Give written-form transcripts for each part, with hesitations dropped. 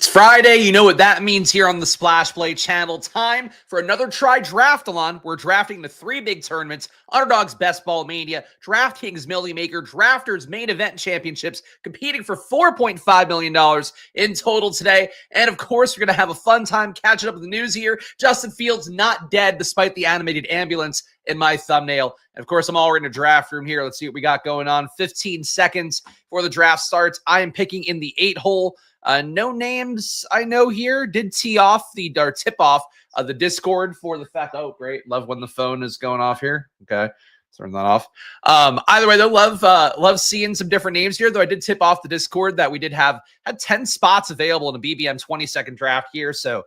It's Friday. You know what that means here on the Splash Play channel. Time for another Try Draft-a-lon. We're drafting the three big tournaments: Underdog's Best Ball Mania, DraftKings Millionaire, Drafters Main Event Championships, competing for $4.5 million in total today. And of course, we're going to have a fun time catching up with the news here. Justin Fields not dead despite the animated ambulance in my thumbnail. And of course, I'm already in a draft room here. Let's see what we got going on. 15 seconds before the draft starts. I am picking in the 8-hole. No names I know here. Did tee off or tip off the Discord for the fact. Oh, great. Love when the phone is going off here. Okay. Turn that off. Either way, though, love seeing some different names here, though I did tip off the Discord that we had 10 spots available in a BBM 20-second draft here. So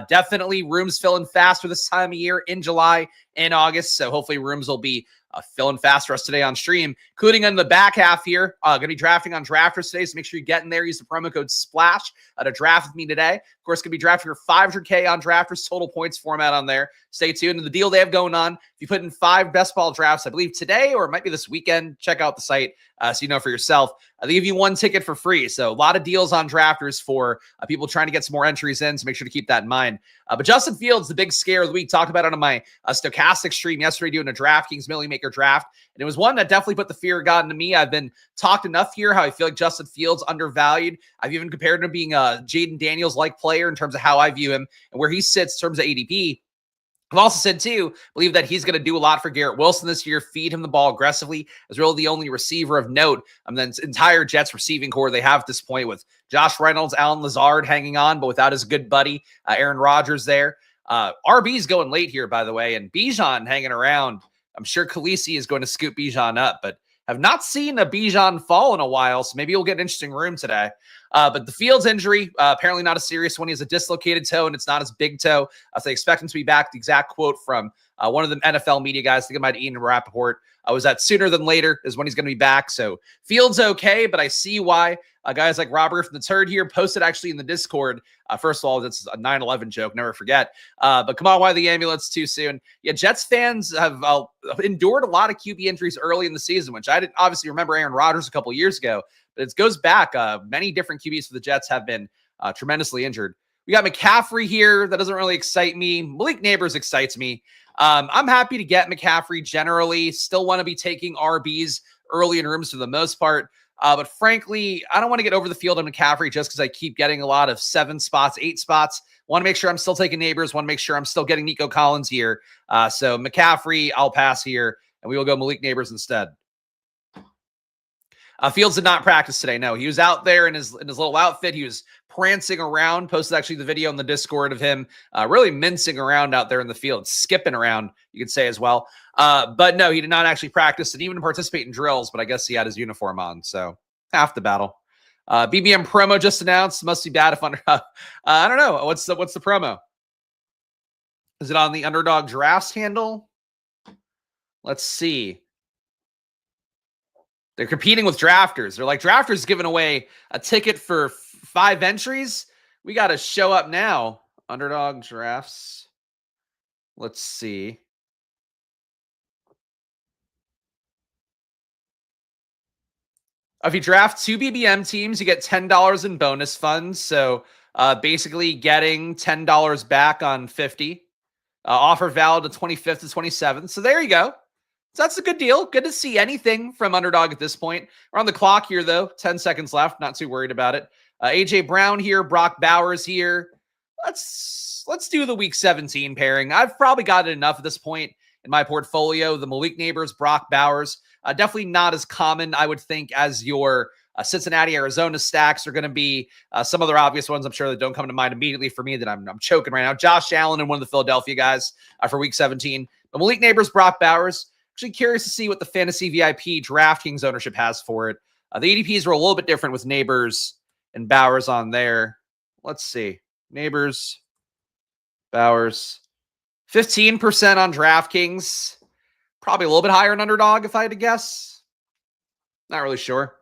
definitely rooms filling fast for this time of year in July and August. So hopefully rooms will be filling fast for us today on stream, including in the back half here. Going to be drafting on Drafters today, so make sure you get in there. Use the promo code SPLASH to draft with me today. Of course, going to be drafting for $500K on Drafters, total points format on there. Stay tuned. And the deal they have going on, if you put in 5 best ball drafts, I believe today, or it might be this weekend, check out the site so you know for yourself. They give you 1 ticket for free. So a lot of deals on Drafters for people trying to get some more entries in, so make sure to keep that in mind. But Justin Fields, the big scare of the week, talked about it on my stochastic stream yesterday doing a DraftKings Millionaire draft. And it was one that definitely put the fear of God into me. I've been talked enough here how I feel like Justin Fields undervalued. I've even compared him to being a Jayden Daniels-like player in terms of how I view him and where he sits in terms of ADP. I've also said, too, believe that he's going to do a lot for Garrett Wilson this year, feed him the ball aggressively as really the only receiver of note. The entire Jets receiving core they have at this point with Josh Reynolds, Allen Lazard hanging on, but without his good buddy, Aaron Rodgers there. RB's going late here, by the way, and Bijan hanging around. I'm sure Khaleesi is going to scoop Bijan up, but have not seen a Bijan fall in a while, so maybe we'll get an interesting room today. But the Fields injury, apparently not a serious one. He has a dislocated toe, and it's not his big toe. So they expect him to be back. The exact quote from one of the NFL media guys, I think it might be Ian Rappaport, was that sooner than later is when he's going to be back. So Fields okay, but I see why guys like Robert from the Turd here posted actually in the Discord. First of all, that's a 9/11 joke, never forget. But come on, why the ambulance too soon? Yeah, Jets fans have endured a lot of QB injuries early in the season, which I didn't obviously remember Aaron Rodgers a couple of years ago. But it goes back. Many different QBs for the Jets have been tremendously injured. We got McCaffrey here. That doesn't really excite me. Malik Nabers excites me. I'm happy to get McCaffrey generally. Still want to be taking RBs early in rooms for the most part. But frankly, I don't want to get over the field on McCaffrey just because I keep getting a lot of 7 spots, 8 spots. Want to make sure I'm still taking Nabers. Want to make sure I'm still getting Nico Collins here. So McCaffrey, I'll pass here, and we will go Malik Nabers instead. Fields did not practice today. No, he was out there in his little outfit. He was prancing around. Posted actually the video on the Discord of him really mincing around out there in the field, skipping around, you could say as well. But no, he did not actually practice and even participate in drills, but I guess he had his uniform on, so half the battle. BBM promo just announced. Must be bad if I don't know. What's the promo? Is it on the Underdog Drafts handle? Let's see. They're competing with Drafters. They're like, Drafters giving away a ticket for 5 entries. We got to show up now. Underdog Drafts. Let's see. If you draft 2 BBM teams, you get $10 in bonus funds. So basically getting $10 back on 50. Offer valid to 25th to 27th. So there you go. So that's a good deal. Good to see anything from Underdog at this point. We're on the clock here, though. 10 seconds left. Not too worried about it. AJ Brown here. Brock Bowers here. Let's do the Week 17 pairing. I've probably got it enough at this point in my portfolio. The Malik Nabers, Brock Bowers. Definitely not as common, I would think, as your Cincinnati, Arizona stacks are going to be. Some other obvious ones, I'm sure, that don't come to mind immediately for me that I'm choking right now. Josh Allen and one of the Philadelphia guys for Week 17. But Malik Nabers, Brock Bowers. Actually curious to see what the Fantasy VIP DraftKings ownership has for it. The ADPs are a little bit different with Nabers and Bowers on there. Let's see. Nabers, Bowers. 15% on DraftKings. Probably a little bit higher in Underdog if I had to guess. Not really sure.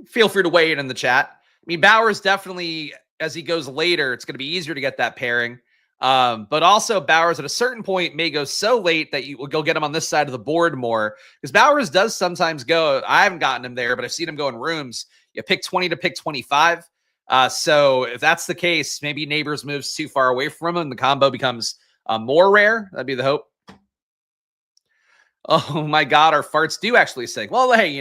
Feel free to weigh in the chat. I mean, Bowers definitely, as he goes later, it's going to be easier to get that pairing. But also Bowers at a certain point may go so late that you will go get him on this side of the board more, because Bowers does sometimes go. I haven't gotten him there, but I've seen him go in rooms. You pick 20 to pick 25. So if that's the case, maybe Nabers moves too far away from him and the combo becomes more rare. That'd be the hope. Oh my God, our farts do actually sing. Well, hey,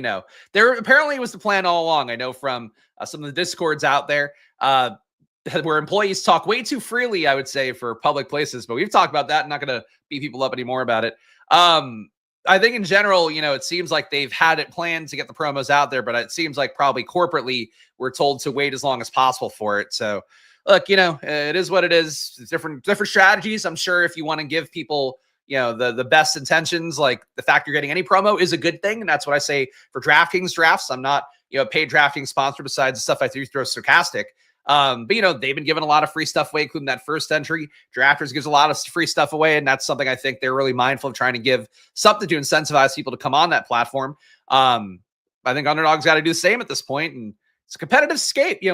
there apparently was the plan all along. I know from some of the discords out there where employees talk way too freely, I would say, for public places. But we've talked about that. I'm not going to beat people up anymore about it. I think in general, it seems like they've had it planned to get the promos out there, but it seems like probably corporately we're told to wait as long as possible for it. So look, it is what it is. It's different strategies. I'm sure if you want to give people the best intentions, like the fact you're getting any promo is a good thing. And that's what I say for DraftKings drafts. I'm not, a paid DraftKings sponsor besides the stuff I throw sarcastic. But they've been giving a lot of free stuff away, including that first entry. Drafters gives a lot of free stuff away. And that's something I think they're really mindful of, trying to give something to incentivize people to come on that platform. I think Underdog's got to do the same at this point. And it's a competitive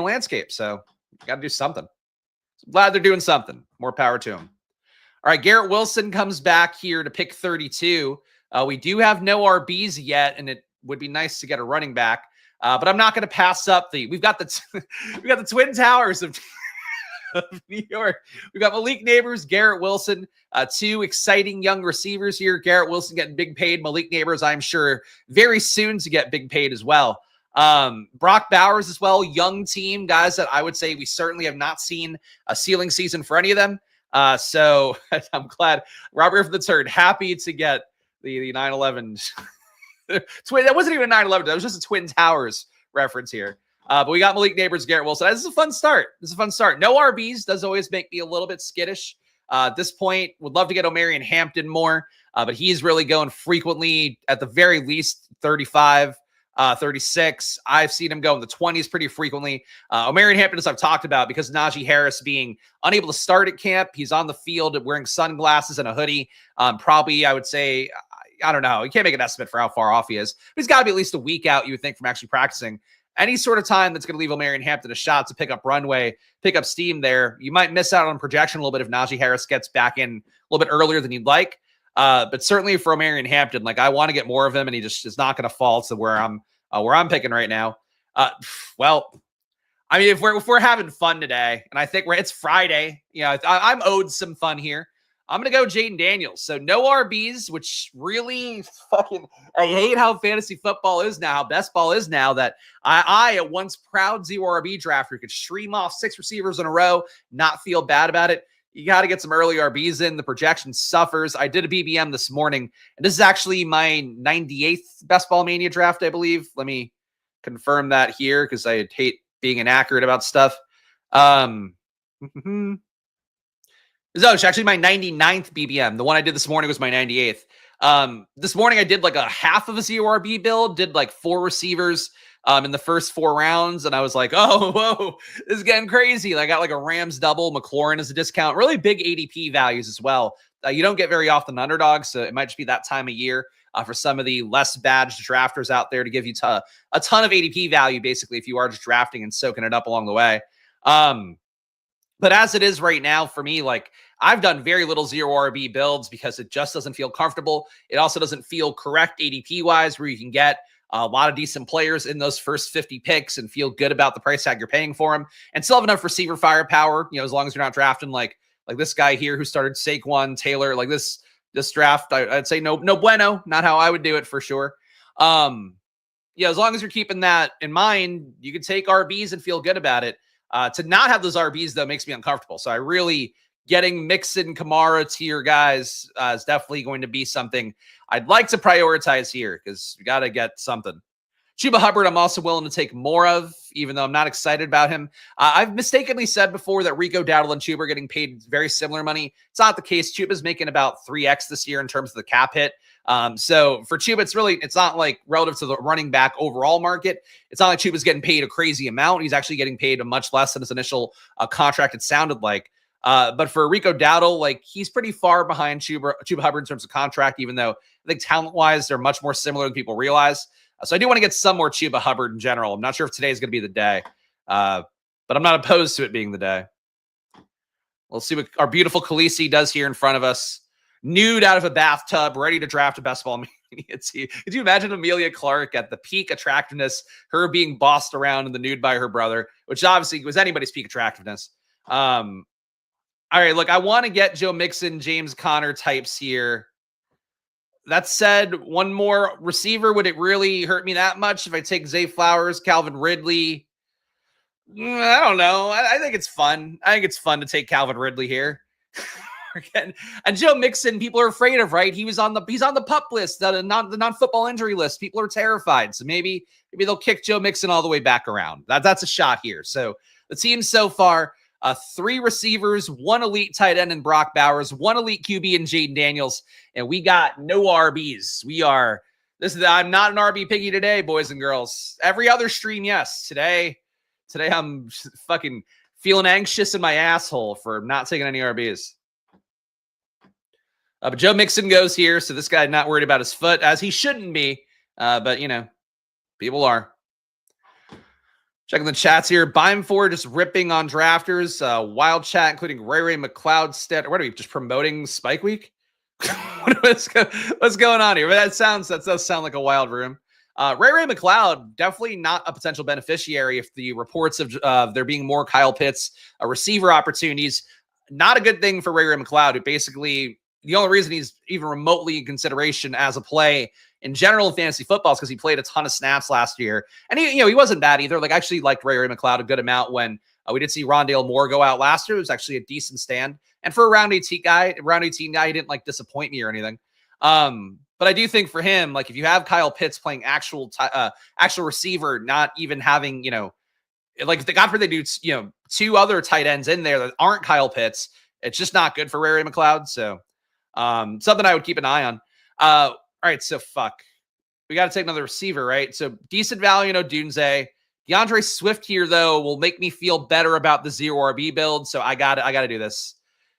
landscape. So got to do something. I'm glad they're doing something. More power to them. All right, Garrett Wilson comes back here to pick 32. We do have no RBs yet, and it would be nice to get a running back. But I'm not going to pass up we've got the Twin Towers of New York. We've got Malik Nabers, Garrett Wilson, two exciting young receivers here. Garrett Wilson getting big paid. Malik Nabers, I'm sure, very soon to get big paid as well. Brock Bowers as well, young team, guys that I would say we certainly have not seen a ceiling season for any of them. So I'm glad Robert from the Turd, happy to get the 9/11 twin. That wasn't even a 9/11. That was just a Twin Towers reference here. But we got Malik Nabers, Garrett Wilson. This is a fun start. No RBs does always make me a little bit skittish. At this point, would love to get Omarion Hampton more, but he's really going frequently, at the very least 35, 36. I've seen him go in the 20s pretty frequently. Omarion Hampton, as I've talked about, because Najee Harris being unable to start at camp, he's on the field wearing sunglasses and a hoodie. Probably, I would say, I don't know. You can't make an estimate for how far off he is. But he's got to be at least a week out, you would think, from actually practicing. Any sort of time that's going to leave Omarion Hampton a shot to pick up runway, pick up steam there. You might miss out on projection a little bit if Najee Harris gets back in a little bit earlier than you'd like. But certainly for Omarion Hampton, I want to get more of him, and he just is not going to fall to where I'm picking right now. Well, I mean, if we're having fun today, and I think it's Friday, I'm owed some fun here. I'm going to go Jayden Daniels. So no RBs, which really I hate how fantasy football is now, how best ball is now, that I a once proud zero RB drafter, could stream off 6 receivers in a row, not feel bad about it. You got to get some early RBs in. The projection suffers. I did a BBM this morning, and this is actually my 98th Best Ball Mania draft, I believe. Let me confirm that here, because I hate being inaccurate about stuff. It's actually my 99th BBM. The one I did this morning was my 98th. This morning I did a half of a ZORB build, did 4 receivers in the first 4 rounds, and I was like, oh, whoa, this is getting crazy. I got a Rams double, McLaurin as a discount, really big ADP values as well. You don't get very often underdogs, so it might just be that time of year for some of the less badged drafters out there to give you a ton of ADP value, basically, if you are just drafting and soaking it up along the way. But as it is right now for me, I've done very little zero RB builds because it just doesn't feel comfortable. It also doesn't feel correct ADP wise, where you can get a lot of decent players in those first 50 picks and feel good about the price tag you're paying for them, and still have enough receiver firepower, as long as you're not drafting like this guy here who started Saquon Taylor. This draft, I'd say no bueno, not how I would do it for sure. As long as you're keeping that in mind, you can take RBs and feel good about it. To not have those RBs, though, makes me uncomfortable. So I really, getting Mixon, Kamara tier guys is definitely going to be something I'd like to prioritize here, because we got to get something. Chuba Hubbard, I'm also willing to take more of, even though I'm not excited about him. I've mistakenly said before that Rico Dowdle and Chuba are getting paid very similar money. It's not the case. Chuba's making about 3x this year in terms of the cap hit. So for Chuba, it's not relative to the running back overall market. It's not like Chuba's getting paid a crazy amount. He's actually getting paid a much less than his initial contract, it sounded like. But for Rico Dowdle, he's pretty far behind Chuba Hubbard in terms of contract, even though I think talent-wise, they're much more similar than people realize. So I do want to get some more Chuba Hubbard in general. I'm not sure if today is going to be the day, but I'm not opposed to it being the day. We'll see what our beautiful Khaleesi does here in front of us. nude out of a bathtub, ready to draft a best ball mania. Could you imagine Amelia Clark at the peak attractiveness, her being bossed around in the nude by her brother, which obviously was anybody's peak attractiveness. All right, look, I want to get Joe Mixon, James Conner types here. That said, one more receiver, would it really hurt me that much if I take Zay Flowers, Calvin Ridley? I don't know. I think it's fun. I think it's fun to take Calvin Ridley here. And Joe Mixon, people are afraid of, right? He's on the PUP list, the non-football injury list. People are terrified. So maybe they'll kick Joe Mixon all the way back around. That's a shot here. So the team so far, 3 receivers, 1 elite tight end in Brock Bowers, 1 elite QB in Jayden Daniels, and we got no RBs. I'm not an RB piggy today, boys and girls. Every other stream, yes. Today I'm fucking feeling anxious in my asshole for not taking any RBs. But Joe Mixon goes here, so this guy not worried about his foot, as he shouldn't be. But, people are. Checking the chats here. Bime4 just ripping on drafters. Wild chat, including Ray McLeod. What are we, just promoting Spike Week? What's going on here? That does sound like a wild room. Ray McLeod, definitely not a potential beneficiary if the reports of there being more Kyle Pitts receiver opportunities. Not a good thing for Ray McLeod, who basically... The only reason he's even remotely in consideration as a play in general in fantasy football is because he played a ton of snaps last year. And he wasn't bad either. Like, I actually liked Ray McLeod a good amount when we did see Rondale Moore go out last year. It was actually a decent stand. And for a round 18 guy, he didn't like disappoint me or anything. But I do think for him, like if you have Kyle Pitts playing actual receiver, not even having, like if God forbid they do, 2 other tight ends in there that aren't Kyle Pitts, it's just not good for Ray McLeod. So something I would keep an eye on. All right, so we got to take another receiver, right? So decent value in Odunze. DeAndre Swift here, though, will make me feel better about the 0 RB build. So I got to do this.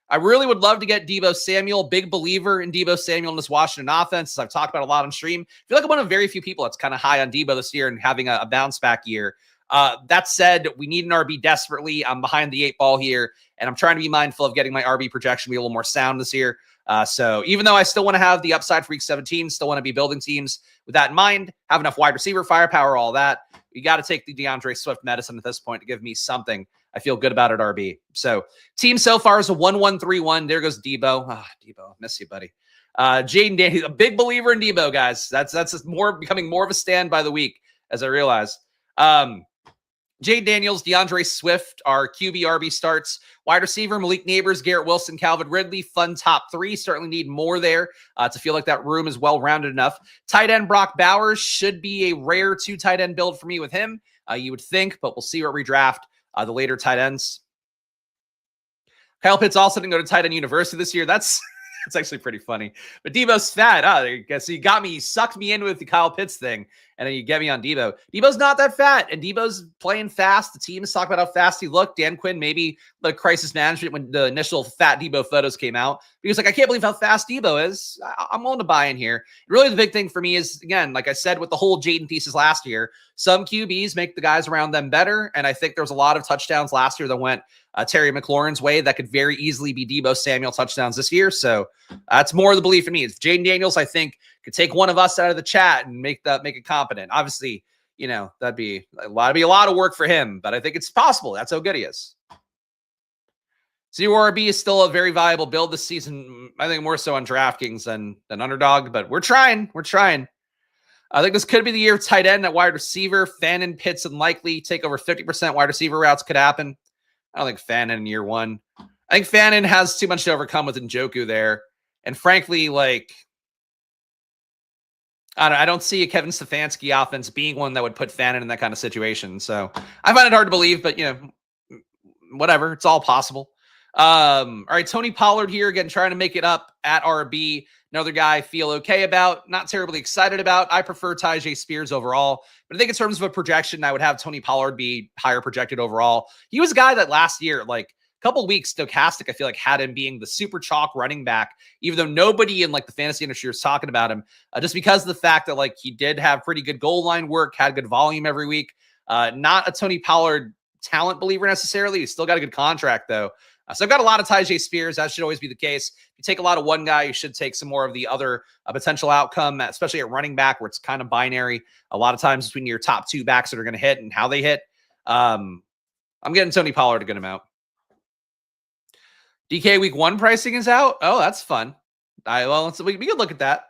I really would love to get Deebo Samuel. Big believer in Deebo Samuel in this Washington offense, as I've talked about a lot on stream. I feel like I'm one of very few people that's kind of high on Deebo this year and having a bounce back year. That said, we need an RB desperately. I'm behind the 8 ball here, and I'm trying to be mindful of getting my RB projection be a little more sound this year. So even though I still want to have the upside for week 17, still want to be building teams with that in mind, have enough wide receiver firepower, all that, you got to take the DeAndre Swift medicine at this point to give me something I feel good about at RB. So team so far is a 1-1-3-1. There goes Deebo. Deebo, miss you, buddy. Jayden Daniels, a big believer in Deebo, guys. That's becoming more of a stand by the week, as I realize. Jayden Daniels, DeAndre Swift, our QB RB starts. Wide receiver, Malik Nabers, Garrett Wilson, Calvin Ridley. Fun top 3. Certainly need more there to feel like that room is well-rounded enough. Tight end, Brock Bowers. Should be a rare 2 tight end build for me with him, you would think, but we'll see what redraft the later tight ends. Kyle Pitts also didn't go to tight end university this year. That's actually pretty funny. But Deebo's fat. I guess you got me. You sucked me in with the Kyle Pitts thing, and then you get me on Deebo. Deebo's not that fat, and Deebo's playing fast. The team is talking about how fast he looked. Dan Quinn maybe the crisis management when the initial fat Deebo photos came out. He was like, I can't believe how fast Deebo is. I'm willing to buy in here. Really, the big thing for me is, again, like I said with the whole Jayden thesis last year, some QBs make the guys around them better, and I think there was a lot of touchdowns last year that went Terry McLaurin's way that could very easily be Deebo Samuel touchdowns this year. So that's more the belief in me. It's Jayden Daniels, I think, could take one of us out of the chat and make it competent. Obviously, that'd be a lot of work for him, but I think it's possible. That's how good he is. 0 RB is still a very viable build this season. I think more so on DraftKings than Underdog, but we're trying. I think this could be the year of tight end at wide receiver. Fannin, Pitts, and likely take over 50% wide receiver routes could happen. I don't think Fannin in year 1. I think Fannin has too much to overcome with Njoku there. And frankly, I don't see a Kevin Stefanski offense being one that would put Fannin in that kind of situation. So I find it hard to believe, but, whatever. It's all possible. All right, Tony Pollard here, again, trying to make it up at RB. Another guy I feel okay about, not terribly excited about. I prefer Tyjae Spears overall, but I think in terms of a projection, I would have Tony Pollard be higher projected overall. He was a guy that last year, a couple of weeks, Stochastic, I feel like, had him being the super chalk running back, even though nobody in the fantasy industry was talking about him, just because of the fact that he did have pretty good goal line work, had good volume every week. Not a Tony Pollard talent believer necessarily. He's still got a good contract though. So I've got a lot of Tyjae Spears. That should always be the case. If you take a lot of one guy, you should take some more of the other potential outcome, especially at running back where it's kind of binary a lot of times between your top 2 backs that are going to hit and how they hit. I'm getting Tony Pollard a good amount. DK week 1 pricing is out. Oh, that's fun. We can look at that.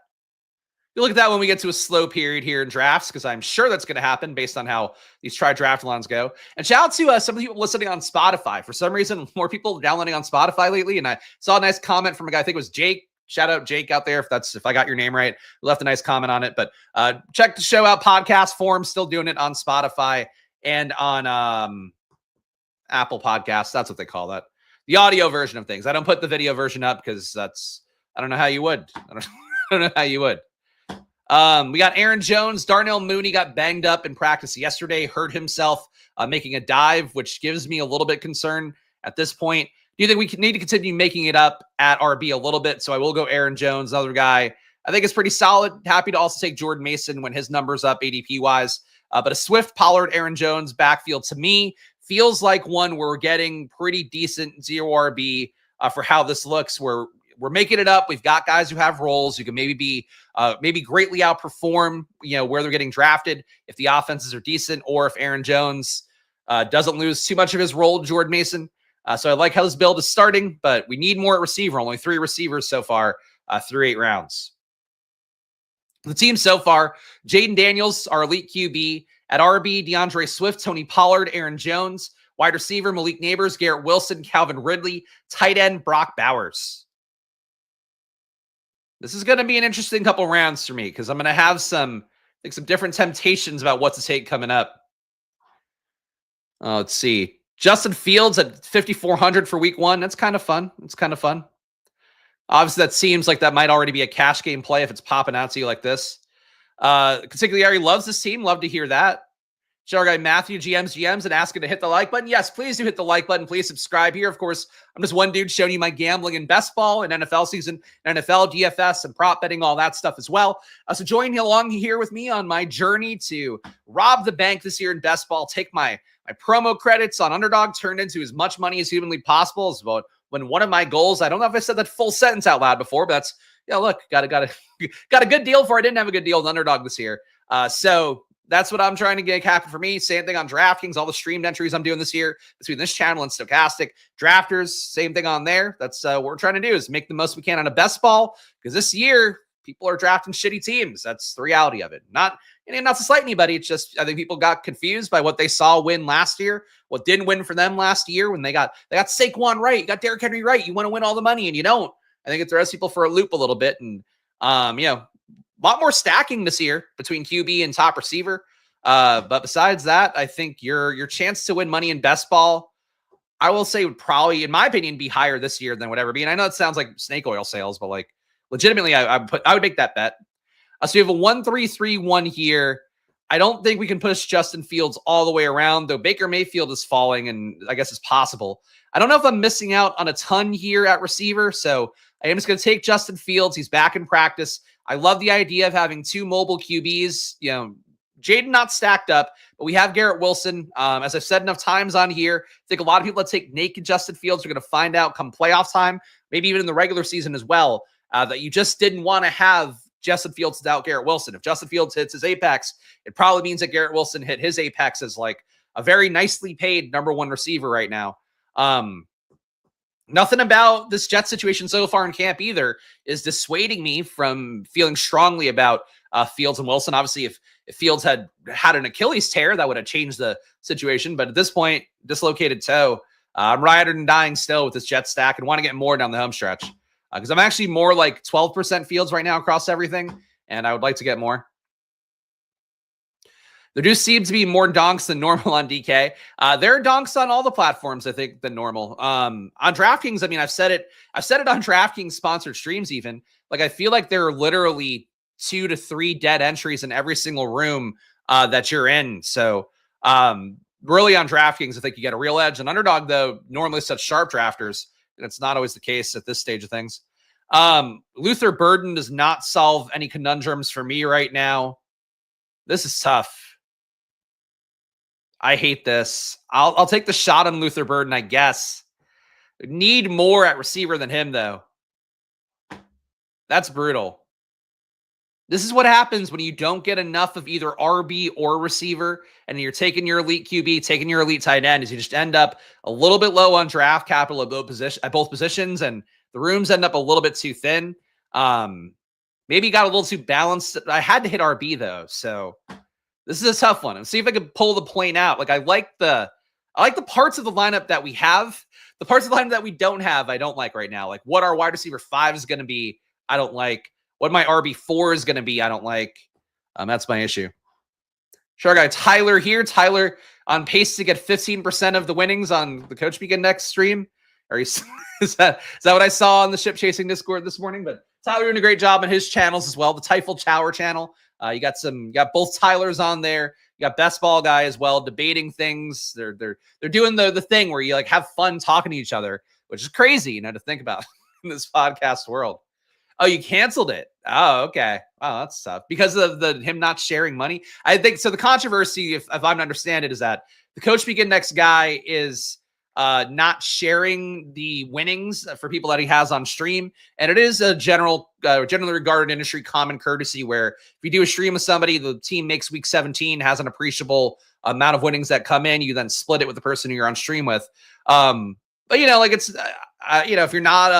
You look at that when we get to a slow period here in drafts, because I'm sure that's going to happen based on how these draft-a-lons go. And shout out to some of the people listening on Spotify. For some reason, more people downloading on Spotify lately. And I saw a nice comment from a guy, I think it was Jake. Shout out Jake out there if I got your name right. Left a nice comment on it. But check the show out, podcast form. Still doing it on Spotify and on Apple Podcasts. That's what they call that. The audio version of things. I don't put the video version up because I don't know how you would. I don't know how you would. We got Aaron Jones. Darnell Mooney got banged up in practice yesterday, hurt himself making a dive, which gives me a little bit concern at this point. Do you think we need to continue making it up at RB a little bit? So I will go Aaron Jones, another guy I think is pretty solid. Happy to also take Jordan Mason when his number's up ADP-wise. But a Swift, Pollard, Aaron Jones backfield to me feels like one where we're getting pretty decent 0 RB for how this looks. We're making it up. We've got guys who have roles who can maybe greatly outperform, where they're getting drafted if the offenses are decent, or if Aaron Jones doesn't lose too much of his role to Jordan Mason. So I like how this build is starting, but we need more at receiver. Only 3 receivers so far through 8 rounds. The team so far: Jayden Daniels, our elite QB. At RB, DeAndre Swift, Tony Pollard, Aaron Jones. Wide receiver, Malik Nabers, Garrett Wilson, Calvin Ridley. Tight end, Brock Bowers. This is going to be an interesting couple rounds for me because I'm going to have some different temptations about what to take coming up. Let's see. Justin Fields at 5,400 for week 1. That's kind of fun. Obviously, that seems like that might already be a cash game play if it's popping out to you like this. Consigliere loves this team. Love to hear that. Show our guy Matthew GMs and asking to hit the like button. Yes, please do hit the like button. Please subscribe here. Of course, I'm just one dude showing you my gambling in best ball and NFL season, NFL, DFS, and prop betting, all that stuff as well. So join along here with me on my journey to rob the bank this year in best ball. Take my promo credits on Underdog, turn into as much money as humanly possible. Is about when one of my goals. I don't know if I said that full sentence out loud before, but that's look, got a good deal for I didn't have a good deal with Underdog this year. So that's what I'm trying to get happen for me. Same thing on DraftKings, all the streamed entries I'm doing this year between this channel and Stochastic. Drafters, same thing on there. That's what we're trying to do, is make the most we can on a best ball, because this year people are drafting shitty teams. That's the reality of it. Not to slight anybody. It's just I think people got confused by what they saw win last year, what didn't win for them last year when they got Saquon right, you got Derrick Henry right. You want to win all the money and you don't. I think it throws people for a loop a little bit, and a lot more stacking this year between QB and top receiver. But besides that, I think your chance to win money in best ball, I will say, would probably, in my opinion, be higher this year than would ever be. And I know it sounds like snake oil sales, but like legitimately, I would make that bet. So you have a 1-3-3-1 here. I don't think we can push Justin Fields all the way around, though Baker Mayfield is falling, and I guess it's possible. I don't know if I'm missing out on a ton here at receiver, so I am just going to take Justin Fields. He's back in practice. I love the idea of having 2 mobile QBs. Jayden not stacked up, but we have Garrett Wilson. As I've said enough times on here, I think a lot of people that take naked Justin Fields are going to find out come playoff time, maybe even in the regular season as well, that you just didn't want to have Justin Fields without Garrett Wilson. If Justin Fields hits his apex, it probably means that Garrett Wilson hit his apex as like a very nicely paid number 1 receiver right now. Nothing about this Jets situation so far in camp either is dissuading me from feeling strongly about Fields and Wilson. Obviously, if Fields had an Achilles tear, that would have changed the situation. But at this point, dislocated toe, I'm riding and dying still with this Jet stack and want to get more down the home stretch. Because I'm actually more like 12% Fields right now across everything, and I would like to get more. There do seem to be more donks than normal on DK. There are donks on all the platforms, I think, than normal. On DraftKings, I mean, I've said it on DraftKings sponsored streams even. Like, I feel like there are literally 2 to 3 dead entries in every single room that you're in. So really on DraftKings, I think you get a real edge. And Underdog, though, normally such sharp drafters, and it's not always the case at this stage of things. Luther Burden does not solve any conundrums for me right now. This is tough. I hate this. I'll take the shot on Luther Burden, I guess. Need more at receiver than him, though. That's brutal. This is what happens when you don't get enough of either RB or receiver, and you're taking your elite QB, taking your elite tight end, is you just end up a little bit low on draft capital at both positions, and the rooms end up a little bit too thin. Maybe got a little too balanced. I had to hit RB though, so this is a tough one. And see if I could pull the plane out. Like I like the parts of the lineup that we have. The parts of the lineup that we don't have, I don't like right now. Like what our wide receiver 5 is going to be, I don't like. What my RB4 is going to be, I don't like. That's my issue. Sure, guy Tyler here. Tyler on pace to get 15% of the winnings on the Coach Week Index stream. Or is that what I saw on the Ship Chasing Discord this morning? But Tyler doing a great job on his channels as well. The Typhel Chower channel. You got both Tylers on there. You got Best Ball Guy as well, debating things. They're doing the thing where you like have fun talking to each other, which is crazy, to think about in this podcast world. Oh, you canceled it. Oh, okay. Oh, that's tough. Because of him not sharing money. I think so. The controversy, if I'm to understand it, is that the Coach Week Index guy is not sharing the winnings for people that he has on stream. And it is a generally regarded industry common courtesy where if you do a stream with somebody, the team makes week 17, has an appreciable amount of winnings that come in, you then split it with the person who you're on stream with. But, like it's, if you're not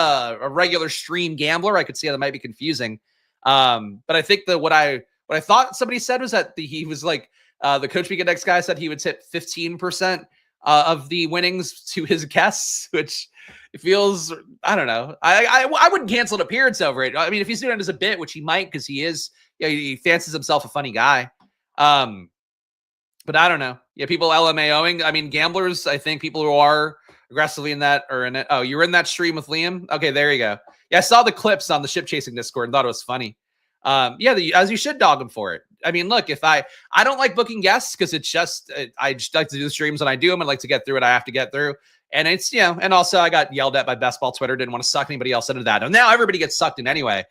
a regular stream gambler, I could see how that might be confusing. But I think that what I thought somebody said was that he was like, the Coach Week Index guy said he would tip 15% of the winnings to his guests, which feels, I don't know. I wouldn't cancel an appearance over it. I mean, if he's doing it as a bit, which he might, because he is, he fancies himself a funny guy. But I don't know. Yeah, people LMAOing. I mean, gamblers, I think people who are aggressively in that are in it. Oh, you were in that stream with Liam? Okay, there you go. Yeah, I saw the clips on the Ship Chasing Discord and thought it was funny. As you should dog him for it. I mean, look, if I don't like booking guests because it's just, I just like to do the streams when I do them. I like to get through what I have to get through. And it's, and also I got yelled at by Best Ball Twitter. Didn't want to suck anybody else into that. And now everybody gets sucked in anyway.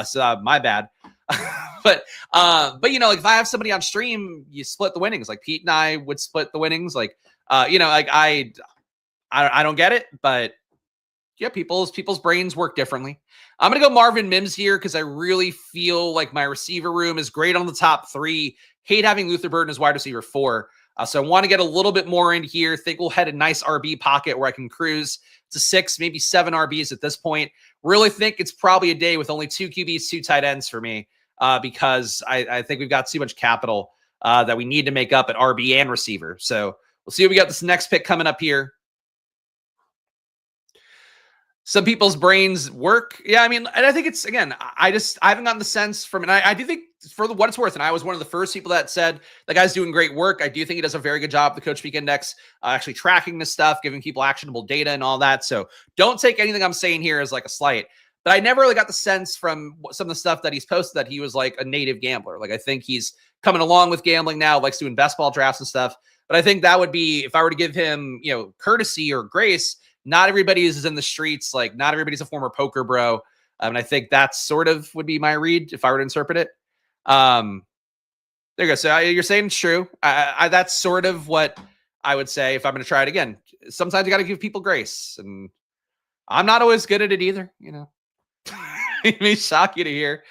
So my bad. But like if I have somebody on stream, you split the winnings. Like Pete and I would split the winnings. Like, like I don't get it, but yeah, people's brains work differently. I'm going to go Marvin Mims here because I really feel like my receiver room is great on the top 3. Hate having Luther Burden as wide receiver 4. So I want to get a little bit more in here. Think we'll head a nice RB pocket where I can cruise to 6, maybe 7 RBs at this point. Really think it's probably a day with only 2 QBs, 2 tight ends for me because I think we've got too much capital that we need to make up at RB and receiver. So we'll see what we got this next pick coming up here. Some people's brains work. Yeah, I mean, and I think it's, again, I haven't gotten the sense from, and I do think for what it's worth, and I was one of the first people that said the guy's doing great work. I do think he does a very good job, the Coach Week Index, actually tracking this stuff, giving people actionable data and all that. So don't take anything I'm saying here as like a slight. But I never really got the sense from some of the stuff that he's posted that he was like a native gambler. Like I think he's coming along with gambling now, likes doing best ball drafts and stuff. But I think that would be, if I were to give him, courtesy or grace, not everybody is in the streets. Like not everybody's a former poker bro. And I think that sort of would be my read if I were to interpret it. There you go. So you're saying it's true. That's sort of what I would say if I'm going to try it again. Sometimes you got to give people grace, and I'm not always good at it either. It may shock you to hear.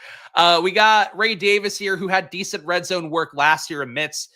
We got Ray Davis here, who had decent red zone work last year amidst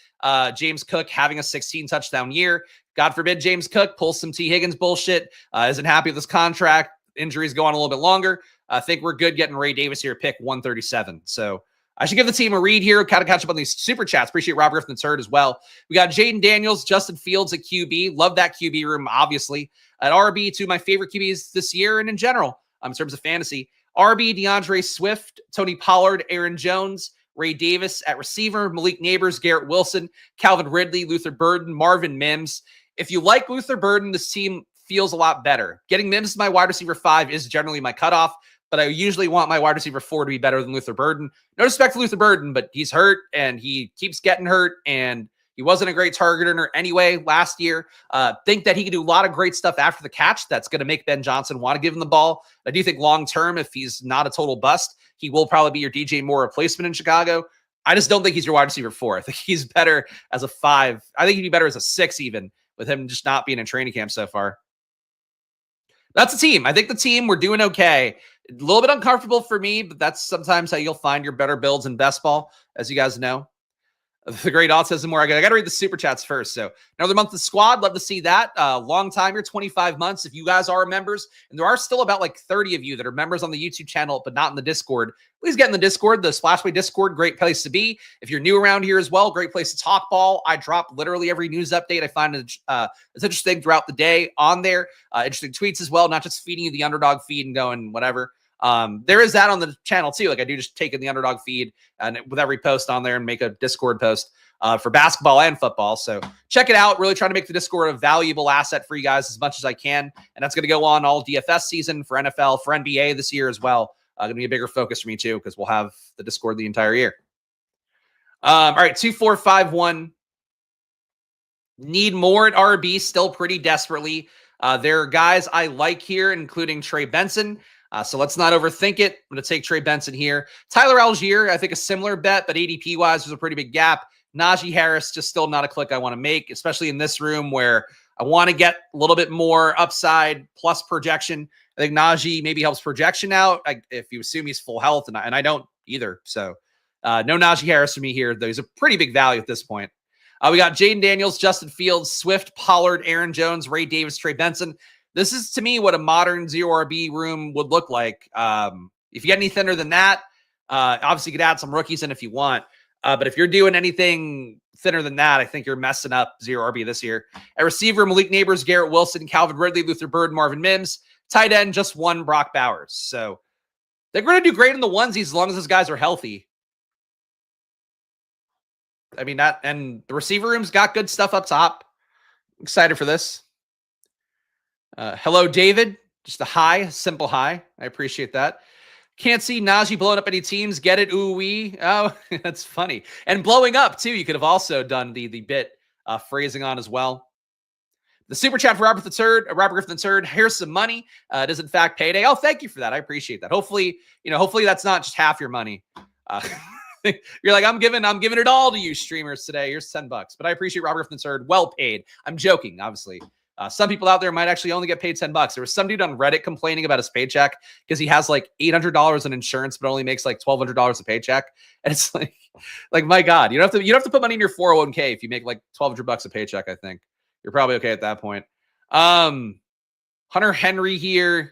James Cook having a 16 touchdown year. God forbid James Cook pulls some T. Higgins bullshit, isn't happy with this contract. Injuries go on a little bit longer. I think we're good getting Ray Davis here, pick 137. So I should give the team a read here, kind of catch up on these super chats. Appreciate Rob Griffin III as well. We got Jayden Daniels, Justin Fields at QB. Love that QB room, obviously. At RB, 2 of my favorite QBs this year and in general, in terms of fantasy. RB, DeAndre Swift, Tony Pollard, Aaron Jones, Ray Davis at receiver, Malik Nabers, Garrett Wilson, Calvin Ridley, Luther Burden, Marvin Mims. If you like Luther Burden, this team feels a lot better. Getting Mims as my wide receiver 5 is generally my cutoff, but I usually want my wide receiver 4 to be better than Luther Burden. No respect to Luther Burden, but he's hurt and he keeps getting hurt, and he wasn't a great targeter anyway last year. Think that he can do a lot of great stuff after the catch. That's going to make Ben Johnson want to give him the ball. I do think long-term, if he's not a total bust, he will probably be your DJ Moore replacement in Chicago. I just don't think he's your wide receiver 4. I think he's better as a 5. I think he'd be better as a 6 even, with him just not being in training camp so far. That's a team. I think the team, we're doing okay. A little bit uncomfortable for me, but that's sometimes how you'll find your better builds in best ball, as you guys know. The great autism where I got to read the super chats first. So another month of squad. Love to see that. Long time here, 25 months. If you guys are members, and there are still about like 30 of you that are members on the YouTube channel, but not in the Discord, please get in the Discord, the Splashway Discord. Great place to be. If you're new around here as well, great place to talk ball. I drop literally every news update I find it's interesting throughout the day on there. Interesting tweets as well, not just feeding you the underdog feed and going whatever. There is that on the channel too. Like I do just take in the underdog feed and with every post on there and make a Discord post for basketball and football. So check it out. Really trying to make the Discord a valuable asset for you guys as much as I can. And that's going to go on all DFS season for NFL, for NBA this year as well. Going to be a bigger focus for me too, because we'll have the Discord the entire year. All right. 2-4-5-1. Need more at RB still pretty desperately. There are guys I like here, including Trey Benson. So let's not overthink it. I'm going to take Trey Benson here. Tyler Algier, I think a similar bet, but ADP-wise, there's a pretty big gap. Najee Harris, just still not a click I want to make, especially in this room where I want to get a little bit more upside plus projection. I think Najee maybe helps projection out if you assume he's full health, and I don't either. So no Najee Harris for me here, though he's a pretty big value at this point. We got Jayden Daniels, Justin Fields, Swift, Pollard, Aaron Jones, Ray Davis, Trey Benson. This is, to me, what a modern zero RB room would look like. If you get any thinner than that, obviously you could add some rookies in if you want. But if you're doing anything thinner than that, I think you're messing up zero RB this year. At receiver, Malik Nabers, Garrett Wilson, Calvin Ridley, Luther Bird, Marvin Mims. Tight end, just one, Brock Bowers. So they're going to do great in the onesies as long as those guys are healthy. I mean, and the receiver room's got good stuff up top. Excited for this. Hello, David. Just a hi, simple hi. I appreciate that. Can't see Najee blowing up any teams. Get it? Ooh wee. Oh, that's funny. And blowing up too. You could have also done the bit phrasing on as well. The super chat for Robert Griffin III. Here's some money. It is in fact payday. Oh, thank you for that. I appreciate that. Hopefully, hopefully that's not just half your money. You're like, I'm giving it all to you streamers today. Here's $10, but I appreciate Robert Griffin III. Well paid. I'm joking, obviously. Some people out there might actually only get paid $10. There was some dude on Reddit complaining about his paycheck because he has like $800 in insurance, but only makes like $1,200 a paycheck. And it's like my God, you don't have to put money in your 401k if you make like $1,200 a paycheck. I think you're probably okay at that point. Hunter Henry here,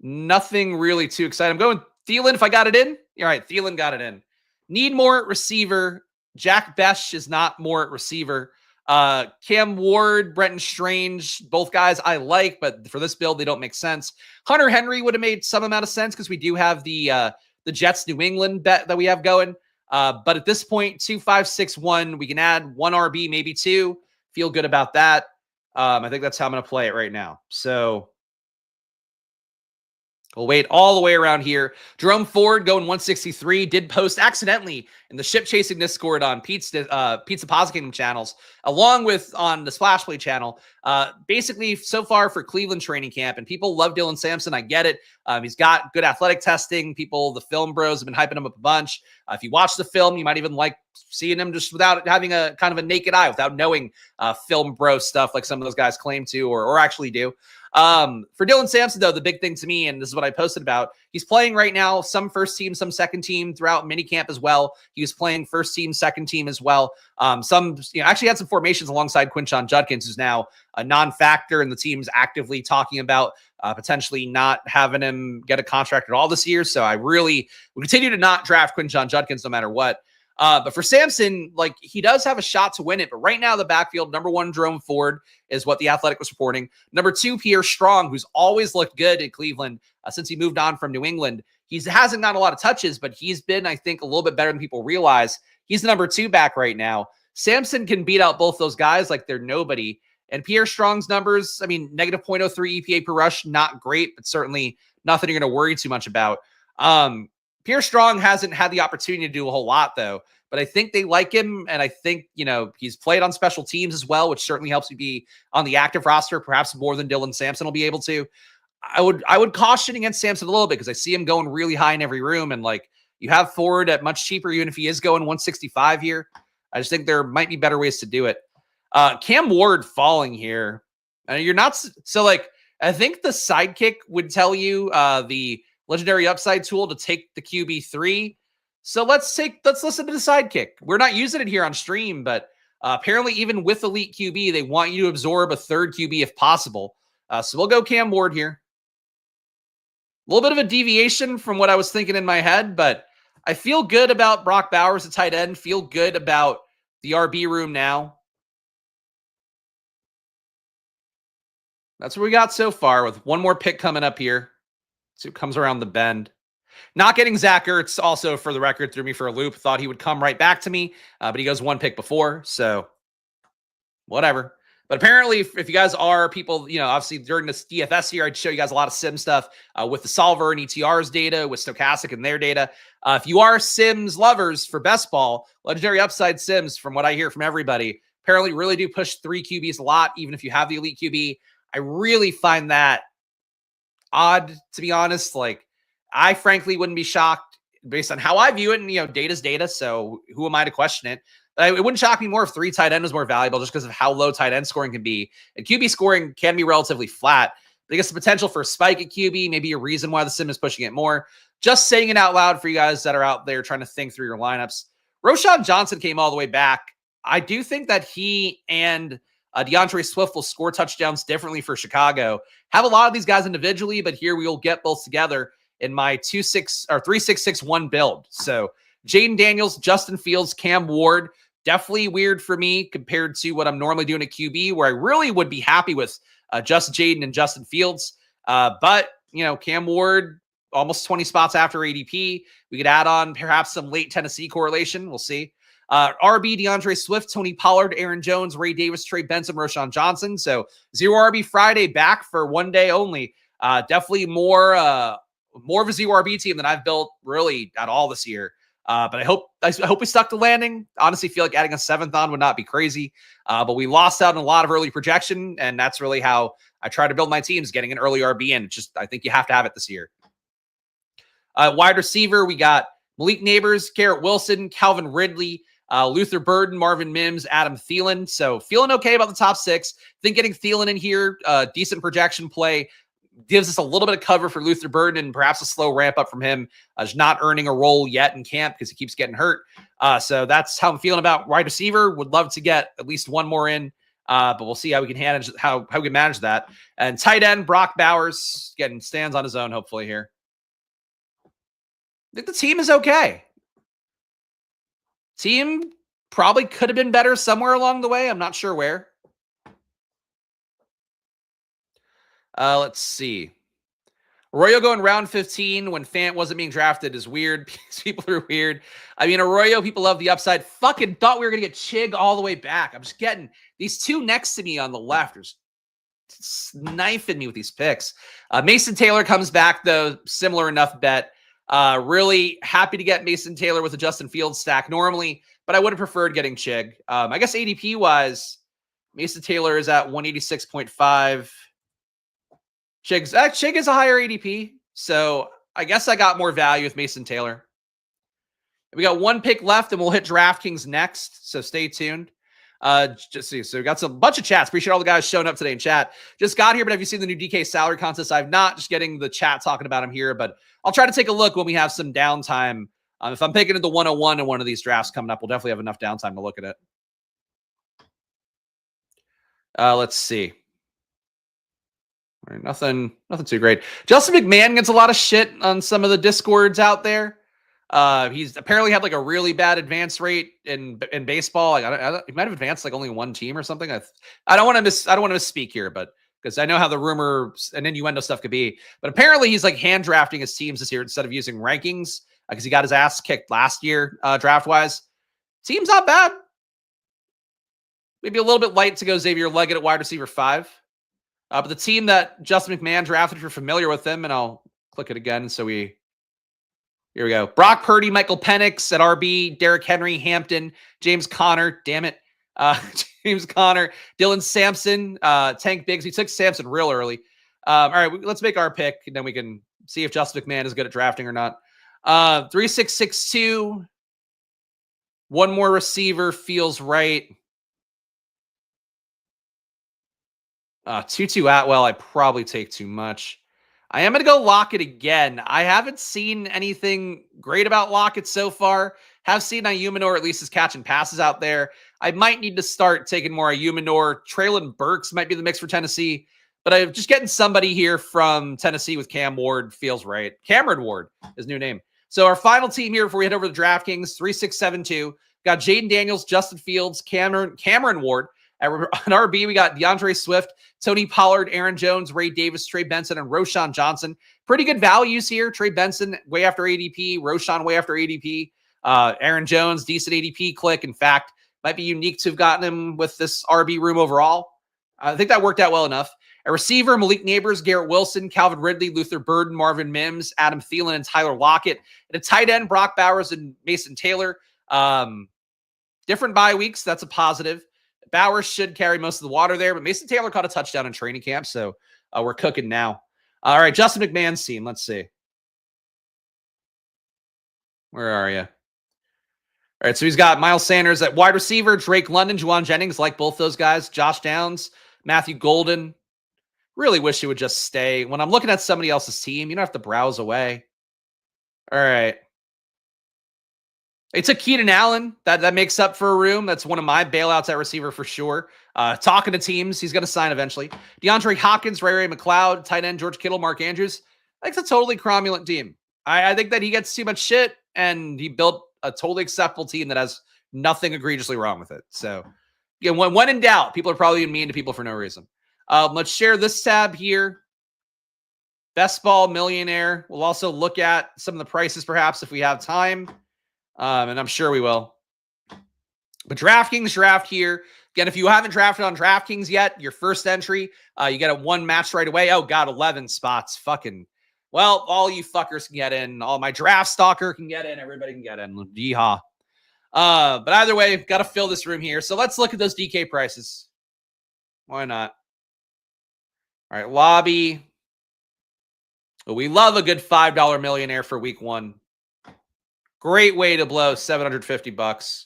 nothing really too exciting. I'm going Thielen if I got it in. All right, Thielen got it in. Need more at receiver. Jack Besh is not more at receiver. Cam Ward, Brenton Strange, both guys I like, but for this build, they don't make sense. Hunter Henry would have made some amount of sense because we do have the Jets New England bet that we have going. But at this point, 2-5-6-1, we can add one RB, maybe two. Feel good about that. I think that's how I'm going to play it right now. So we'll wait all the way around here. Jerome Ford going 163. Did post accidentally in the ship chasing Discord on Pizza Pizza Kingdom channels, along with on the Splash Play channel. Basically, so far for Cleveland training camp, and people love Dylan Sampson. I get it. He's got good athletic testing. The film bros have been hyping him up a bunch. If you watch the film, you might even like seeing him just without having a kind of a naked eye, without knowing film bro stuff like some of those guys claim to or actually do. For Dylan Sampson, though, the big thing to me, and this is what I posted about, he's playing right now, some first team, some second team throughout minicamp as well. He was playing first team, second team as well. Some, actually had some formations alongside Quinshon Judkins, who's now a non-factor, and the team's actively talking about potentially not having him get a contract at all this year. So I really would continue to not draft Quinshon Judkins no matter what. But for Sampson, like, he does have a shot to win it. But right now, the backfield, number one, Jerome Ford is what the Athletic was reporting. Number two, Pierre Strong, who's always looked good at Cleveland since he moved on from New England. He hasn't gotten a lot of touches, but he's been, I think, a little bit better than people realize. He's the number two back right now. Sampson can beat out both those guys like they're nobody. And Pierre Strong's numbers, I mean, negative 0.03 EPA per rush, not great, but certainly nothing you're going to worry too much about. Pierre Strong hasn't had the opportunity to do a whole lot, though. But I think they like him, and I think, he's played on special teams as well, which certainly helps you be on the active roster, perhaps more than Dylan Sampson will be able to. I would caution against Sampson a little bit because I see him going really high in every room, and like, you have Ford at much cheaper, even if he is going 165 here. I just think there might be better ways to do it. Cam Ward falling here. You're not so like, I think the sidekick would tell you the legendary upside tool to take the QB3. So let's listen to the sidekick. We're not using it here on stream, but apparently even with elite QB, they want you to absorb a third QB if possible. So we'll go Cam Ward here. A little bit of a deviation from what I was thinking in my head, but I feel good about Brock Bowers at tight end. Feel good about the RB room now. That's what we got so far, with one more pick coming up here. So it comes around the bend. Not getting Zach Ertz also, for the record, threw me for a loop. Thought he would come right back to me, but he goes one pick before, so whatever. But apparently, if you guys are people, obviously during this DFS here, I'd show you guys a lot of sim stuff with the Solver and ETR's data, with Stochastic and their data. If you are Sims lovers for best ball, Legendary Upside Sims, from what I hear from everybody, apparently really do push 3 QBs a lot, even if you have the elite QB. I really find that odd, to be honest. Like, I frankly wouldn't be shocked based on how I view it. And, data's data, so who am I to question it? But it wouldn't shock me more if 3 tight end was more valuable, just because of how low tight end scoring can be. And QB scoring can be relatively flat. But I guess the potential for a spike at QB, maybe a reason why the sim is pushing it more. Just saying it out loud for you guys that are out there trying to think through your lineups. Roshan Johnson came all the way back. I do think that he and DeAndre Swift will score touchdowns differently for Chicago. Have a lot of these guys individually, but here we will get both together in my 3-6-6-1 build. So Jayden Daniels, Justin Fields, Cam Ward, definitely weird for me compared to what I'm normally doing at QB, where I really would be happy with just Jayden and Justin Fields. But, Cam Ward, almost 20 spots after ADP. We could add on perhaps some late Tennessee correlation. We'll see. RB, DeAndre Swift, Tony Pollard, Aaron Jones, Ray Davis, Trey Benson, Roshan Johnson. So 0 RB Friday back for one day only. Definitely more of a 0 RB team than I've built really at all this year. But I hope we stuck to landing. Honestly, feel like adding a 7th on would not be crazy. But we lost out on a lot of early projection, and that's really how I try to build my teams, getting an early RB in. I think you have to have it this year. Wide receiver, we got Malik Nabers, Garrett Wilson, Calvin Ridley, Luther Burden, Marvin Mims, Adam Thielen. So feeling okay about the top 6. Think getting Thielen in here, decent projection play, gives us a little bit of cover for Luther Burden and perhaps a slow ramp up from him. He's not earning a role yet in camp because he keeps getting hurt. So that's how I'm feeling about wide receiver. Would love to get at least one more in, but we'll see how we can manage that. And tight end, Brock Bowers, getting stands on his own, hopefully here. I think the team is okay. Team probably could have been better somewhere along the way. I'm not sure where. Let's see. Arroyo going round 15 when Fant wasn't being drafted is weird. People are weird. I mean, Arroyo, people love the upside. Fucking thought we were going to get Chig all the way back. I'm just getting these 2 next to me on the left are knifing me with these picks. Mason Taylor comes back, though. Similar enough bet. Really happy to get Mason Taylor with a Justin Fields stack normally, but I would have preferred getting Chig. I guess ADP-wise, Mason Taylor is at 186.5. Chig is a higher ADP, so I guess I got more value with Mason Taylor. We got 1 pick left, and we'll hit DraftKings next, so stay tuned. Just see, so we got some bunch of chats. Appreciate all the guys showing up today in chat. Just got here, but have you seen the new DK salary contest? I've not. Just getting the chat talking about him here, but I'll try to take a look when we have some downtime. If I'm picking at the 101 in one of these drafts coming up, we'll definitely have enough downtime to look at it. Let's see. Nothing too great. Justin McMahon gets a lot of shit on some of the discords out there. He's apparently had like a really bad advance rate in baseball. Like, he might have advanced like only 1 team or something. I don't want to misspeak here, but because I know how the rumor and innuendo stuff could be. But apparently he's like hand drafting his teams this year instead of using rankings because he got his ass kicked last year draft wise. Team's not bad. Maybe a little bit light to go Xavier Leggett at wide receiver 5. But the team that Justin McMahon drafted, if you're familiar with them, and I'll click it again. So here we go. Brock Purdy, Michael Penix at RB, Derrick Henry, Hampton, James Conner, damn it. James Conner, Dylan Sampson, Tank Biggs. We took Sampson real early. All right, let's make our pick, and then we can see if Justin McMahon is good at drafting or not. 3-6-6-2. 1 more receiver feels right. Tutu Atwell, I probably take too much. I am going to go Lockett again. I haven't seen anything great about Lockett so far. Have seen Ayumanor at least is catching passes out there. I might need to start taking more Ayumanor. Traylon Burks might be the mix for Tennessee. But I'm just getting somebody here from Tennessee with Cam Ward feels right. Cameron Ward, his new name. So our final team here before we head over to DraftKings, 3672. Got Jayden Daniels, Justin Fields, Cameron Ward. At RB, we got DeAndre Swift, Tony Pollard, Aaron Jones, Ray Davis, Trey Benson, and Roshan Johnson. Pretty good values here. Trey Benson way after ADP, Roshan way after ADP. Aaron Jones, decent ADP click. In fact, might be unique to have gotten him with this RB room overall. I think that worked out well enough. A receiver, Malik Nabers, Garrett Wilson, Calvin Ridley, Luther Burden, Marvin Mims, Adam Thielen, and Tyler Lockett. And a tight end, Brock Bowers and Mason Taylor. Different bye weeks. That's a positive. Bowers should carry most of the water there, but Mason Taylor caught a touchdown in training camp, so we're cooking now. All right, Justin McMahon's team. Let's see. Where are you? All right, so he's got Miles Sanders at wide receiver, Drake London, Juwan Jennings, like both those guys, Josh Downs, Matthew Golden. Really wish he would just stay. When I'm looking at somebody else's team, you don't have to browse away. All right. They took Keenan Allen. That makes up for a room. That's one of my bailouts at receiver for sure. Talking to teams, he's going to sign eventually. DeAndre Hopkins, Ray McLeod, tight end George Kittle, Mark Andrews. I think it's a totally cromulent team. I think that he gets too much shit, and he built a totally acceptable team that has nothing egregiously wrong with it. So, yeah, when in doubt, people are probably mean to people for no reason. Let's share this tab here. Best Ball Millionaire. We'll also look at some of the prices perhaps if we have time. And I'm sure we will. But DraftKings draft here. Again, if you haven't drafted on DraftKings yet, your first entry, you get a one match right away. Oh, God, 11 spots. Fucking, well, all you fuckers can get in. All my draft stalker can get in. Everybody can get in. Yeehaw. But either way, got to fill this room here. So let's look at those DK prices. Why not? All right, lobby. Well, we love a good $5 millionaire for week one. Great way to blow $750.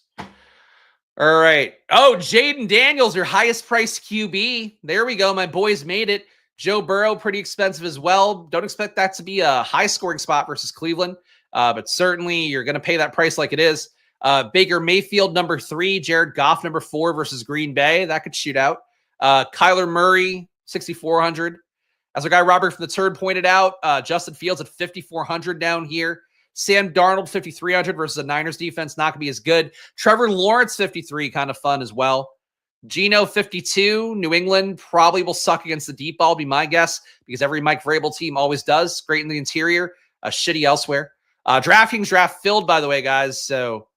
All right. Oh, Jayden Daniels, your highest priced QB. There we go. My boys made it. Joe Burrow, pretty expensive as well. Don't expect that to be a high scoring spot versus Cleveland. But certainly you're going to pay that price like it is. Baker Mayfield, number 3. Jared Goff, number 4 versus Green Bay. That could shoot out. Kyler Murray, 6,400. As our guy Robert from the Turd pointed out, Justin Fields at 5,400 down here. Sam Darnold, 5,300 versus the Niners defense. Not going to be as good. Trevor Lawrence, 53, kind of fun as well. Geno, 52. New England probably will suck against the deep ball, be my guess, because every Mike Vrabel team always does. Great in the interior, shitty elsewhere. DraftKings draft filled, by the way, guys. So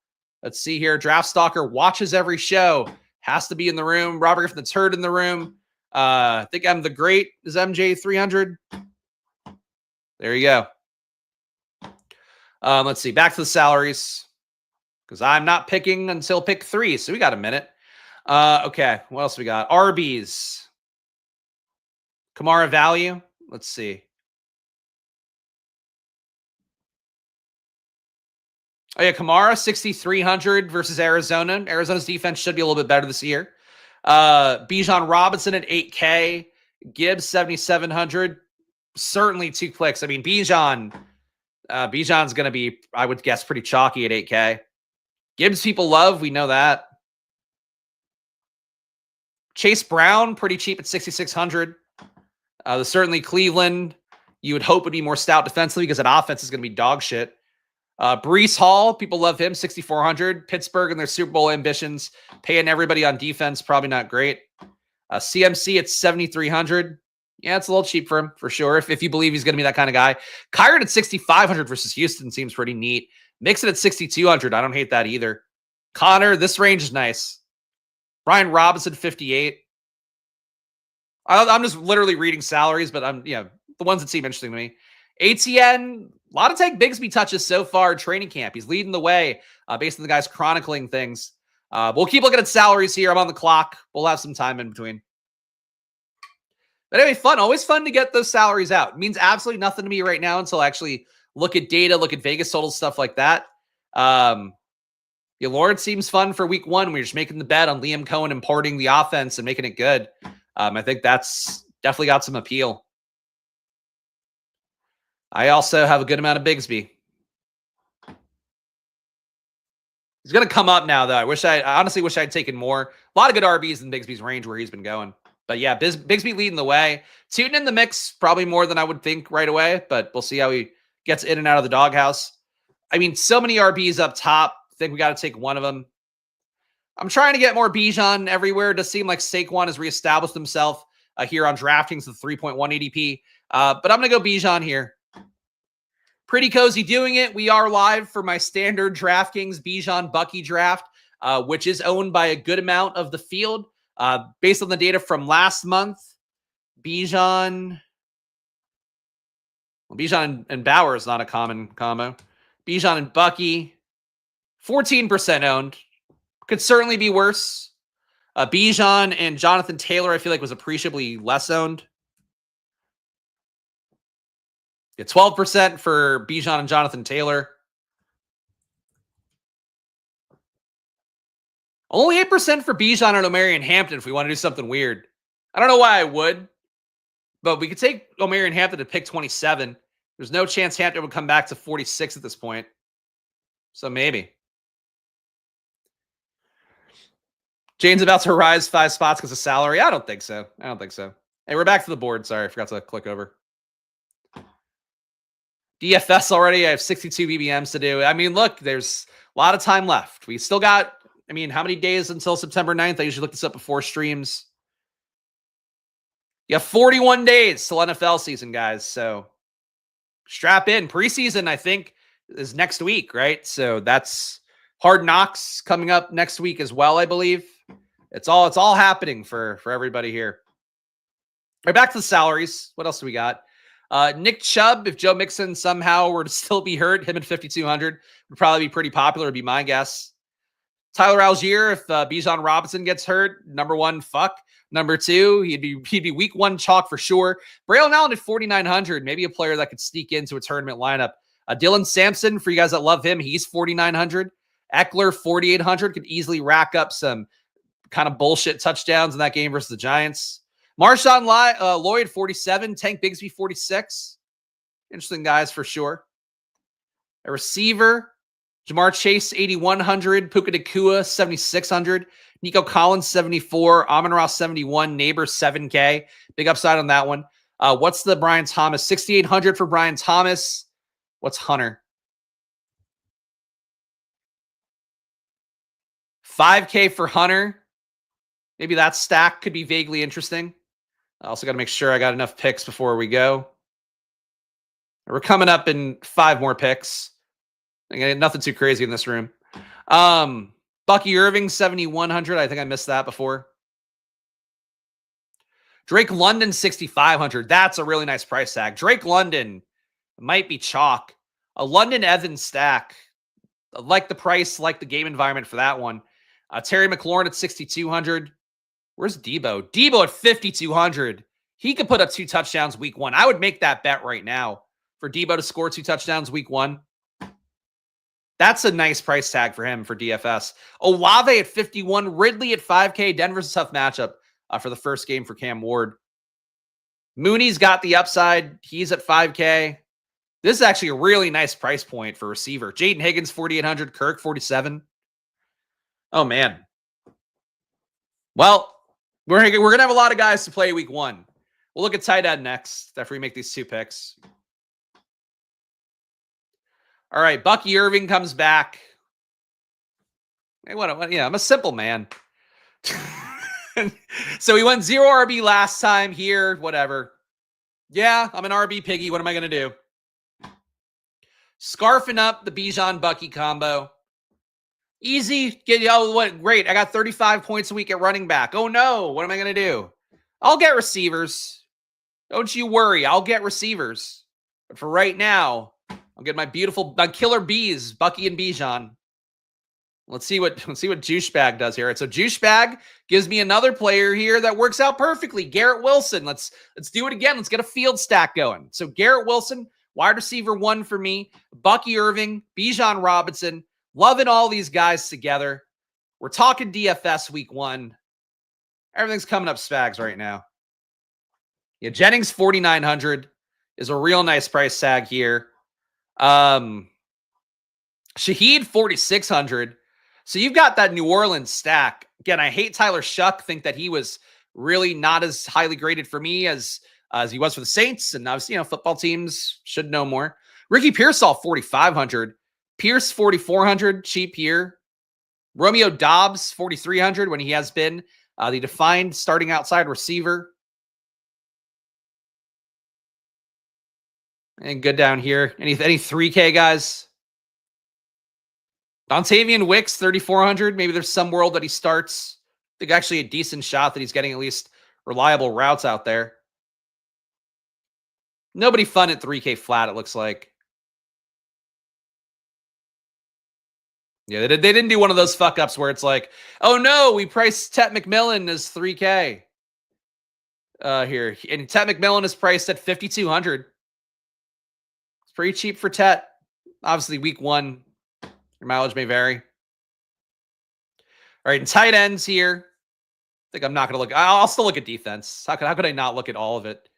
let's see here. Draft Stalker watches every show. Has to be in the room. Robert Griffin the Turd in the room. I think I'm the Great is MJ 300. There you go. Let's see. Back to the salaries because I'm not picking until pick 3. So we got a minute. Okay. What else we got? RBs. Kamara value. Let's see. Oh, yeah. Kamara, 6,300 versus Arizona. Arizona's defense should be a little bit better this year. Bijan Robinson at 8K. Gibbs, 7,700. Certainly 2 clicks. I mean, Bijan's going to be, I would guess, pretty chalky at 8K. Gibbs people love. We know that. Chase Brown, pretty cheap at 6,600. Certainly Cleveland, you would hope would be more stout defensively because that offense is going to be dog shit. Breece Hall, people love him, 6,400. Pittsburgh and their Super Bowl ambitions, paying everybody on defense, probably not great. CMC at 7,300. Yeah, it's a little cheap for him, for sure, if you believe he's going to be that kind of guy. Kyron at 6,500 versus Houston seems pretty neat. Mixon at 6,200. I don't hate that either. Connor, this range is nice. Brian Robinson, 58. I'm just literally reading salaries, but the ones that seem interesting to me. ATN, a lot of Tank Bigsby touches so far in training camp. He's leading the way based on the guys chronicling things. We'll keep looking at salaries here. I'm on the clock. We'll have some time in between. But anyway, fun. Always fun to get those salaries out. It means absolutely nothing to me right now until I actually look at data, look at Vegas totals, stuff like that. Lawrence seems fun for week 1. We're just making the bet on Liam Cohen imparting the offense and making it good. I think that's definitely got some appeal. I also have a good amount of Bigsby. He's going to come up now, though. I honestly wish I'd taken more. A lot of good RBs in Bigsby's range where he's been going. But yeah, Bigsby leading the way. Tootin in the mix, probably more than I would think right away, but we'll see how he gets in and out of the doghouse. I mean, so many RBs up top. I think we got to take one of them. I'm trying to get more Bijan everywhere. It does seem like Saquon has reestablished himself here on DraftKings with 3.1 ADP. But I'm going to go Bijan here. Pretty cozy doing it. We are live for my standard DraftKings Bijan Bucky draft, which is owned by a good amount of the field. Based on the data from last month, Bijan and Bauer is not a common combo. Bijan and Bucky, 14% owned. Could certainly be worse. Bijan and Jonathan Taylor, I feel like was appreciably less owned. Yeah, 12% for Bijan and Jonathan Taylor. Only 8% for Bijan and Omarion Hampton if we want to do something weird. I don't know why I would, but we could take Omarion Hampton to pick 27. There's no chance Hampton would come back to 46 at this point. So maybe. Jane's about to rise 5 spots because of salary. I don't think so. Hey, we're back to the board. Sorry, I forgot to click over. DFS already. I have 62 BBMs to do. I mean, look, there's a lot of time left. We still got, I mean, how many days until September 9th? I usually look this up before streams. You have 41 days till NFL season, guys. So strap in. Preseason, I think, is next week, right? So that's Hard Knocks coming up next week as well, I believe. It's all happening for everybody here. All right, back to the salaries. What else do we got? Nick Chubb, if Joe Mixon somehow were to still be hurt, him at 5,200 would probably be pretty popular, would be my guess. Tyler Algier, if Bijan Robinson gets hurt, number one, fuck. Number two, he'd be week one chalk for sure. Braylon Allen at 4,900, maybe a player that could sneak into a tournament lineup. Dylan Sampson, for you guys that love him, he's 4,900. Eckler, 4,800, could easily rack up some kind of bullshit touchdowns in that game versus the Giants. Marshawn Lloyd, 47. Tank Bigsby, 46. Interesting guys for sure. A receiver, Jamar Chase, 8,100. Puka Nacua, 7,600. Nico Collins, 74. Amon-Ra, 71. Nabers, 7K. Big upside on that one. What's the Brian Thomas? 6,800 for Brian Thomas. What's Hunter? 5K for Hunter. Maybe that stack could be vaguely interesting. I also got to make sure I got enough picks before we go. We're coming up in 5 more picks. Nothing too crazy in this room. Bucky Irving, 7,100. I think I missed that before. Drake London, 6,500. That's a really nice price tag. Drake London might be chalk. A London Evans stack. I like the price, like the game environment for that one. Terry McLaurin at 6,200. Where's Debo? Debo at 5,200. He could put up 2 touchdowns week 1. I would make that bet right now for Debo to score 2 touchdowns week 1. That's a nice price tag for him for DFS. Olave at 51. Ridley at 5K. Denver's a tough matchup for the first game for Cam Ward. Mooney's got the upside. He's at 5K. This is actually a really nice price point for receiver. Jayden Higgins, 4,800. Kirk, 47. Oh, man. Well, we're going to have a lot of guys to play week 1. We'll look at tight end next after we make these 2 picks. All right, Bucky Irving comes back. Hey, I'm a simple man. So we went 0 RB last time here, whatever. Yeah, I'm an RB piggy. What am I going to do? Scarfing up the Bijan Bucky combo. Easy. Great. I got 35 points a week at running back. Oh, no. What am I going to do? I'll get receivers. Don't you worry. I'll get receivers. But for right now, I'll get my killer bees, Bucky and Bijan. Let's see what Juicebag does here. All right, so Juicebag gives me another player here that works out perfectly. Garrett Wilson. Let's do it again. Let's get a field stack going. So Garrett Wilson, wide receiver 1 for me. Bucky Irving, Bijan Robinson. Loving all these guys together. We're talking DFS week 1. Everything's coming up Spags right now. Yeah, Jennings 4,900 is a real nice price tag here. Shaheed 4,600. So you've got that New Orleans stack. Again, I hate Tyler Shuck. Think that he was really not as highly graded for me as he was for the Saints. And obviously, football teams should know more. Ricky Pearsall 4,500. Pierce 4,400. Cheap here. Romeo Dobbs 4,300 when he has been the defined starting outside receiver. And good down here. Any 3K guys? Dontavian Wicks, 3,400. Maybe there's some world that he starts. I think actually a decent shot that he's getting at least reliable routes out there. Nobody fun at 3K flat, it looks like. Yeah, they didn't do one of those fuck-ups where it's like, oh no, we priced Tet McMillan as 3K. Here. And Tet McMillan is priced at 5,200. It's pretty cheap for Tet. Obviously, week 1. Your mileage may vary. All right, and tight ends here. I think I'm not going to look. I'll still look at defense. How could I not look at all of it?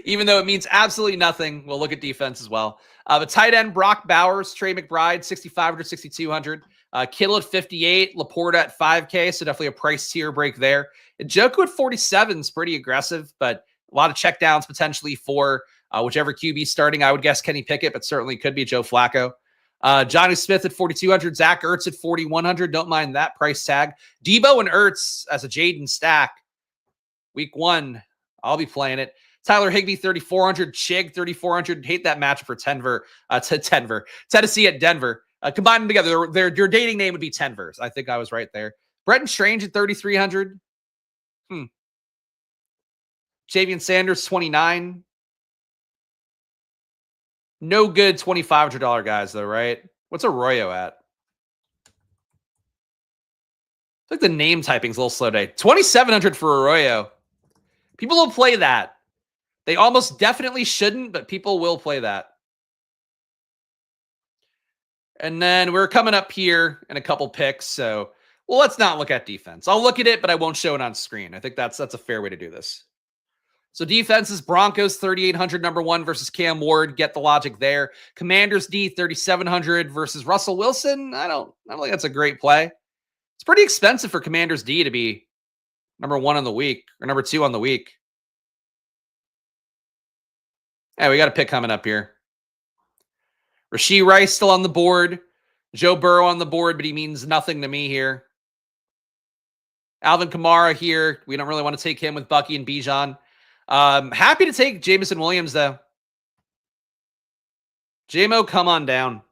Even though it means absolutely nothing, we'll look at defense as well. The tight end, Brock Bowers, Trey McBride, 6,500, 6,200. Kittle at 58, Laporta at 5K, so definitely a price tier break there. And Joku at 47 is pretty aggressive, but a lot of checkdowns potentially for whichever QB starting. I would guess Kenny Pickett, but certainly could be Joe Flacco. Johnny Smith at 4,200, Zach Ertz at 4,100. Don't mind that price tag. Debo and Ertz as a Jayden stack. Week 1, I'll be playing it. Tyler Higbee, 3,400. Chig, 3,400. Hate that match for Tennessee at Denver. Combine them together. Your dating name would be Tenvers. I think I was right there. Bretton Strange at 3,300. Javian Sanders, 29. No good $2,500 guys, though, right? What's Arroyo at? I think the name typing's a little slow today. 2,700 for Arroyo. People will play that. They almost definitely shouldn't, but people will play that. And then we're coming up here in a couple picks. So, well, let's not look at defense. I'll look at it, but I won't show it on screen. I think that's a fair way to do this. So defenses, Broncos, 3,800, number 1 versus Cam Ward. Get the logic there. Commanders D, 3,700 versus Russell Wilson. I don't think that's a great play. It's pretty expensive for Commanders D to be number 1 on the week or number 2 on the week. Hey, we got a pick coming up here. Rashee Rice still on the board. Joe Burrow on the board, but he means nothing to me here. Alvin Kamara here. We don't really want to take him with Bucky and Bijan. Happy to take Jameson Williams, though. JMO, come on down.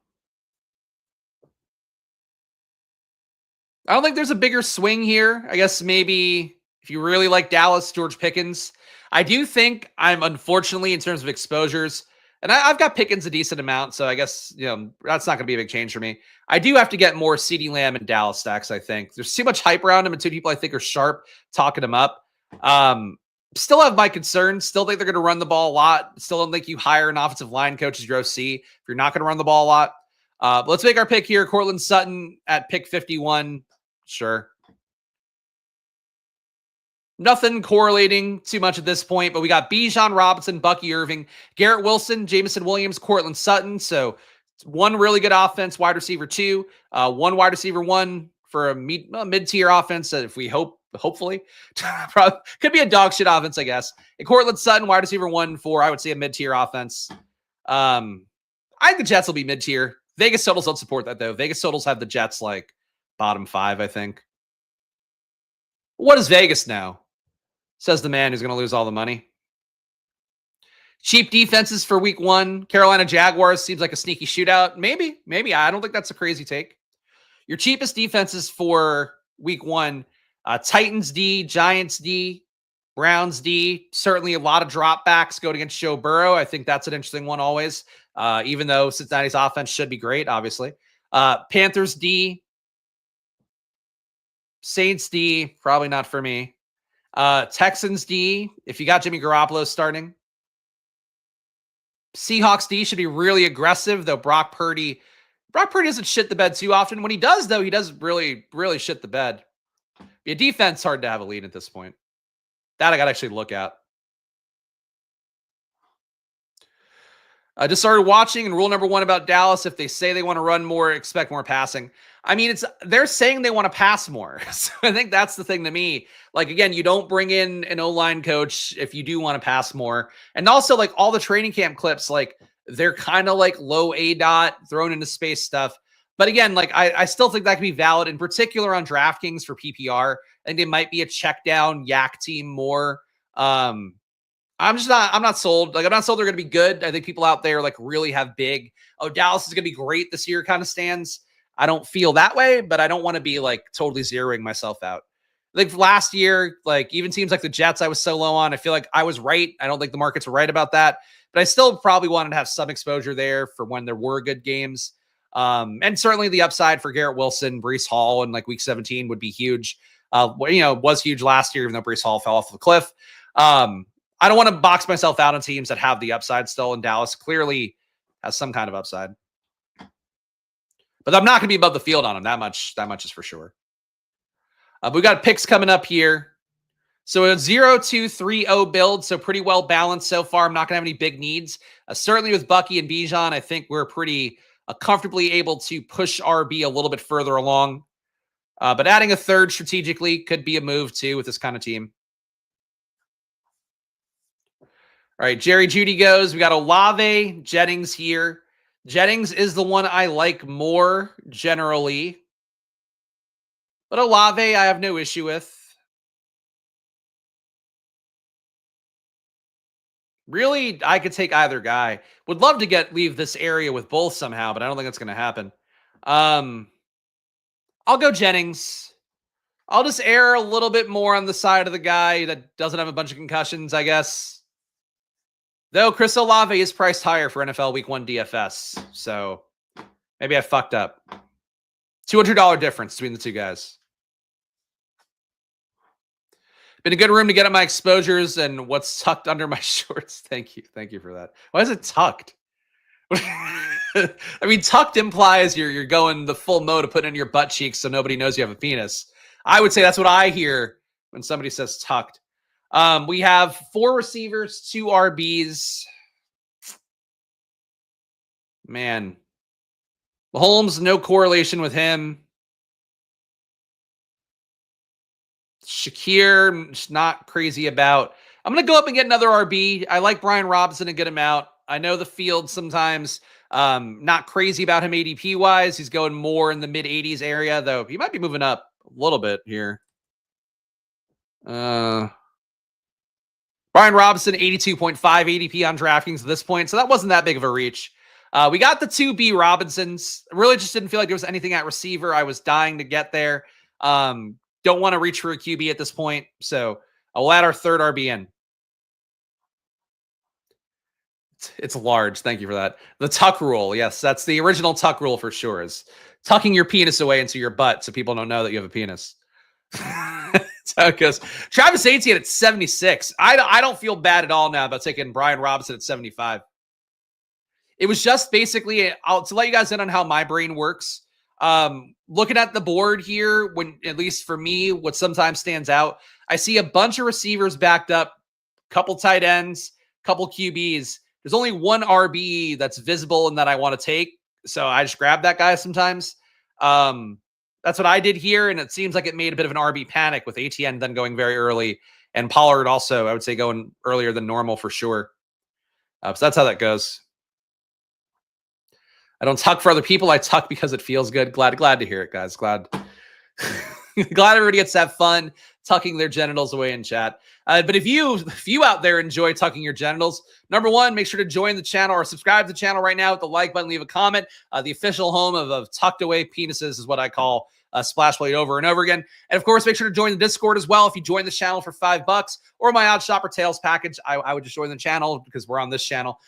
I don't think there's a bigger swing here. I guess maybe if you really like Dallas, George Pickens. I do think I'm, unfortunately, in terms of exposures, and I've got Pickens a decent amount, so I guess that's not going to be a big change for me. I do have to get more CeeDee Lamb and Dallas stacks, I think. There's too much hype around him, and 2 people I think are sharp talking him up. Still have my concerns. Still think they're going to run the ball a lot. Still don't think you hire an offensive line coach as your OC if you're not going to run the ball a lot. But let's make our pick here. Cortland Sutton at pick 51. Sure. Nothing correlating too much at this point, but we got Bijan Robinson, Bucky Irving, Garrett Wilson, Jameson Williams, Cortland Sutton. So 1 really good offense, wide receiver 2, 1 wide receiver 1 for a mid-tier offense that if we hopefully, probably could be a dog shit offense, I guess. And Cortland Sutton, wide receiver 1 for, I would say, a mid-tier offense. I think the Jets will be mid-tier. Vegas totals don't support that, though. Vegas totals have the Jets like bottom 5, I think. What does Vegas know? Says the man who's going to lose all the money. Cheap defenses for week 1. Carolina Jaguars seems like a sneaky shootout. Maybe. I don't think that's a crazy take. Your cheapest defenses for week 1, Titans D, Giants D, Browns D. Certainly a lot of dropbacks going against Joe Burrow. I think that's an interesting one always, even though Cincinnati's offense should be great, obviously. Panthers D. Saints D, probably not for me. Texans D, if you got Jimmy Garoppolo starting. Seahawks D should be really aggressive, though Brock Purdy doesn't shit the bed too often. When he does, though, he does really, really shit the bed. Your defense hard to have a lead at this point. That I got to actually look at. I just started watching, and rule number one about Dallas, if they say they want to run more, expect more passing. I mean, they're saying they want to pass more. So I think that's the thing to me. Like, again, you don't bring in an O-line coach if you do want to pass more. And also, like, all the training camp clips, like, they're kind of like low A-dot, thrown into space stuff. But again, like, I still think that could be valid, in particular on DraftKings for PPR. I think they might be a check down yak team more. I'm not sold. Like, I'm not sold they're going to be good. I think people out there like really have big, oh, Dallas is going to be great this year kind of stands. I don't feel that way, but I don't want to be like totally zeroing myself out. Like last year, like even teams like the Jets, I was so low on. I feel like I was right. I don't think the markets were right about that, but I still probably wanted to have some exposure there for when there were good games. And certainly the upside for Garrett Wilson, Breece Hall in like week 17 would be huge. Was huge last year, even though Breece Hall fell off the cliff. I don't want to box myself out on teams that have the upside still, and Dallas clearly has some kind of upside. But I'm not going to be above the field on them. That much is for sure. We got picks coming up here. So a 0-2-3-0 build, so pretty well balanced so far. I'm not going to have any big needs. Certainly with Bucky and Bijan, I think we're pretty comfortably able to push RB a little bit further along. But adding a third strategically could be a move too with this kind of team. All right, Jerry Judy goes. We got Olave, Jennings here. Jennings is the one I like more generally. But Olave, I have no issue with. Really, I could take either guy. Would love to leave this area with both somehow, but I don't think that's going to happen. I'll go Jennings. I'll just err a little bit more on the side of the guy that doesn't have a bunch of concussions, I guess. Though Chris Olave is priced higher for NFL Week 1 DFS. So maybe I fucked up. $200 difference between the two guys. Been a good room to get at my exposures and what's tucked under my shorts. Thank you. Thank you for that. Why is it tucked? I mean, tucked implies you're going the full mode of putting in your butt cheeks so nobody knows you have a penis. I would say that's what I hear when somebody says tucked. We have 4 receivers, 2 RBs. Man. Mahomes, no correlation with him. Shakir, not crazy about. I'm going to go up and get another RB. I like Brian Robinson and get him out. I know the field sometimes not crazy about him ADP-wise. He's going more in the mid-80s area, though. He might be moving up a little bit here. Brian Robinson, 82.5 ADP on DraftKings at this point, so that wasn't that big of a reach. We got the 2B Robinsons. I really just didn't feel like there was anything at receiver. I was dying to get there. Don't want to reach for a QB at this point, so I'll add our third RB in. It's large. Thank you for that. The tuck rule. Yes, that's the original tuck rule for sure, is tucking your penis away into your butt so people don't know that you have a penis. That's how it goes. Travis Etienne at 76. I don't feel bad at all now about taking Brian Robinson at 75. It was just basically, to let you guys in on how my brain works. Looking at the board here, when at least for me, what sometimes stands out, I see a bunch of receivers backed up, couple tight ends, couple QBs. There's only one RB that's visible and that I want to take, so I just grab that guy sometimes. That's what I did here, and it seems like it made a bit of an RB panic with ATN then going very early, and Pollard also, I would say, going earlier than normal for sure. So that's how that goes. I don't tuck for other people. I tuck because it feels good. Glad to hear it, guys. Glad everybody gets to have fun tucking their genitals away in chat. But if you out there enjoy tucking your genitals, number one, make sure to join the channel or subscribe to the channel right now with the like button. Leave a comment. The official home of tucked away penises is what I call Splash Blade over and over again. And of course, make sure to join the Discord as well. If you join the channel for $5 or my Odd Shopper Tales package, I would just join the channel because we're on this channel.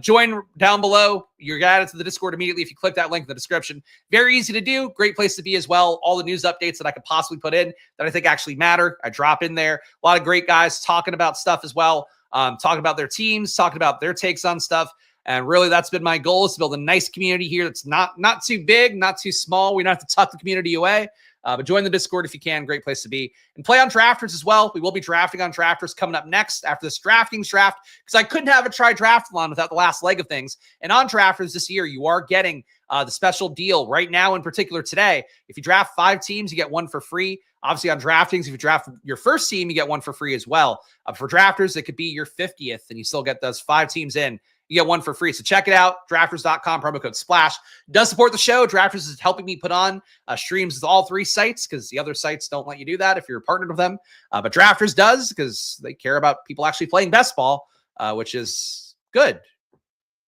Join down below. You're added to the Discord immediately if you click that link in the description. Very easy to do. Great place to be as well. All the news updates that I could possibly put in that I think actually matter, I drop in there. A lot of great guys talking about stuff as well. Talking about their teams, talking about their takes on stuff. And really, that's been my goal, is to build a nice community here that's not too big, not too small. We don't have to tuck the community away. But join the Discord if you can. Great place to be. And play on Drafters as well. We will be drafting on Drafters coming up next after this DraftKings draft, because I couldn't have a try draft-a-thon without the last leg of things. And on Drafters this year, you are getting the special deal right now, in particular today. If you draft 5 teams, you get 1 for free. Obviously on DraftKings, if you draft your first team, you get 1 for free as well. For Drafters, it could be your 50th, and you still get those 5 teams in. You get 1 for free. So check it out. Drafters.com, promo code SPLASH. Does support the show. Drafters is helping me put on streams with all 3 sites, because the other sites don't let you do that if you're partnered with them. But Drafters does, because they care about people actually playing best ball, which is good.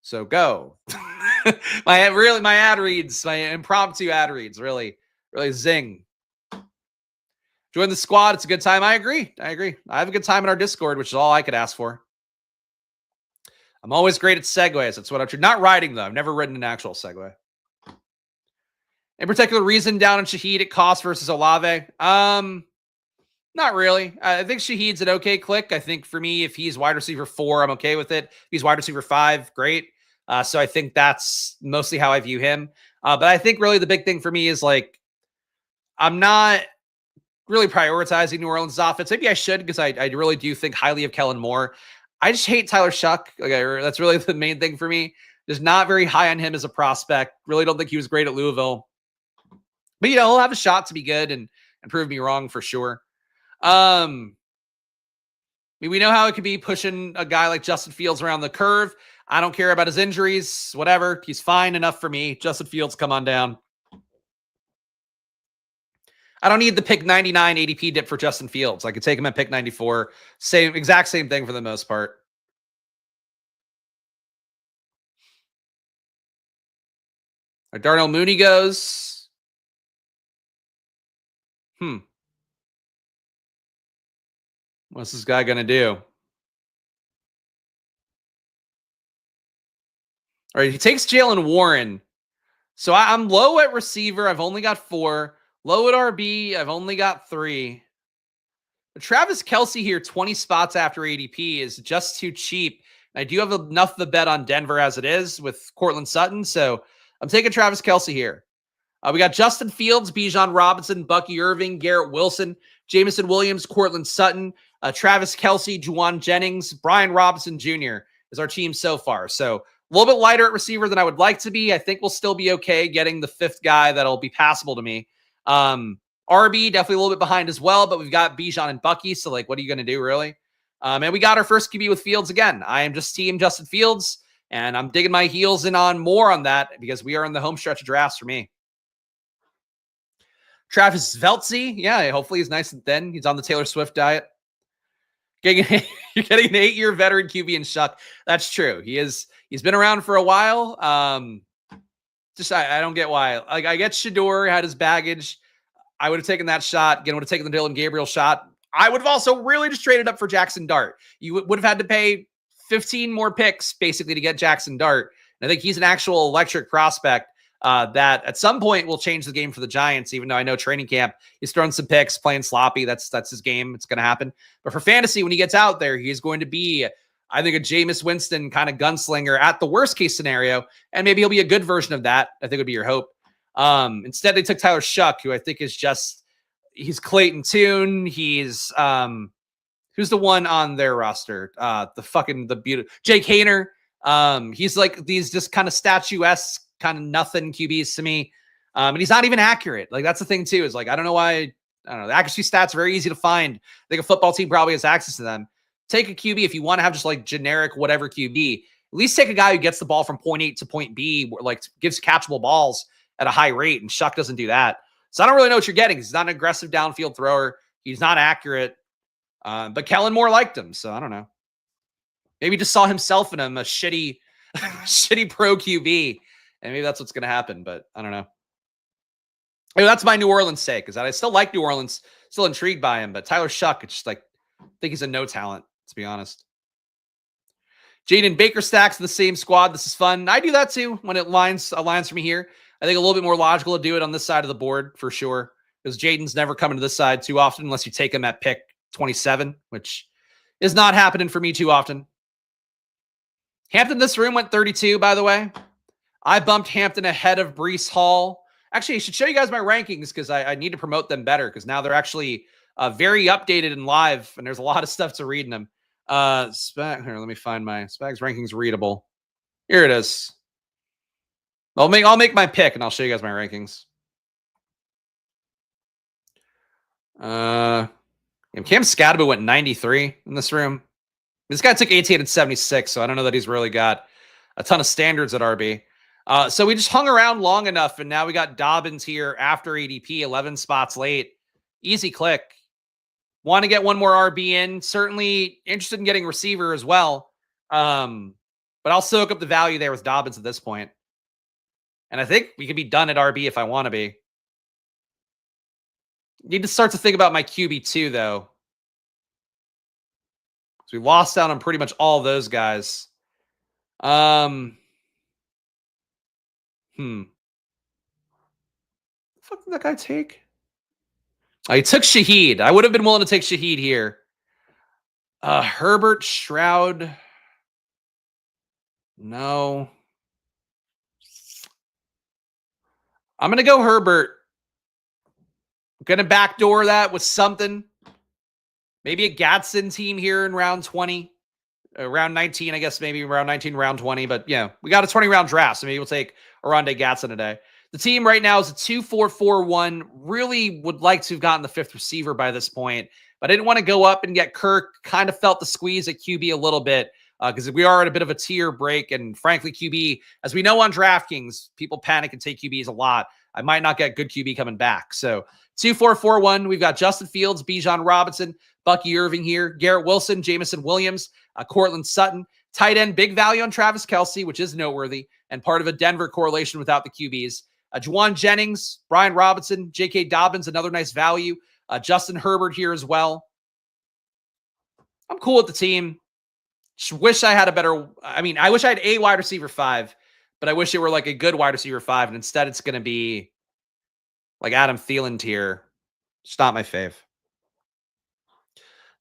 So go. my ad reads, my impromptu ad reads really zing. Join the squad. It's a good time. I agree. I have a good time in our Discord, which is all I could ask for. I'm always great at segues. That's what I'm not riding, though. I've never ridden an actual segue. In particular reason down in Shaheed at cost versus Olave? Not really. I think Shaheed's an okay click. I think for me, if he's wide receiver 4, I'm okay with it. If he's wide receiver 5, great. So I think that's mostly how I view him. But I think really the big thing for me is, like, I'm not really prioritizing New Orleans' offense. Maybe I should, because I really do think highly of Kellen Moore. I just hate Tyler Shuck. That's really the main thing for me. Just not very high on him as a prospect. Really don't think he was great at Louisville. But, he'll have a shot to be good and prove me wrong for sure. I mean, we know how it could be pushing a guy like Justin Fields around the curve. I don't care about his injuries, whatever. He's fine enough for me. Justin Fields, come on down. I don't need the pick 99 ADP dip for Justin Fields. I could take him at pick 94. Exact same thing for the most part. Darnell Mooney goes. What's this guy going to do? All right, he takes Jalen Warren. So I'm low at receiver. I've only got 4. Low at RB. I've only got 3. But Travis Kelce here, 20 spots after ADP, is just too cheap. I do have enough of the bet on Denver as it is with Cortland Sutton. So I'm taking Travis Kelce here. We got Justin Fields, Bijan Robinson, Bucky Irving, Garrett Wilson, Jameson Williams, Cortland Sutton, Travis Kelce, Juwan Jennings, Brian Robinson Jr. is our team so far. So a little bit lighter at receiver than I would like to be. I think we'll still be okay getting the 5th guy that'll be passable to me. RB, definitely a little bit behind as well, but we've got Bijan and Bucky. So, like, what are you going to do, really? And we got our first QB with Fields again. I am just team Justin Fields, and I'm digging my heels in on more on that because we are in the home stretch of drafts for me. Travis Veltzy, yeah, hopefully he's nice and thin. He's on the Taylor Swift diet. You're getting an 8-year veteran QB in Shuck. That's true. He's been around for a while. I don't get why. Like, I get Shador had his baggage. I would have taken that shot. Again, would have taken the Dylan Gabriel shot. I would have also really just traded up for Jackson Dart. You would have had to pay 15 more picks basically to get Jackson Dart. And I think he's an actual electric prospect that at some point will change the game for the Giants, even though I know training camp, he's throwing some picks, playing sloppy. That's his game. It's going to happen. But for fantasy, when he gets out there, he's going to be, I think, a Jameis Winston kind of gunslinger at the worst case scenario. And maybe he'll be a good version of that. I think would be your hope. Instead, they took Tyler Shuck, who I think is he's Clayton Tune. He's, who's the one on their roster? The beautiful Jake Hayner. He's like these just kind of statuesque, kind of nothing QBs to me. And he's not even accurate. Like, that's the thing too, is like, I don't know why. I don't know. The accuracy stats are very easy to find. I think a football team probably has access to them. Take a QB if you want to have just like generic whatever QB. At least take a guy who gets the ball from point A to point B, like gives catchable balls at a high rate, and Shuck doesn't do that. So I don't really know what you're getting. He's not an aggressive downfield thrower. He's not accurate. But Kellen Moore liked him, so I don't know. Maybe just saw himself in him, a shitty pro QB, and maybe that's what's going to happen, but I don't know. Anyway, that's my New Orleans sake, is that I still like New Orleans, still intrigued by him, but Tyler Shuck, it's just like, I think he's a no talent, to be honest. Jayden Baker stacks in the same squad. This is fun. I do that too when it aligns for me here. I think a little bit more logical to do it on this side of the board for sure, because Jayden's never coming to this side too often unless you take him at pick 27, which is not happening for me too often. Hampton, this room went 32, by the way. I bumped Hampton ahead of Breece Hall Actually, I should show you guys my rankings because I need to promote them better because now they're actually very updated and live, and there's a lot of stuff to read in them. Here, let me find my Spags rankings readable. Here it is. I'll make my pick and I'll show you guys my rankings. Cam Scadaboo went 93 in this room. This guy took 18 and 76, so I don't know that he's really got a ton of standards at RB. So we just hung around long enough, and now we got Dobbins here after ADP, 11 spots late. Easy click. Want to get one more RB in. Certainly interested in getting receiver as well. But I'll soak up the value there with Dobbins at this point. And I think we could be done at RB if I want to be. Need to start to think about my QB2, though. So we lost out on pretty much all those guys. The fuck did that guy take? Oh, he took Shaheed. I would have been willing to take Shaheed here. Herbert, Stroud. No. I'm going to go Herbert. Going to backdoor that with something. Maybe a Gadsden team here in round 20. Round 19, I guess maybe round 19, round 20. But yeah, we got a 20-round draft, so maybe we'll take Oronde Gadsden today. The team right now is a 2-4-4-1. Really would like to have gotten the fifth receiver by this point, but I didn't want to go up and get Kirk. Kind of felt the squeeze at QB a little bit because we are at a bit of a tier break. And frankly, QB, as we know on DraftKings, people panic and take QBs a lot. I might not get good QB coming back. So 2-4-4-1. We've got Justin Fields, Bijan Robinson, Bucky Irving here, Garrett Wilson, Jamison Williams, Cortland Sutton. Tight end, big value on Travis Kelce, which is noteworthy, and part of a Denver correlation without the QBs. Juwan Jennings, Brian Robinson, J.K. Dobbins, another nice value. Justin Herbert here as well. I'm cool with the team. Just wish I had a better... I wish I had a wide receiver 5, but I wish it were like a good wide receiver 5, and instead it's going to be like Adam Thielen tier. It's not my fave.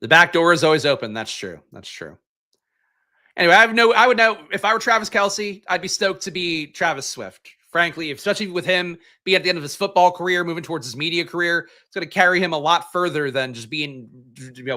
The back door is always open. That's true. That's true. Anyway, I would know if I were Travis Kelce, I'd be stoked to be Travis Swift. Frankly, especially with him being at the end of his football career, moving towards his media career, it's going to carry him a lot further than just being,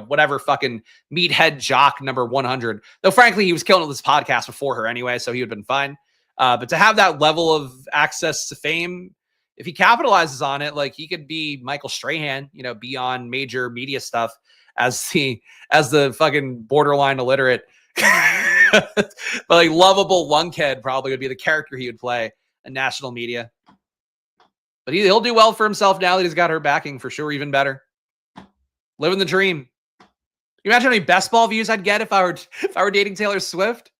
whatever fucking meathead jock number 100. Though, frankly, he was killing this podcast before her anyway, so he would have been fine. But to have that level of access to fame, if he capitalizes on it, like he could be Michael Strahan, be on major media stuff as the fucking borderline illiterate, but like lovable lunkhead probably would be the character he would play. National media, but he'll do well for himself now that he's got her backing for sure. Even better, living the dream. Can you imagine how many best ball views I'd get if I were dating Taylor Swift?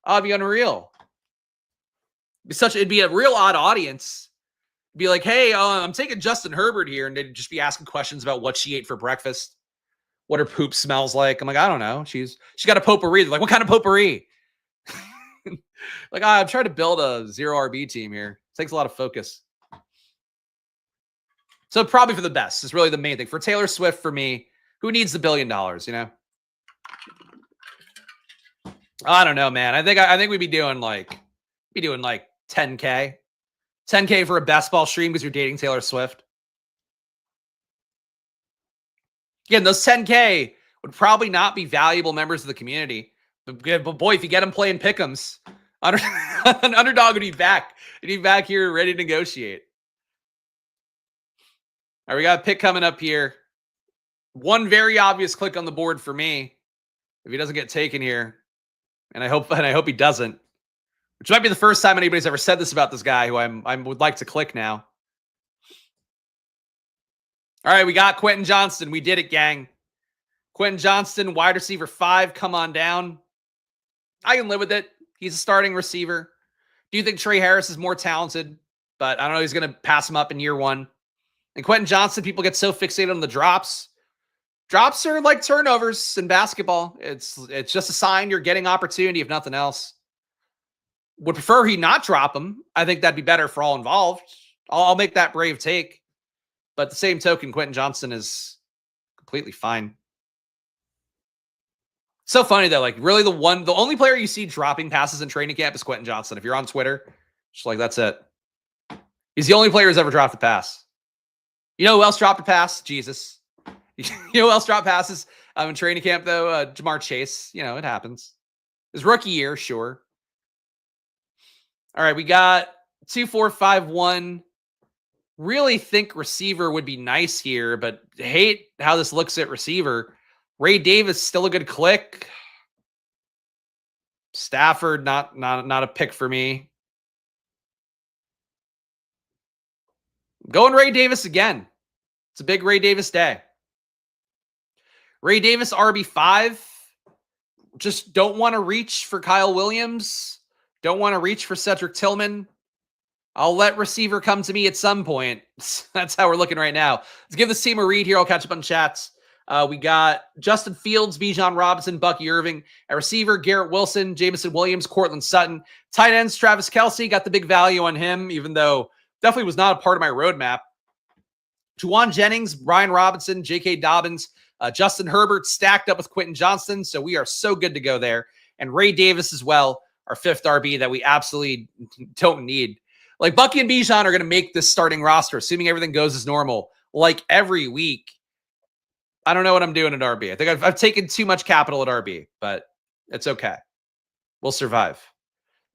Oh, it'd be unreal. It'd be a real odd audience. It'd be like, hey, I'm taking Justin Herbert here, and they'd just be asking questions about what she ate for breakfast, what her poop smells like. I'm like, I don't know. She got a potpourri. They're like, what kind of potpourri? Like, I'm trying to build a 0 RB team here. It takes a lot of focus. So probably for the best is really the main thing. For Taylor Swift, for me, who needs the $1 billion, I don't know, man. I think we'd be doing like 10K. 10K for a best ball stream because you're dating Taylor Swift. Again, those 10K would probably not be valuable members of the community. But boy, if you get them playing pick'ems, an underdog would be back. He'd be back here ready to negotiate. All right, we got a pick coming up here. One very obvious click on the board for me. If he doesn't get taken here, and I hope he doesn't, which might be the first time anybody's ever said this about this guy who I would like to click now. All right, we got Quentin Johnston. We did it, gang. Quentin Johnston, wide receiver 5, come on down. I can live with it. He's a starting receiver. Do you think Trey Harris is more talented? But I don't know. He's going to pass him up in year 1. And Quentin Johnston, people get so fixated on the drops. Drops are like turnovers in basketball. It's just a sign you're getting opportunity, if nothing else. Would prefer he not drop them. I think that'd be better for all involved. I'll make that brave take. But the same token, Quentin Johnston is completely fine. So funny though, like really the only player you see dropping passes in training camp is Quentin Johnston. If you're on Twitter, just like that's it. He's the only player who's ever dropped a pass. You know who else dropped a pass? Jesus. You know who else dropped passes in training camp, though? Jamar Chase. You know, it happens. His rookie year, sure. All right, we got 2, 4, 5, 1. Really think receiver would be nice here, but hate how this looks at receiver. Ray Davis, still a good click. Stafford, not a pick for me. Going Ray Davis again. It's a big Ray Davis day. Ray Davis, RB5. Just don't want to reach for Kyle Williams. Don't want to reach for Cedric Tillman. I'll let receiver come to me at some point. That's how we're looking right now. Let's give this team a read here. I'll catch up on chats. We got Justin Fields, Bijan Robinson, Bucky Irving. At receiver, Garrett Wilson, Jameson Williams, Cortland Sutton. Tight ends, Travis Kelce. Got the big value on him, even though definitely was not a part of my roadmap. Juwan Jennings, Brian Robinson, J.K. Dobbins, Justin Herbert stacked up with Quentin Johnston. So we are so good to go there. And Ray Davis as well, our fifth RB that we absolutely don't need. Like Bucky and Bijan are going to make this starting roster, assuming everything goes as normal, like every week. I don't know what I'm doing at RB. I think I've taken too much capital at RB, but it's okay. We'll survive.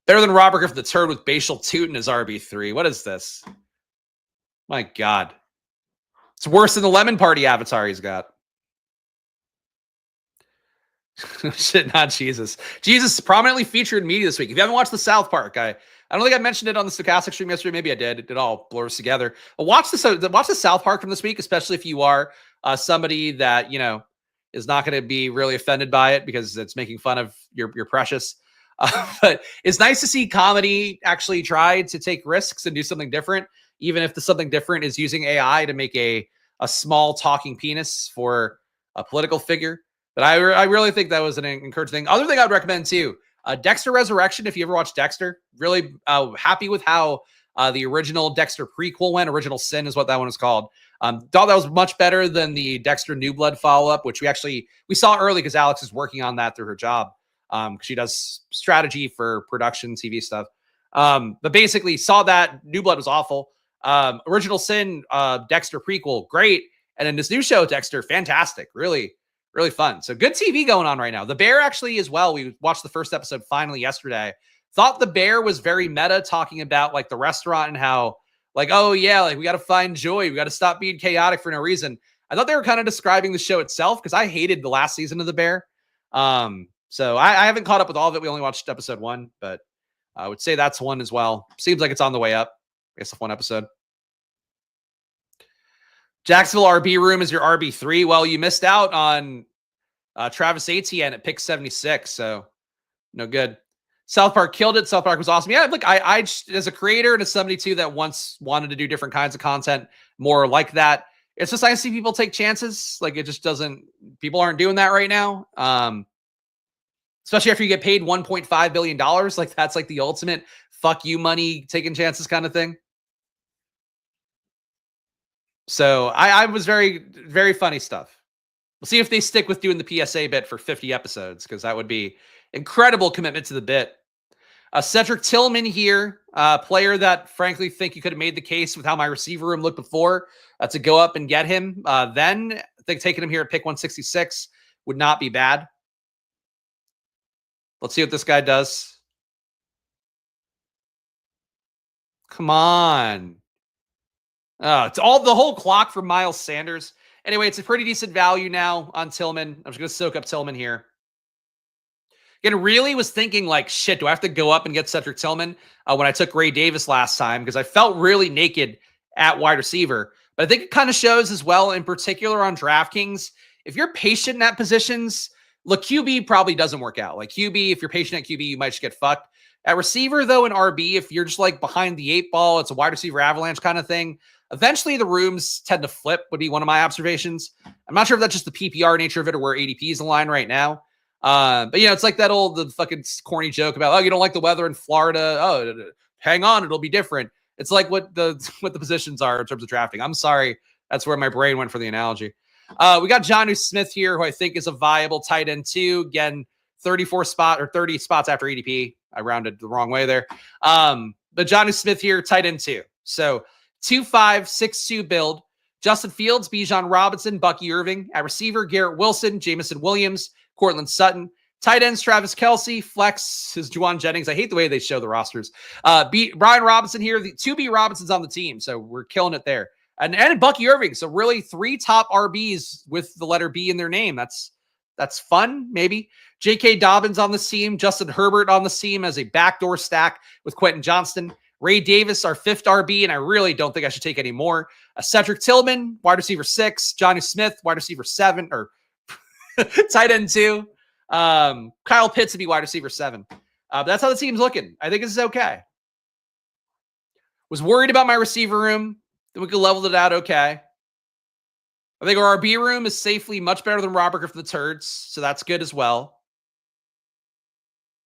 Better than Robert Griffin the Turd with Bashal Tootin as RB3. What is this? My God. It's worse than the Lemon Party avatar he's got. Shit, not Jesus. Jesus prominently featured in media this week. If you haven't watched the South Park, I don't think I mentioned it on the Stochastic stream yesterday. Maybe I did. It all blurs together. But watch the South Park from this week, especially if you are somebody that, you know, is not going to be really offended by it because it's making fun of your precious. But it's nice to see comedy actually try to take risks and do something different, even if the something different is using AI to make a small talking penis for a political figure. But I really think that was an encouraging thing. Other thing I'd recommend too, Dexter Resurrection. If you ever watched Dexter, really happy with how the original Dexter prequel went. Original Sin is what that one is called. Thought that was much better than the Dexter New Blood follow-up, which we saw early because Alex is working on that through her job. She does strategy for production, TV stuff. But basically saw that New Blood was awful. Original Sin, Dexter prequel, great. And then this new show, Dexter, fantastic. Really, really fun. So good TV going on right now. The Bear actually as well. We watched the first episode finally yesterday. Thought The Bear was very meta, talking about like the restaurant and how like, oh yeah, like we got to find joy. We got to stop being chaotic for no reason. I thought they were kind of describing the show itself because I hated the last season of The Bear. So I haven't caught up with all of it. We only watched episode 1, but I would say that's one as well. Seems like it's on the way up. I guess one episode. Jacksonville RB room is your RB3. Well, you missed out on Travis Etienne at pick 76, so no good. South Park killed it. South Park was awesome. Yeah, look, I as a creator and as somebody too that once wanted to do different kinds of content more like that, it's just nice to see people take chances. Like it just doesn't. People aren't doing that right now. Especially after you get paid $1.5 billion. Like that's like the ultimate fuck you money taking chances kind of thing. So I was very, very funny stuff. We'll see if they stick with doing the PSA bit for 50 episodes, because that would be incredible commitment to the bit. Cedric Tillman here, player that frankly think you could have made the case with how my receiver room looked before to go up and get him. Then I think taking him here at pick 166 would not be bad. Let's see what this guy does. Come on. It's all the whole clock for Miles Sanders. Anyway, it's a pretty decent value now on Tillman. I'm just going to soak up Tillman here. Again, really was thinking like, shit, do I have to go up and get Cedric Tillman when I took Ray Davis last time? Because I felt really naked at wide receiver. But I think it kind of shows as well, in particular on DraftKings, if you're patient at positions, look, QB probably doesn't work out. Like QB, if you're patient at QB, you might just get fucked. At receiver, though, in RB, if you're just like behind the 8 ball, it's a wide receiver avalanche kind of thing. Eventually, the rooms tend to flip, would be one of my observations. I'm not sure if that's just the PPR nature of it or where ADP is in line right now. But, you know, it's like that the fucking corny joke about, oh, you don't like the weather in Florida. Oh, hang on, it'll be different. It's like what the positions are in terms of drafting. I'm sorry. That's where my brain went for the analogy. We got Jonnu Smith here, who I think is a viable tight end too. Again, 30 spots after ADP. I rounded the wrong way there. But Jonnu Smith here, tight end too. So 2-5-6-2 build. Justin Fields, Bijan Robinson, Bucky Irving. At receiver, Garrett Wilson, Jamison Williams, Cortland Sutton. Tight ends, Travis Kelce. Flex is Juwan Jennings. I hate the way they show the rosters. Brian Robinson here. The 2B Robinsons on the team, so we're killing it there. And Bucky Irving. So really 3 top RBs with the letter B in their name. That's fun, maybe. J.K. Dobbins on this team. Justin Herbert on this team as a backdoor stack with Quentin Johnston. Ray Davis, our 5th RB, and I really don't think I should take any more. Cedric Tillman, wide receiver 6. Johnny Smith, wide receiver 7, or tight end 2. Kyle Pitts would be wide receiver 7. But that's how the team's looking. I think this is okay. Was worried about my receiver room. Then we could level it out okay. I think our RB room is safely much better than Robert Griffin the Turds, so that's good as well.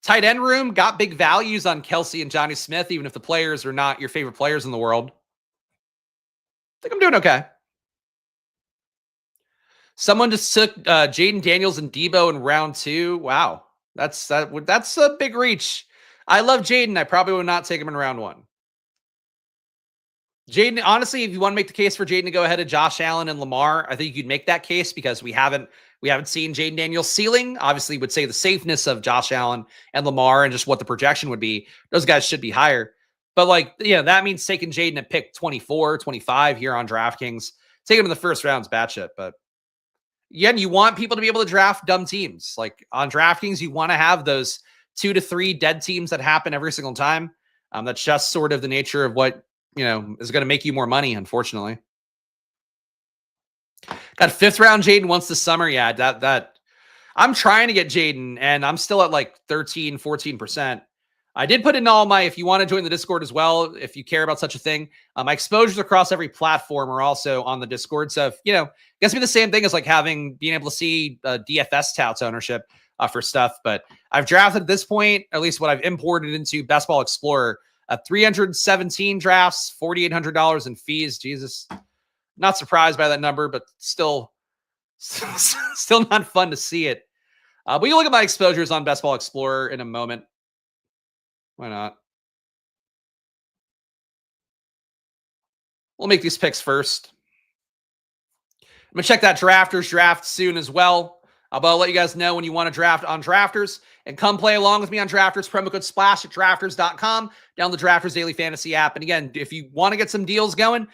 Tight end room, got big values on Kelce and Johnny Smith, even if the players are not your favorite players in the world. I think I'm doing okay. Someone just took Jayden Daniels and Debo in round 2. Wow. That's a big reach. I love Jayden. I probably would not take him in round 1. Jayden, honestly, if you want to make the case for Jayden to go ahead of Josh Allen and Lamar, I think you'd make that case because we haven't seen Jayden Daniels' ceiling. Obviously, would say the safeness of Josh Allen and Lamar and just what the projection would be. Those guys should be higher. But that means taking Jayden at pick 24, 25 here on DraftKings. Taking him in the first round is bad shit. But again, you want people to be able to draft dumb teams. Like on DraftKings, you want to have those 2 to 3 dead teams that happen every single time. That's just sort of the nature of what is going to make you more money, unfortunately. Got 5th round Jayden once this summer. Yeah, that I'm trying to get Jayden, and I'm still at like 13, 14%. I did put in all my, if you want to join the Discord as well, if you care about such a thing, my exposures across every platform are also on the Discord. So, it gets me the same thing as like being able to see DFS touts ownership for stuff. But I've drafted at this point, at least what I've imported into Best Ball Explorer, 317 drafts, $4,800 in fees. Jesus, not surprised by that number, but still not fun to see it. But you look at my exposures on Best Ball Explorer in a moment. Why not? We'll make these picks first. I'm going to check that Drafters draft soon as well. But I'll let you guys know when you want to draft on Drafters. And come play along with me on Drafters. Promo code SPLASH at drafters.com. Down the Drafters Daily Fantasy app. And again, if you want to get some deals going,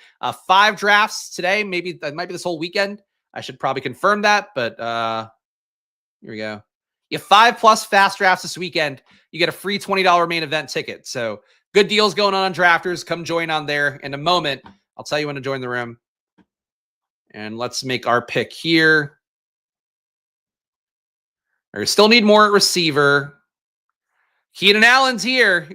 5 drafts today. Maybe that might be this whole weekend. I should probably confirm that. But here we go. You have 5+ fast drafts this weekend. You get a free $20 main event ticket. So good deals going on Drafters. Come join on there in a moment. I'll tell you when to join the room. And let's make our pick here. We still need more at receiver. Keenan Allen's here.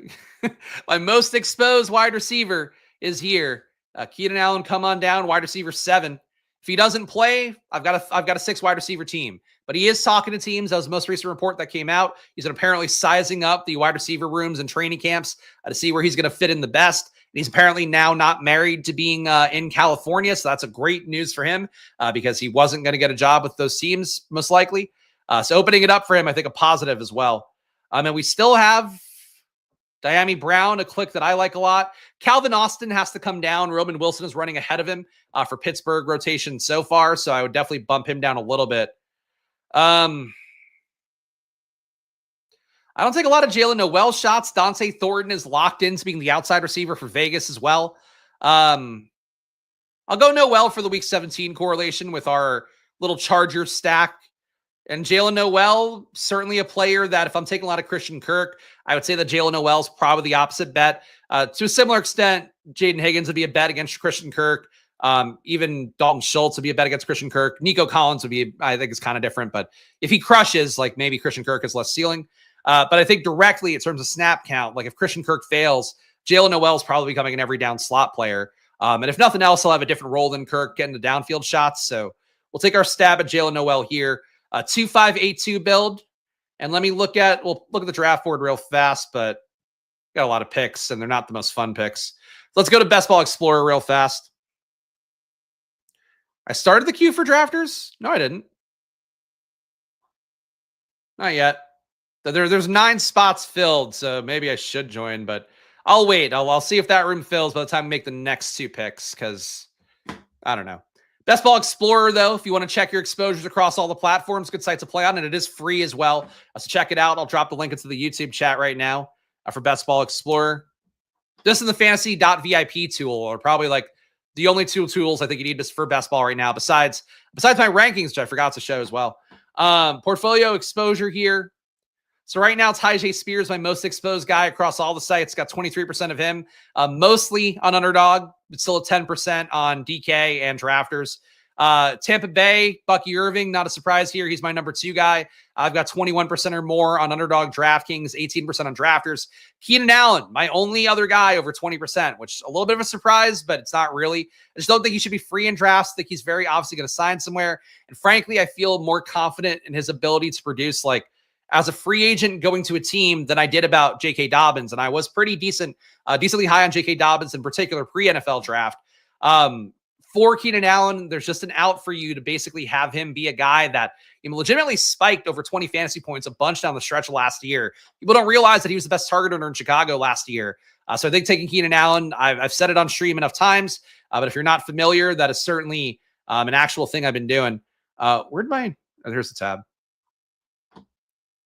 My most exposed wide receiver is here. Keenan Allen, come on down, wide receiver 7. If he doesn't play, I've got a 6 wide receiver team. But he is talking to teams. That was the most recent report that came out. He's apparently sizing up the wide receiver rooms and training camps to see where he's going to fit in the best. And he's apparently now not married to being in California. So that's a great news for him because he wasn't going to get a job with those teams, most likely. So opening it up for him, I think a positive as well. And we still have Diami Brown, a click that I like a lot. Calvin Austin has to come down. Roman Wilson is running ahead of him for Pittsburgh rotation so far. So I would definitely bump him down a little bit. I don't take a lot of Jalen Noel shots. Dante Thornton is locked into being the outside receiver for Vegas as well. I'll go Noel for the week 17 correlation with our little Charger stack. And Jalen Noel, certainly a player that if I'm taking a lot of Christian Kirk, I would say that Jalen Noel's probably the opposite bet. To a similar extent, Jaden Higgins would be a bet against Christian Kirk. Even Dalton Schultz would be a bet against Christian Kirk. Nico Collins would be, I think it's kind of different, but if he crushes, like maybe Christian Kirk has less ceiling. But I think directly in terms of snap count, like if Christian Kirk fails, Jalen Noel's probably becoming an every down slot player. And if nothing else, he'll have a different role than Kirk getting the downfield shots. So we'll take our stab at Jalen Noel here. 2-5-8-2 build. And let me look at the draft board real fast, but got a lot of picks and they're not the most fun picks. Let's go to Best Ball Explorer real fast. I started the queue for drafters. No, I didn't. Not yet. There's 9 spots filled, so maybe I should join, but I'll wait. I'll see if that room fills by the time we make the next 2 picks, because I don't know. Best Ball Explorer, though, if you want to check your exposures across all the platforms, good site to play on, and it is free as well. So check it out. I'll drop the link into the YouTube chat right now for Best Ball Explorer. This is the fantasy.vip tool, or probably like the only 2 tools I think you need for best ball right now, besides my rankings, which I forgot to show as well. Portfolio exposure here. So right now, Tyjae Spears, my most exposed guy across all the sites, got 23% of him, mostly on Underdog, but still at 10% on DK and Drafters. Tampa Bay, Bucky Irving, not a surprise here. He's my number 2 guy. I've got 21% or more on Underdog DraftKings, 18% on Drafters. Keenan Allen, my only other guy over 20%, which is a little bit of a surprise, but it's not really. I just don't think he should be free in drafts. I think he's very obviously going to sign somewhere. And frankly, I feel more confident in his ability to produce like as a free agent going to a team than I did about J.K. Dobbins. And I was pretty decently high on J.K. Dobbins in particular pre-NFL draft. For Keenan Allen, there's just an out for you to basically have him be a guy that legitimately spiked over 20 fantasy points a bunch down the stretch last year. People don't realize that he was the best target owner in Chicago last year. So I think taking Keenan Allen, I've said it on stream enough times, but if you're not familiar, that is certainly an actual thing I've been doing. Here's the tab.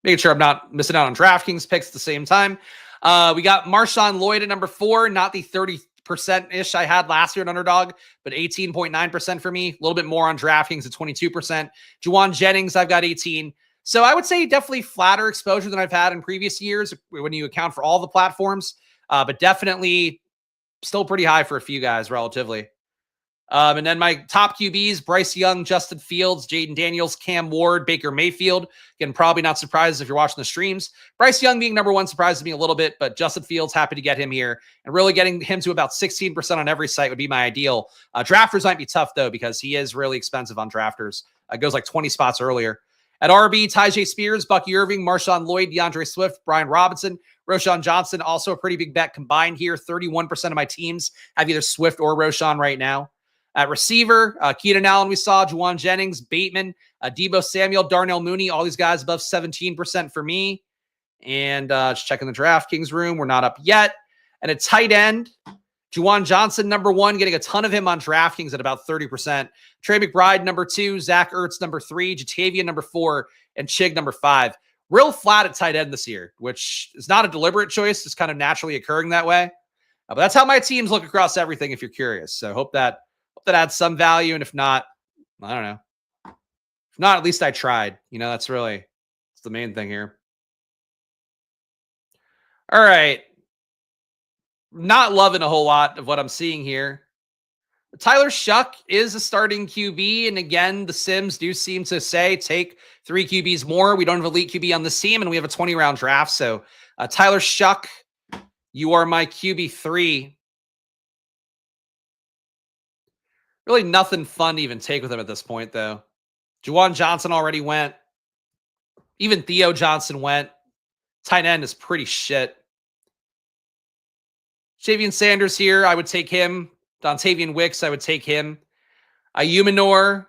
Making sure I'm not missing out on DraftKings picks at the same time. We got Marshawn Lloyd at number 4, not the 30%-ish I had last year at Underdog, but 18.9% for me. A little bit more on DraftKings at 22%. Juwan Jennings, I've got 18. So I would say definitely flatter exposure than I've had in previous years when you account for all the platforms, but definitely still pretty high for a few guys relatively. And then my top QBs, Bryce Young, Justin Fields, Jayden Daniels, Cam Ward, Baker Mayfield. Again, probably not surprised if you're watching the streams. Bryce Young being number 1 surprises me a little bit, but Justin Fields, happy to get him here. And really getting him to about 16% on every site would be my ideal. Drafters might be tough, though, because he is really expensive on Drafters. It goes like 20 spots earlier. At RB, Tyjae Spears, Bucky Irving, Marshawn Lloyd, DeAndre Swift, Brian Robinson, Roschon Johnson, also a pretty big bet combined here. 31% of my teams have either Swift or Roschon right now. At receiver, Keenan Allen we saw, Juwan Jennings, Bateman, Deebo Samuel, Darnell Mooney, all these guys above 17% for me. And just checking the DraftKings room, we're not up yet. And at tight end, Juwan Johnson, number 1, getting a ton of him on DraftKings at about 30%. Trey McBride, number 2, Zach Ertz, number 3, Jatavian, number 4, and Chig, number 5. Real flat at tight end this year, which is not a deliberate choice. It's kind of naturally occurring that way. But that's how my teams look across everything if you're curious. So hope that adds some value. And if not, I don't know. If not, at least I tried. That's the main thing here. All right. Not loving a whole lot of what I'm seeing here. Tyler Shuck is a starting QB. And again, the Sims do seem to say take 3 QBs more. We don't have elite QB on this team, and we have a 20-round draft. So Tyler Shuck, you are my QB 3. Really nothing fun to even take with him at this point, though. Juwan Johnson already went. Even Theo Johnson went. Tight end is pretty shit. Javian Sanders here, I would take him. Dontavian Wicks, I would take him. Ayumanor.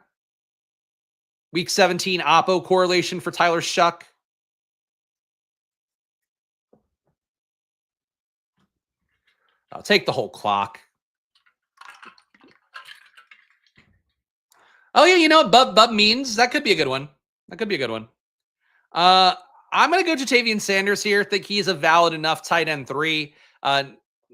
Week 17 Oppo correlation for Tyler Shuck. I'll take the whole clock. Oh, yeah, Bub means that could be a good one. I'm going to go Jatavian Sanders here. Think he's a valid enough tight end 3.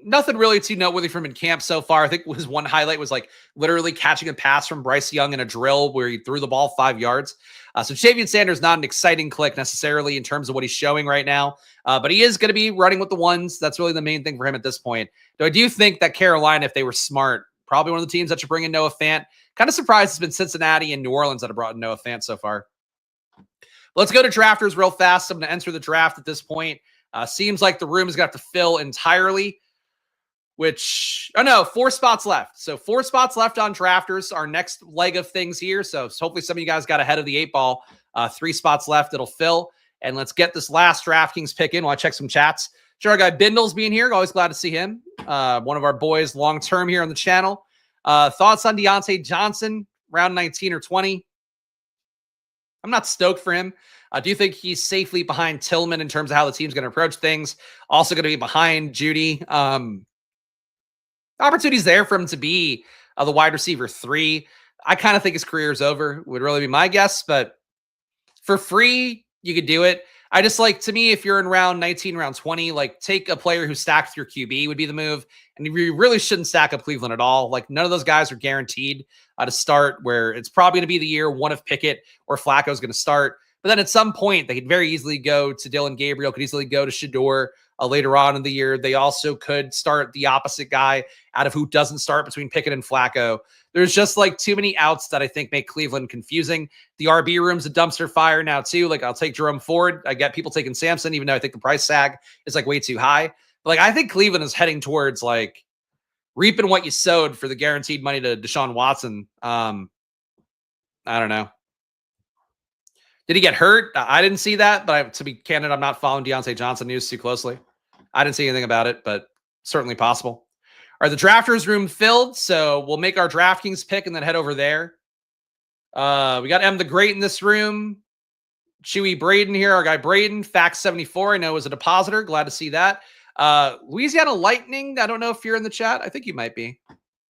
Nothing really too noteworthy from in camp so far. I think his one highlight was like literally catching a pass from Bryce Young in a drill where he threw the ball 5 yards. So Jatavian Sanders, not an exciting click necessarily in terms of what he's showing right now. But he is going to be running with the ones. That's really the main thing for him at this point. Though I do think that Carolina, if they were smart, probably one of the teams that should bring in Noah Fant. Kind of surprised it's been Cincinnati and New Orleans that have brought in Noah Fant so far. Let's go to drafters real fast. I'm going to enter the draft at this point. Seems like the room is going to have to fill entirely, 4 spots left. So 4 spots left on drafters, our next leg of things here. So hopefully some of you guys got ahead of the 8 ball. 3 spots left. It'll fill. And let's get this last DraftKings pick in while I check some chats. Sure, our guy Bindle's being here. Always glad to see him. One of our boys long-term here on the channel. Thoughts on Deontay Johnson, round 19 or 20? I'm not stoked for him. I do think he's safely behind Tillman in terms of how the team's going to approach things. Also going to be behind Judy. Opportunities there for him to be the wide receiver 3. I kind of think his career is over, would really be my guess, but for free, you could do it. I just like, to me, if you're in round 19, round 20, like take a player who stacks your QB would be the move. And you really shouldn't stack up Cleveland at all. Like none of those guys are guaranteed to start, where it's probably going to be the year one of Pickett or Flacco is going to start. But then at some point, they could very easily go to Dylan Gabriel, could easily go to Shador later on in the year. They also could start the opposite guy out of who doesn't start between Pickett and Flacco. There's just like too many outs that I think make Cleveland confusing. The RB room's a dumpster fire now too. Like I'll take Jerome Ford. I get people taking Samson, even though I think the price tag is like way too high. But like I think Cleveland is heading towards like reaping what you sowed for the guaranteed money to Deshaun Watson. I don't know. Did he get hurt? I didn't see that, but to be candid, I'm not following Deontay Johnson news too closely. I didn't see anything about it, but certainly possible. All right, the drafters room filled, so we'll make our DraftKings pick and then head over there. We got M the Great in this room. Chewy Braden here, our guy Braden. Fact74, I know is a depositor. Glad to see that. Louisiana Lightning, I don't know if you're in the chat. I think you might be.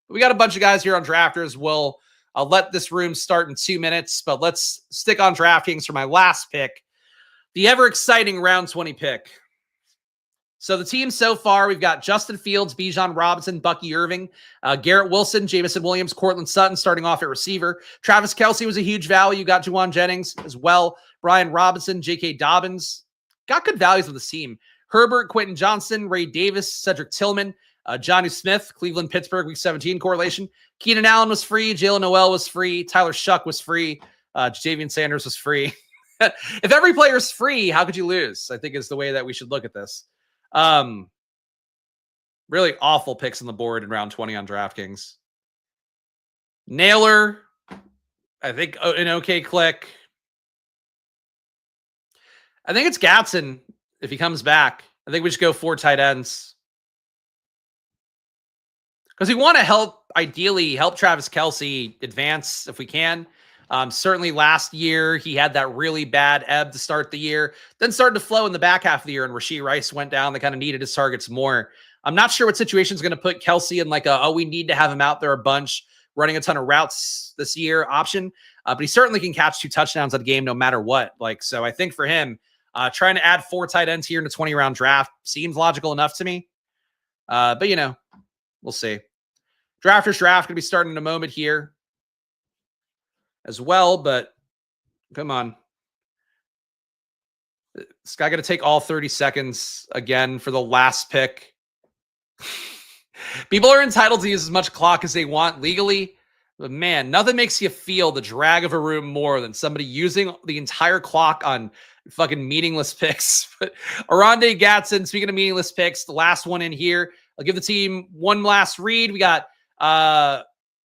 We got a bunch of guys here on drafters. We'll let this room start in 2 minutes, but let's stick on DraftKings for my last pick. The ever-exciting round 20 pick. So the team so far, we've got Justin Fields, Bijan Robinson, Bucky Irving, Garrett Wilson, Jamison Williams, Cortland Sutton starting off at receiver. Travis Kelce was a huge value. You got Juwan Jennings as well. Brian Robinson, J.K. Dobbins. Got good values with the team. Herbert, Quentin Johnson, Ray Davis, Cedric Tillman, Johnny Smith, Cleveland, Pittsburgh, week 17 correlation. Keenan Allen was free. Jalen Noel was free. Tyler Shuck was free. Javian Sanders was free. If every player is free, how could you lose? I think is the way that we should look at this. Really awful picks on the board in round 20 on DraftKings. Naylor, I think an okay click. I think it's Gatson if he comes back. I think we should go 4 tight ends. Because we want to ideally help Travis Kelce advance if we can. Certainly last year, he had that really bad ebb to start the year, then started to flow in the back half of the year, and Rashee Rice went down. They kind of needed his targets more. I'm not sure what situation is going to put Kelce in like we need to have him out there a bunch, running a ton of routes this year option. But he certainly can catch 2 touchdowns at a game no matter what. So I think for him, trying to add 4 tight ends here in a 20-round draft seems logical enough to me. But, we'll see. Drafters draft going to be starting in a moment here as well, but come on. This guy got to take all 30 seconds again for the last pick. People are entitled to use as much clock as they want legally, but man, nothing makes you feel the drag of a room more than somebody using the entire clock on fucking meaningless picks. But Aronde Gatson, speaking of meaningless picks, the last one in here. I'll give the team one last read. We got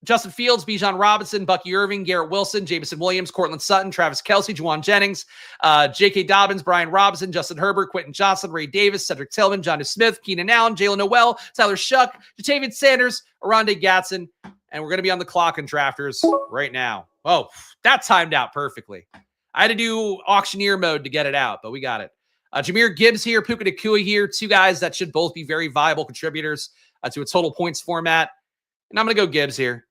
Justin Fields, Bijan Robinson, Bucky Irving, Garrett Wilson, Jamison Williams, Cortland Sutton, Travis Kelce, Juwan Jennings, J.K. Dobbins, Brian Robinson, Justin Herbert, Quentin Johnson, Ray Davis, Cedric Tillman, Johnny Smith, Keenan Allen, Jalen Noel, Tyler Shuck, Jatavian Sanders, Aronde Gatson, and we're going to be on the clock in drafters right now. Oh, that timed out perfectly. I had to do auctioneer mode to get it out, but we got it. Jahmyr Gibbs here, Puka Nacua here, 2 guys that should both be very viable contributors to a total points format. And I'm going to go Gibbs here.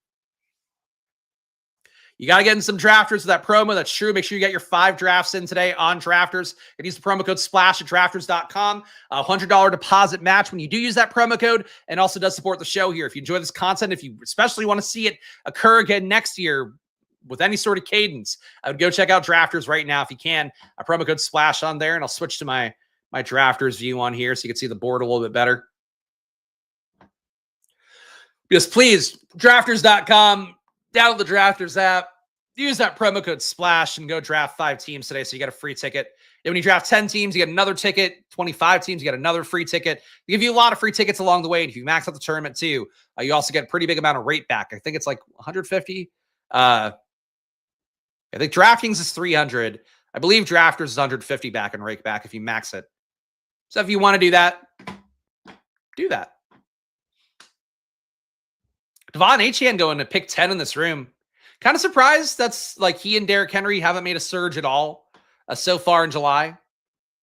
You got to get in some drafters with that promo. That's true. Make sure you get your 5 drafts in today on drafters. And use the promo code SPLASH at drafters.com. A $100 deposit match when you do use that promo code, and also does support the show here. If you enjoy this content, if you especially want to see it occur again next year with any sort of cadence, I would go check out drafters right now if you can. A promo code SPLASH on there, and I'll switch to my drafters view on here so you can see the board a little bit better. Yes, please, drafters.com. Download the Drafters app. Use that promo code SPLASH and go draft 5 teams today, so you get a free ticket. And when you draft 10 teams, you get another ticket. 25 teams, you get another free ticket. They give you a lot of free tickets along the way. And if you max out the tournament too, you also get a pretty big amount of rate back. I think it's like 150. I think DraftKings is 300. I believe Drafters is 150 back and rake back if you max it. So if you want to do that, do that. Devon Achane going to pick 10 in this room. Kind of surprised that's like he and Derrick Henry haven't made a surge at all. so far in July.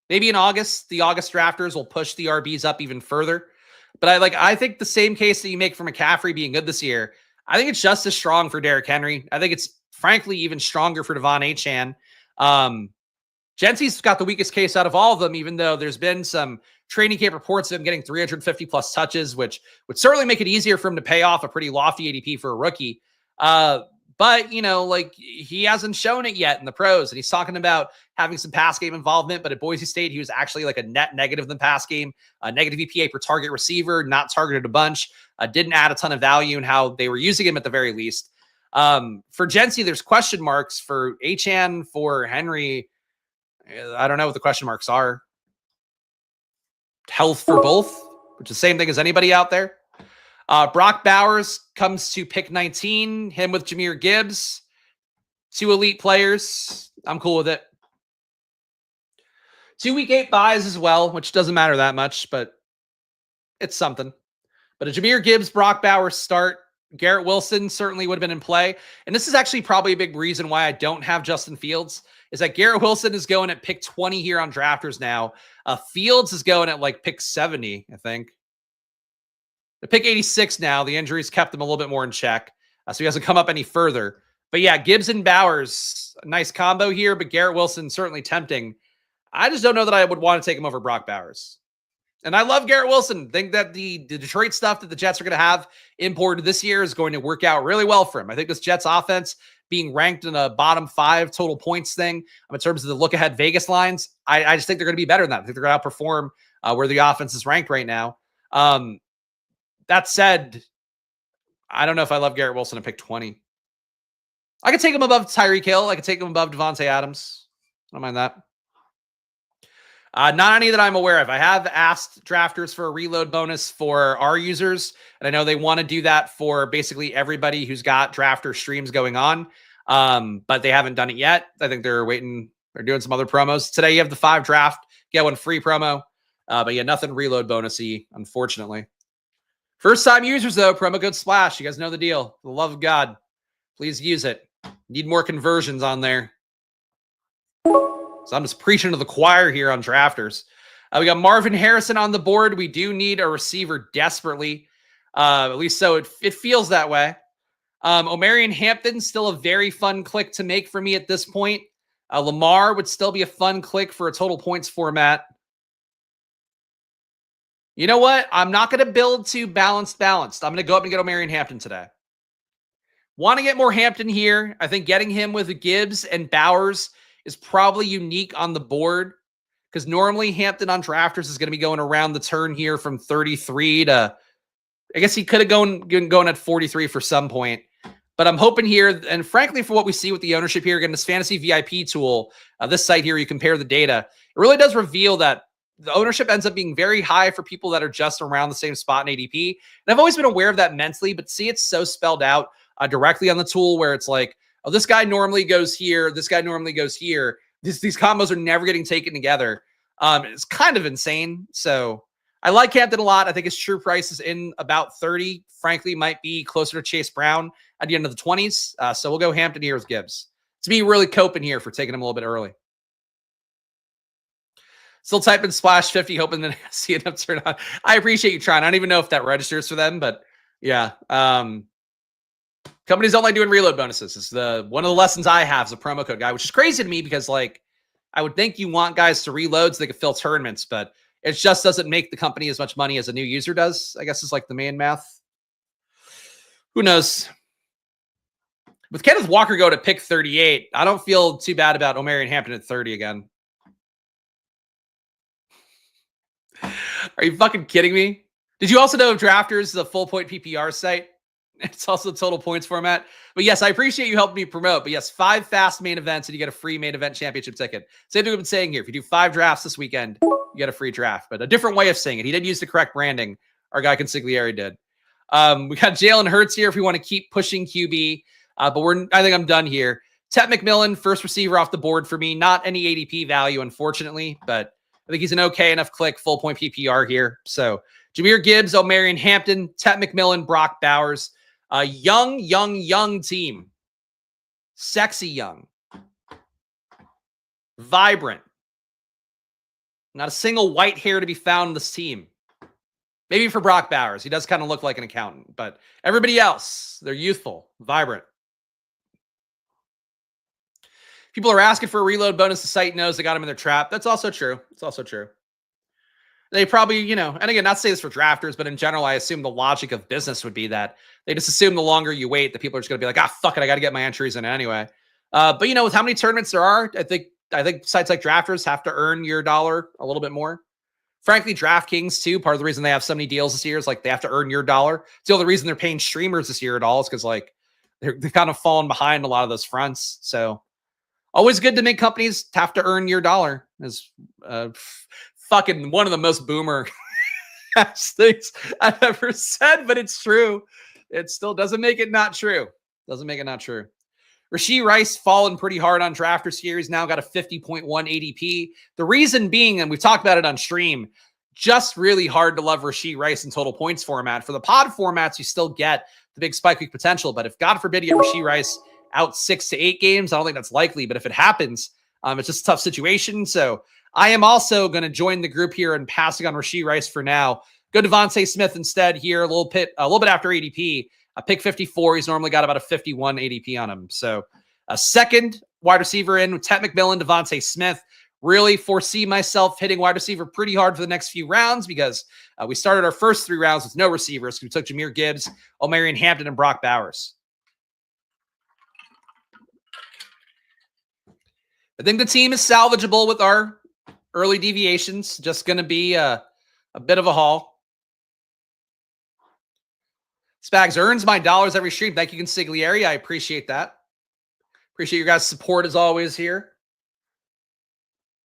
Maybe in August, the August drafters will push the RBs up even further. But I think the same case that you make for McCaffrey being good this year, I think it's just as strong for Derrick Henry. I think it's frankly even stronger for Devon Achane. Jency's got the weakest case out of all of them, even though there's been some training camp reports of him getting 350 plus touches, which would certainly make it easier for him to pay off a pretty lofty ADP for a rookie. But, he hasn't shown it yet in the pros, and he's talking about having some pass game involvement, but at Boise State, he was actually like a net negative in the pass game, a negative EPA per target receiver, not targeted a bunch, didn't add a ton of value in how they were using him at the very least. For Jency, there's question marks. For Achane, for Henry, I don't know what the question marks are. Health for both, which is the same thing as anybody out there. Brock Bowers comes to pick 19, him with Jahmyr Gibbs, 2 elite players. I'm cool with it. 2 week 8 buys as well, which doesn't matter that much, but it's something. But a Jahmyr Gibbs, Brock Bowers start. Garrett Wilson certainly would have been in play. And this is actually probably a big reason why I don't have Justin Fields, is that Garrett Wilson is going at pick 20 here on drafters now. Fields is going at like pick 70, I think. The pick 86 now. The injuries kept him a little bit more in check, so he hasn't come up any further. But yeah, Gibbs and Bowers, a nice combo here, but Garrett Wilson certainly tempting. I just don't know that I would want to take him over Brock Bowers. And I love Garrett Wilson. Think that the Detroit stuff that the Jets are going to have imported this year is going to work out really well for him. I think this Jets offense being ranked in a bottom 5 total points thing in terms of the look-ahead Vegas lines, I just think they're going to be better than that. I think they're going to outperform where the offense is ranked right now. That said, I don't know if I love Garrett Wilson at pick 20. I could take him above Tyreek Hill. I could take him above Devontae Adams. I don't mind that. Not any that I'm aware of. I have asked drafters for a reload bonus for our users, and I know they want to do that for basically everybody who's got drafter streams going on, but they haven't done it yet. I think they're waiting. They're doing some other promos. Today you have the 5 draft, get 1 free promo, but yeah, nothing reload bonusy, unfortunately. First-time users, though, promo code SPLASH. You guys know the deal. For the love of God, please use it. Need more conversions on there. So I'm just preaching to the choir here on drafters. We got Marvin Harrison on the board. We do need a receiver desperately. At least so it feels that way. Omarion Hampton, still a very fun click to make for me at this point. Lamar would still be a fun click for a total points format. You know what? I'm not going to build to balanced. I'm going to go up and get Omarion Hampton today. Want to get more Hampton here. I think getting him with Gibbs and Bowers is probably unique on the board, because normally Hampton on drafters is going to be going around the turn here from 33 to, I guess he could have going at 43 for some point. But I'm hoping here, and frankly, for what we see with the ownership here, again, this fantasy VIP tool, this site here, you compare the data. It really does reveal that the ownership ends up being very high for people that are just around the same spot in ADP. And I've always been aware of that mentally, but see, it's so spelled out directly on the tool where it's like, oh, this guy normally goes here. This guy normally goes here. These combos are never getting taken together. It's kind of insane. So I like Hampton a lot. I think his true price is in about 30. Frankly, might be closer to Chase Brown at the end of the 20s. So we'll go Hampton here with Gibbs. To be really coping here for taking him a little bit early. Still typing splash 50, hoping to see it up turn on. I appreciate you trying. I don't even know if that registers for them, but yeah. Companies don't like doing reload bonuses. It's one of the lessons I have as a promo code guy, which is crazy to me because like I would think you want guys to reload so they can fill tournaments, but it just doesn't make the company as much money as a new user does, I guess is like the main math. Who knows? With Kenneth Walker go to pick 38, I don't feel too bad about Omarion Hampton at 30 again. Are you fucking kidding me? Did you also know Drafters is a full point PPR site? It's also the total points format. But yes, I appreciate you helping me promote. But yes, 5 fast main events and you get a free main event championship ticket. Same thing we've been saying here. If you do 5 drafts this weekend, you get a free draft. But a different way of saying it. He did use the correct branding. Our guy Consigliere did. We got Jalen Hurts here if we want to keep pushing QB. But I think I'm done here. Tet McMillan, first receiver off the board for me. Not any ADP value, unfortunately. But I think he's an okay enough click, full point PPR here. So Jahmyr Gibbs, Omarion Hampton, Tet McMillan, Brock Bowers. A young team. Sexy young. Vibrant. Not a single white hair to be found in this team. Maybe for Brock Bowers. He does kind of look like an accountant. But everybody else, they're youthful, vibrant. People are asking for a reload bonus. The site knows they got him in their trap. That's also true. It's also true. They probably, and again, not to say this for drafters, but in general, I assume the logic of business would be that they just assume the longer you wait, that people are just going to be like, fuck it, I got to get my entries in anyway. But with how many tournaments there are, I think sites like drafters have to earn your dollar a little bit more. Frankly, DraftKings too, part of the reason they have so many deals this year is like they have to earn your dollar. It's the only reason they're paying streamers this year at all is because like they're kind of falling behind a lot of those fronts. So always good to make companies have to earn your dollar. Is fucking one of the most boomer things I've ever said, but it's true. It still doesn't make it not true. Doesn't make it not true. Rashee Rice fallen pretty hard on drafters here. He's now got a 50.1 ADP. The reason being, and we've talked about it on stream, just really hard to love Rashee Rice in total points format. For the pod formats, you still get the big spike week potential. But if God forbid you get Rashee Rice out 6 to 8 games, I don't think that's likely. But if it happens, it's just a tough situation. So I am also going to join the group here and passing on Rashee Rice for now. Go Devontae Smith instead here, a little bit after ADP. I pick 54. He's normally got about a 51 ADP on him. So a second wide receiver in with Ted McMillan, Devontae Smith. Really foresee myself hitting wide receiver pretty hard for the next few rounds because we started our first 3 rounds with no receivers. We took Jahmyr Gibbs, Omarion Hampton, and Brock Bowers. I think the team is salvageable with our early deviations. Just going to be a bit of a haul. Spags earns my dollars every stream. Thank you, Consigliere. I appreciate that. Appreciate your guys' support as always here.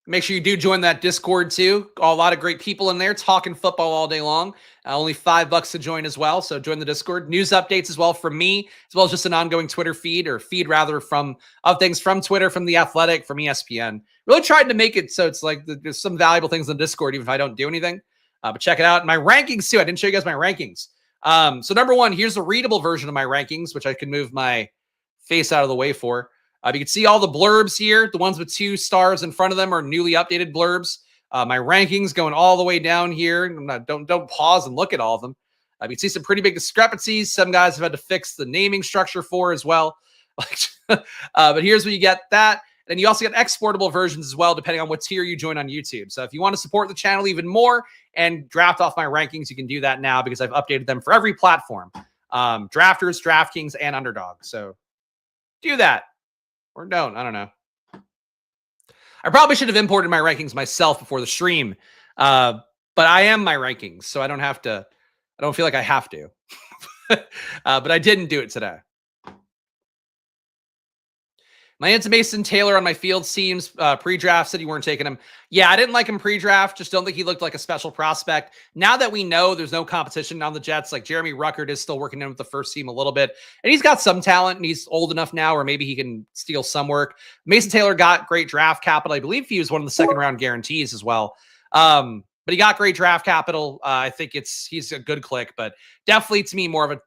Make sure you do join that Discord too. A lot of great people in there talking football all day long. Only $5 to join as well. So join the Discord. News updates as well from me, as well as just an ongoing Twitter feed of things from Twitter, from The Athletic, from ESPN. Really tried to make it so it's like there's some valuable things in the Discord, even if I don't do anything. But check it out. My rankings too. I didn't show you guys my rankings. So number one, here's a readable version of my rankings, which I can move my face out of the way for. You can see all the blurbs here. The ones with 2 stars in front of them are newly updated blurbs. My rankings going all the way down here. Don't pause and look at all of them. You can see some pretty big discrepancies. Some guys have had to fix the naming structure for as well. But here's where you get that. And you also get exportable versions as well, depending on what tier you join on YouTube. So if you want to support the channel even more and draft off my rankings, you can do that now because I've updated them for every platform. Drafters, DraftKings, and Underdog. So do that. Or don't. I don't know. I probably should have imported my rankings myself before the stream. But I am my rankings, so I don't have to. I don't feel like I have to. But I didn't do it today. My answer Mason Taylor on my field teams pre-draft said you weren't taking him. Yeah, I didn't like him pre-draft. Just don't think he looked like a special prospect. Now that we know there's no competition on the Jets, like Jeremy Ruckert is still working in with the first team a little bit. And he's got some talent and he's old enough now where maybe he can steal some work. Mason Taylor got great draft capital. I believe he was one of the second round guarantees as well. But he got great draft capital. I think he's a good click, but definitely to me more of a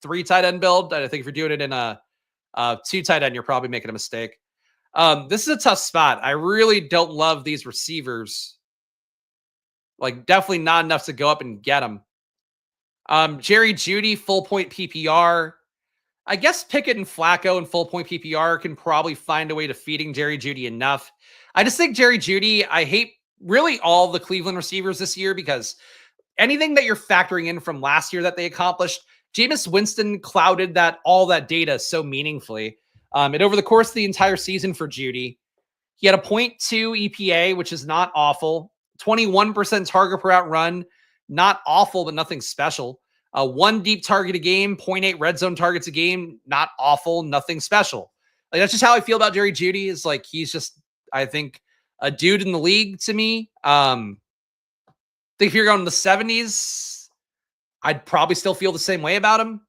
3 tight end build. I think if you're doing it in a 2 tight end, you're probably making a mistake. This is a tough spot. I really don't love these receivers. Like, definitely not enough to go up and get them. Jerry Jeudy, full point PPR. I guess Pickett and Flacco and full point PPR can probably find a way to feeding Jerry Jeudy enough. I just think Jerry Jeudy, I hate really all the Cleveland receivers this year because anything that you're factoring in from last year that they accomplished, Jameis Winston clouded all that data so meaningfully. And over the course of the entire season for Jeudy, he had a 0.2 EPA, which is not awful. 21% target per out run, not awful, but nothing special. 1 deep target a game, 0.8 red zone targets a game, not awful, nothing special. Like, that's just how I feel about Jerry Jeudy. Is like he's just, I think, a dude in the league to me. I think if you're going to the 70s, I'd probably still feel the same way about him.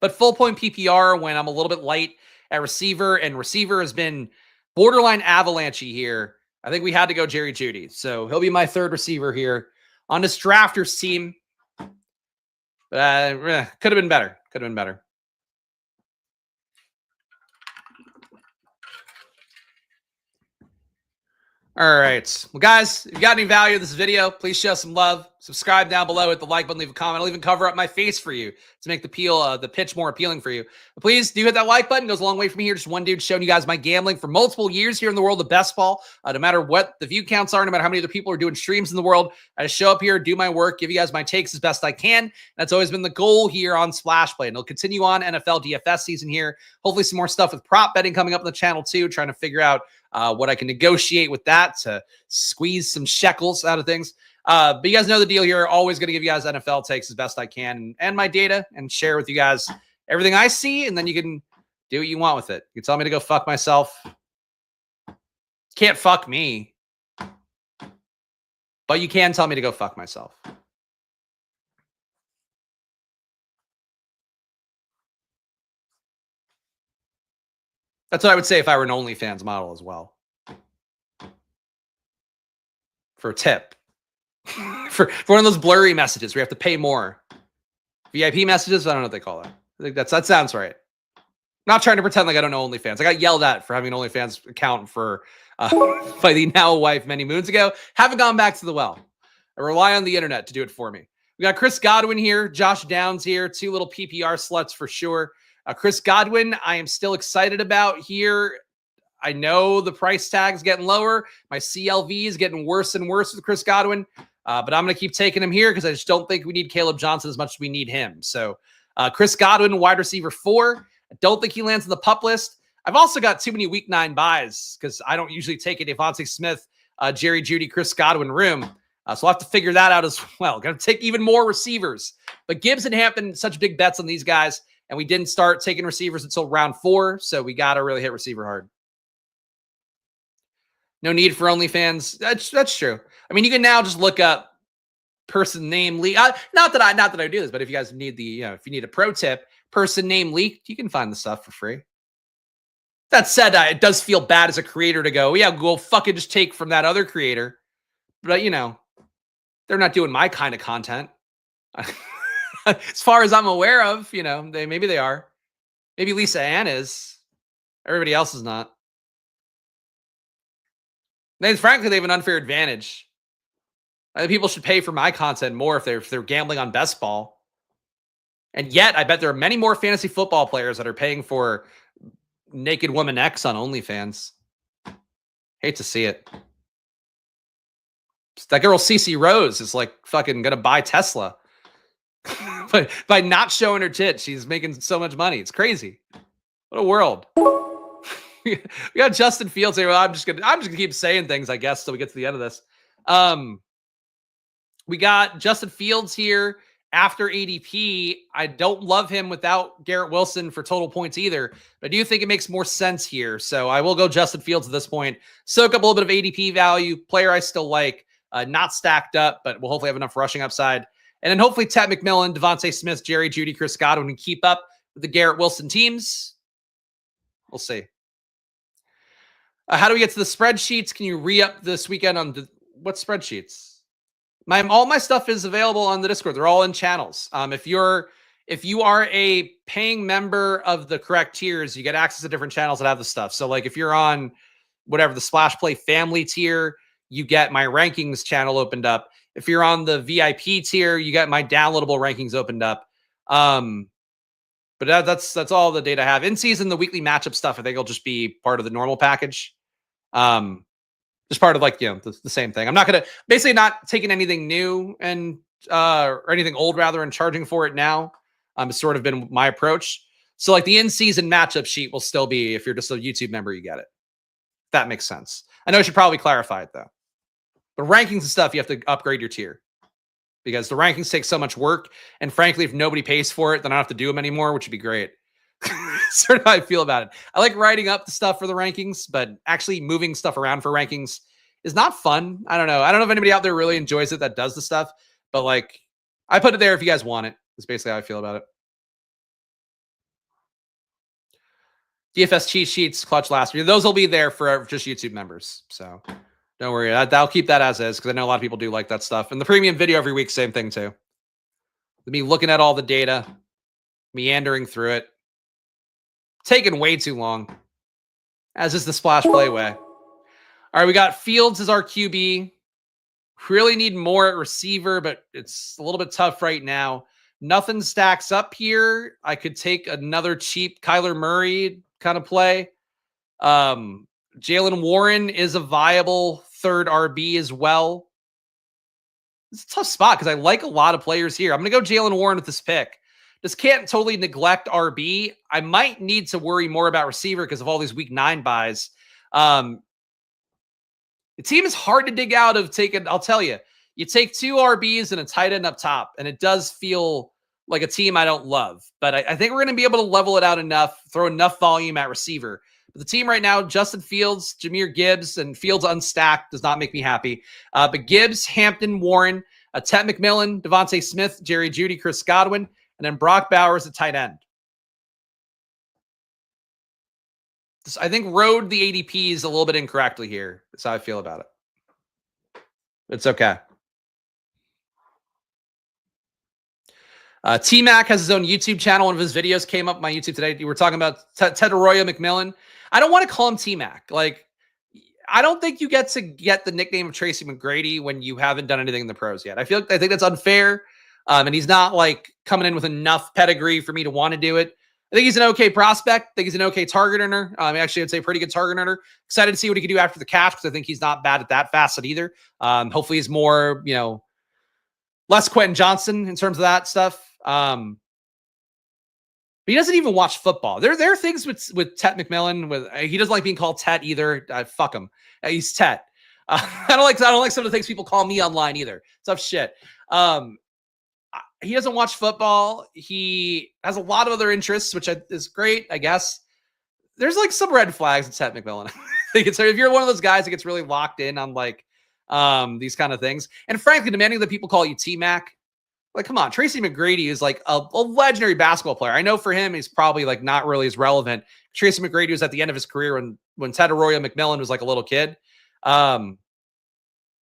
But full point PPR when I'm a little bit light at receiver, and receiver has been borderline avalanche-y here. I think we had to go Jerry Jeudy. So he'll be my 3rd receiver here on this drafters team. Could have been better. Could have been better. All right. Well, guys, if you got any value in this video, please show some love. Subscribe down below, hit the like button, leave a comment. I'll even cover up my face for you to make the pitch more appealing for you. But please do hit that like button. It goes a long way for me here. Just one dude showing you guys my gambling for multiple years here in the world of best ball. No matter what the view counts are, no matter how many other people are doing streams in the world, I just show up here, do my work, give you guys my takes as best I can. That's always been the goal here on Splash Play. And it'll continue on NFL DFS season here. Hopefully some more stuff with prop betting coming up on the channel too, trying to figure out what I can negotiate with that to squeeze some shekels out of things. But you guys know the deal here. Always going to give you guys NFL takes as best I can and my data and share with you guys everything I see. And then you can do what you want with it. You can tell me to go fuck myself. Can't fuck me. But you can tell me to go fuck myself. That's what I would say if I were an OnlyFans model as well. For a tip. for one of those blurry messages where you have to pay more. VIP messages? I don't know what they call it. I think that sounds right. I'm not trying to pretend like I don't know OnlyFans. I got yelled at for having an OnlyFans account for by the now wife many moons ago. Haven't gone back to the well. I rely on the internet to do it for me. We got Chris Godwin here, Josh Downs here, two little PPR sluts for sure. Chris Godwin, I am still excited about here. I know the price tag's getting lower. My CLV is getting worse and worse with Chris Godwin. But I'm going to keep taking him here because I just don't think we need Caleb Johnson as much as we need him. So Chris Godwin, wide receiver 4. I don't think he lands on the pup list. I've also got too many week 9 buys because I don't usually take a Devontae Smith, Jerry Jeudy, Chris Godwin room. So I'll have to figure that out as well. Got to take even more receivers. But Gibbs and Hampton, such big bets on these guys. And we didn't start taking receivers until round 4. So we got to really hit receiver hard. No need for OnlyFans. That's true. I mean, you can now just look up person name leak. Not that I do this, but if you guys need if you need a pro tip, person name leaked, you can find the stuff for free. That said, it does feel bad as a creator to go, yeah, go fucking just take from that other creator. But they're not doing my kind of content. As far as I'm aware of, maybe they are. Maybe Lisa Ann is. Everybody else is not. Frankly, they have an unfair advantage. I think people should pay for my content more if they're gambling on best ball. And yet, I bet there are many more fantasy football players that are paying for naked woman X on OnlyFans. Hate to see it. That girl CeCe Rose is like fucking gonna buy Tesla. But by not showing her tits, she's making so much money. It's crazy. What a world. We got Justin Fields here. Well, I'm just gonna keep saying things, I guess, till we get to the end of this. We got Justin Fields here after ADP. I don't love him without Garrett Wilson for total points either, but I do think it makes more sense here. So I will go Justin Fields at this point. Soak up a little bit of ADP value. Player I still like. Not stacked up, but we'll hopefully have enough rushing upside. And then hopefully Ted McMillan, Devontae Smith, Jerry Jeudy, Chris Godwin can keep up with the Garrett Wilson teams. We'll see. How do we get to the spreadsheets? Can you re-up this weekend on what spreadsheets? All my stuff is available on the Discord. They're all in channels. If you are a paying member of the correct tiers, you get access to different channels that have the stuff. So like if you're on whatever the Splash Play family tier, you get my rankings channel opened up. If you're on the VIP tier, you get my downloadable rankings opened up. But that's all the data I have. In season, the weekly matchup stuff, I think will just be part of the normal package. Just part of the same thing. I'm not going to basically not taking anything new and or anything old rather and charging for it now. It's sort of been my approach. So like the in-season matchup sheet will still be, if you're just a YouTube member, you get it. That makes sense. I know I should probably clarify it though. But rankings and stuff, you have to upgrade your tier because the rankings take so much work. And frankly, if nobody pays for it, then I don't have to do them anymore, which would be great. Sort of how I feel about it. I like writing up the stuff for the rankings, but actually moving stuff around for rankings is not fun. I don't know. I don't know if anybody out there really enjoys it that does the stuff, but like I put it there if you guys want it. That's basically how I feel about it. DFS cheat sheets, clutch last year. Those will be there for just YouTube members. So don't worry. I'll keep that as is because I know a lot of people do like that stuff. And the premium video every week, same thing too. Me looking at all the data, meandering through it, taking way too long, as is the Splash Play way. All right, we got Fields as our QB. Really need more at receiver, but it's a little bit tough right now. Nothing stacks up here. I could take another cheap Kyler Murray kind of play. Jaylen Warren is a viable third RB as well. It's a tough spot because I like a lot of players here. I'm going to go Jaylen Warren with this pick. Just can't totally neglect RB. I might need to worry more about receiver because of all these week 9 buys. The team is hard to dig out of taking. I'll tell you, you take 2 RBs and a tight end up top, and it does feel like a team I don't love. But I think we're going to be able to level it out enough, throw enough volume at receiver. But the team right now, Justin Fields, Jahmyr Gibbs, and Fields unstacked does not make me happy. But Gibbs, Hampton, Warren, Ted McMillan, Devontae Smith, Jerry Jeudy, Chris Godwin, and then Brock Bowers at tight end. I think rode the ADPs a little bit incorrectly here. That's how I feel about it. It's okay. T-Mac has his own YouTube channel. One of his videos came up on my YouTube today. You were talking about Ted Arroyo McMillan. I don't want to call him T-Mac. Like, I don't think you get to get the nickname of Tracy McGrady when you haven't done anything in the pros yet. I think that's unfair. And he's not like coming in with enough pedigree for me to want to do it. I think he's an okay prospect. I think he's an okay target earner. Actually, I'd say pretty good target earner. Excited to see what he can do after the catch because I think he's not bad at that facet either. Hopefully he's more, less Quentin Johnson in terms of that stuff. But he doesn't even watch football. There are things with Tet McMillan. He doesn't like being called Tet either. Fuck him. He's Tet. I don't like some of the things people call me online either. Tough shit. He doesn't watch football. He has a lot of other interests, which is great, I guess. There's like some red flags in Tet McMillan. If you're one of those guys that gets really locked in on like these kind of things, and frankly, demanding that people call you T-Mac, like, come on, Tracy McGrady is like a legendary basketball player. I know for him, he's probably like not really as relevant. Tracy McGrady was at the end of his career when Ted Arroyo McMillan was like a little kid. But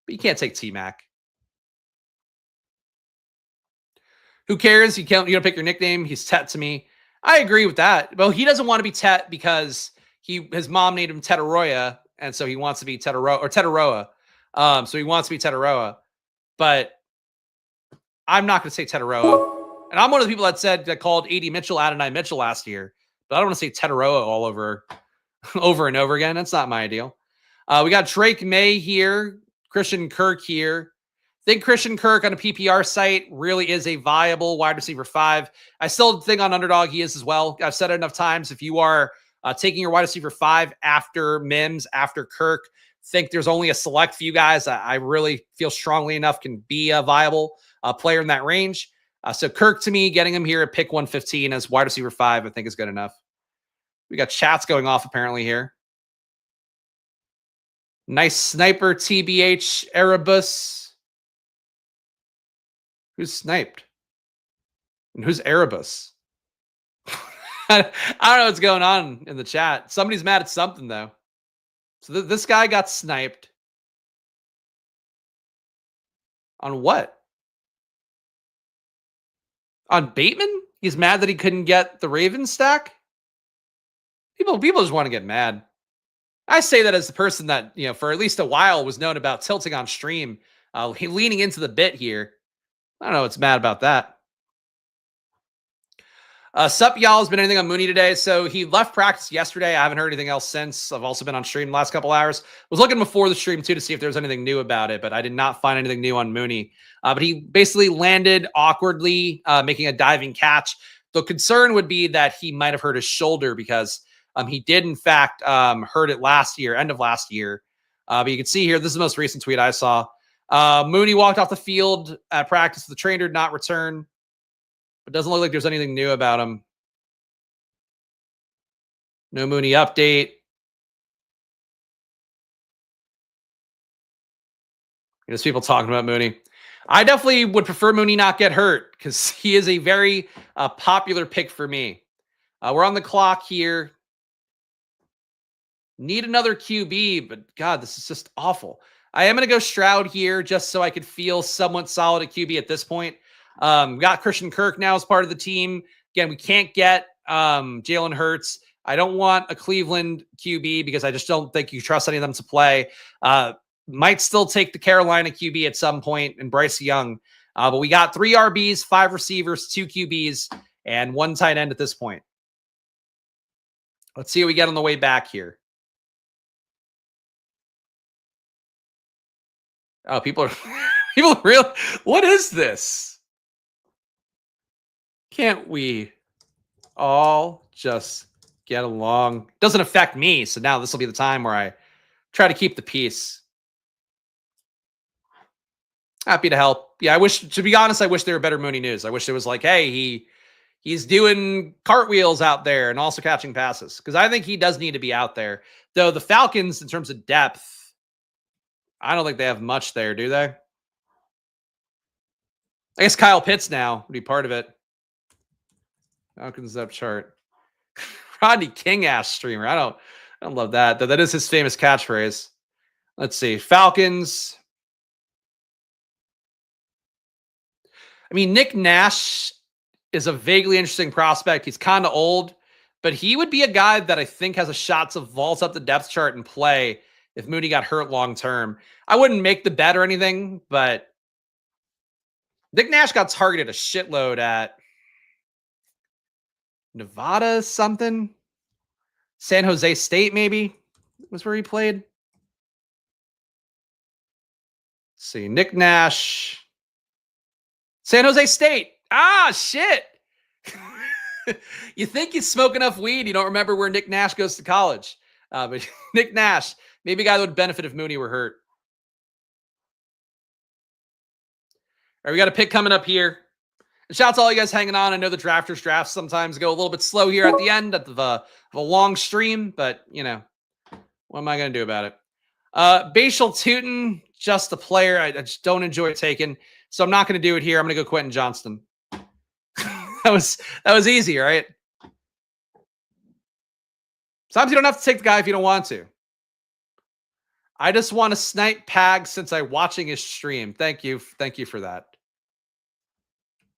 you can't take T-Mac. Who cares? You don't pick your nickname. He's Tet to me. I agree with that. Well, he doesn't want to be Tet because his mom named him Ted Arroyo, and so he wants to be Ted Arroyo or Ted Arroyo. So he wants to be Ted Arroyo. But I'm not going to say Ted Arroyo. And I'm one of the people that called A.D. Mitchell Adonai Mitchell last year. But I don't want to say Ted Arroyo all over and over again. That's not my ideal. We got Drake May here, Christian Kirk here. I think Christian Kirk on a PPR site really is a viable wide receiver 5. I still think on Underdog he is as well. I've said it enough times. If you are taking your wide receiver 5 after Mims, after Kirk, think there's only a select few guys I really feel strongly enough can be a viable player in that range. So Kirk, to me, getting him here at pick 115 as wide receiver 5, I think is good enough. We got chats going off apparently here. Nice sniper, TBH, Erebus. Who's sniped? And who's Erebus? I don't know what's going on in the chat. Somebody's mad at something, though. So this guy got sniped. On what? On Bateman? He's mad that he couldn't get the Ravens stack? People just want to get mad. I say that as the person that, for at least a while was known about tilting on stream, leaning into the bit here. I don't know what's mad about that. Sup, y'all, has been anything on Mooney today? So he left practice yesterday. I haven't heard anything else since. I've also been on stream the last couple hours. Was looking before the stream, too, to see if there was anything new about it, but I did not find anything new on Mooney. But he basically landed awkwardly, making a diving catch. The concern would be that he might have hurt his shoulder because he did, in fact, hurt it end of last year. But you can see here, this is the most recent tweet I saw. Mooney walked off the field at practice. The trainer did not return. It doesn't look like there's anything new about him. No Mooney update. There's people talking about Mooney. I definitely would prefer Mooney not get hurt because he is a very popular pick for me. We're on the clock here. Need another QB, but God, this is just awful. I am going to go Stroud here just so I could feel somewhat solid at QB at this point. Got Christian Kirk now as part of the team. Again, we can't get Jalen Hurts. I don't want a Cleveland QB because I just don't think you trust any of them to play. Might still take the Carolina QB at some point and Bryce Young. But we got 3 RBs, 5 receivers, 2 QBs, and 1 tight end at this point. Let's see what we get on the way back here. Oh, people are real. What is this? Can't we all just get along? Doesn't affect me. So now this will be the time where I try to keep the peace. Happy to help. Yeah, to be honest, I wish there were better Mooney news. I wish it was like, hey, he's doing cartwheels out there and also catching passes. Because I think he does need to be out there. Though the Falcons, in terms of depth, I don't think they have much there, do they? I guess Kyle Pitts now would be part of it. Falcons depth chart. Rodney King ass streamer. I don't love that. That is his famous catchphrase. Let's see. Falcons. I mean, Nick Nash is a vaguely interesting prospect. He's kind of old, but he would be a guy that I think has a shot to vault up the depth chart and play if Mooney got hurt long term. I wouldn't make the bet or anything, but Nick Nash got targeted a shitload at Nevada something. San Jose State maybe was where he played. Let's see. Nick Nash. San Jose State. Ah, shit. You think you smoke enough weed, you don't remember where Nick Nash goes to college. But Nick Nash, maybe a guy that would benefit if Mooney were hurt. All right, we got a pick coming up here. And shout out to all you guys hanging on. I know the drafts sometimes go a little bit slow here at the end of a long stream, but, you know, what am I going to do about it? Bashal Tootin, just a player I just don't enjoy taking, so I'm not going to do it here. I'm going to go Quentin Johnston. that was easy, right? Sometimes you don't have to take the guy if you don't want to. I just want to snipe Pag since I'm watching his stream. Thank you for that.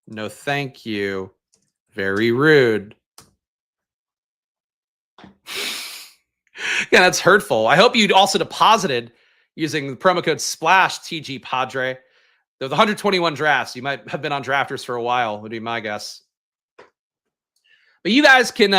No, thank you. Very rude. Yeah, that's hurtful. I hope you also deposited using the promo code SPLASH TG Padre. The 121 drafts. You might have been on drafters for a while, would be my guess. But you guys can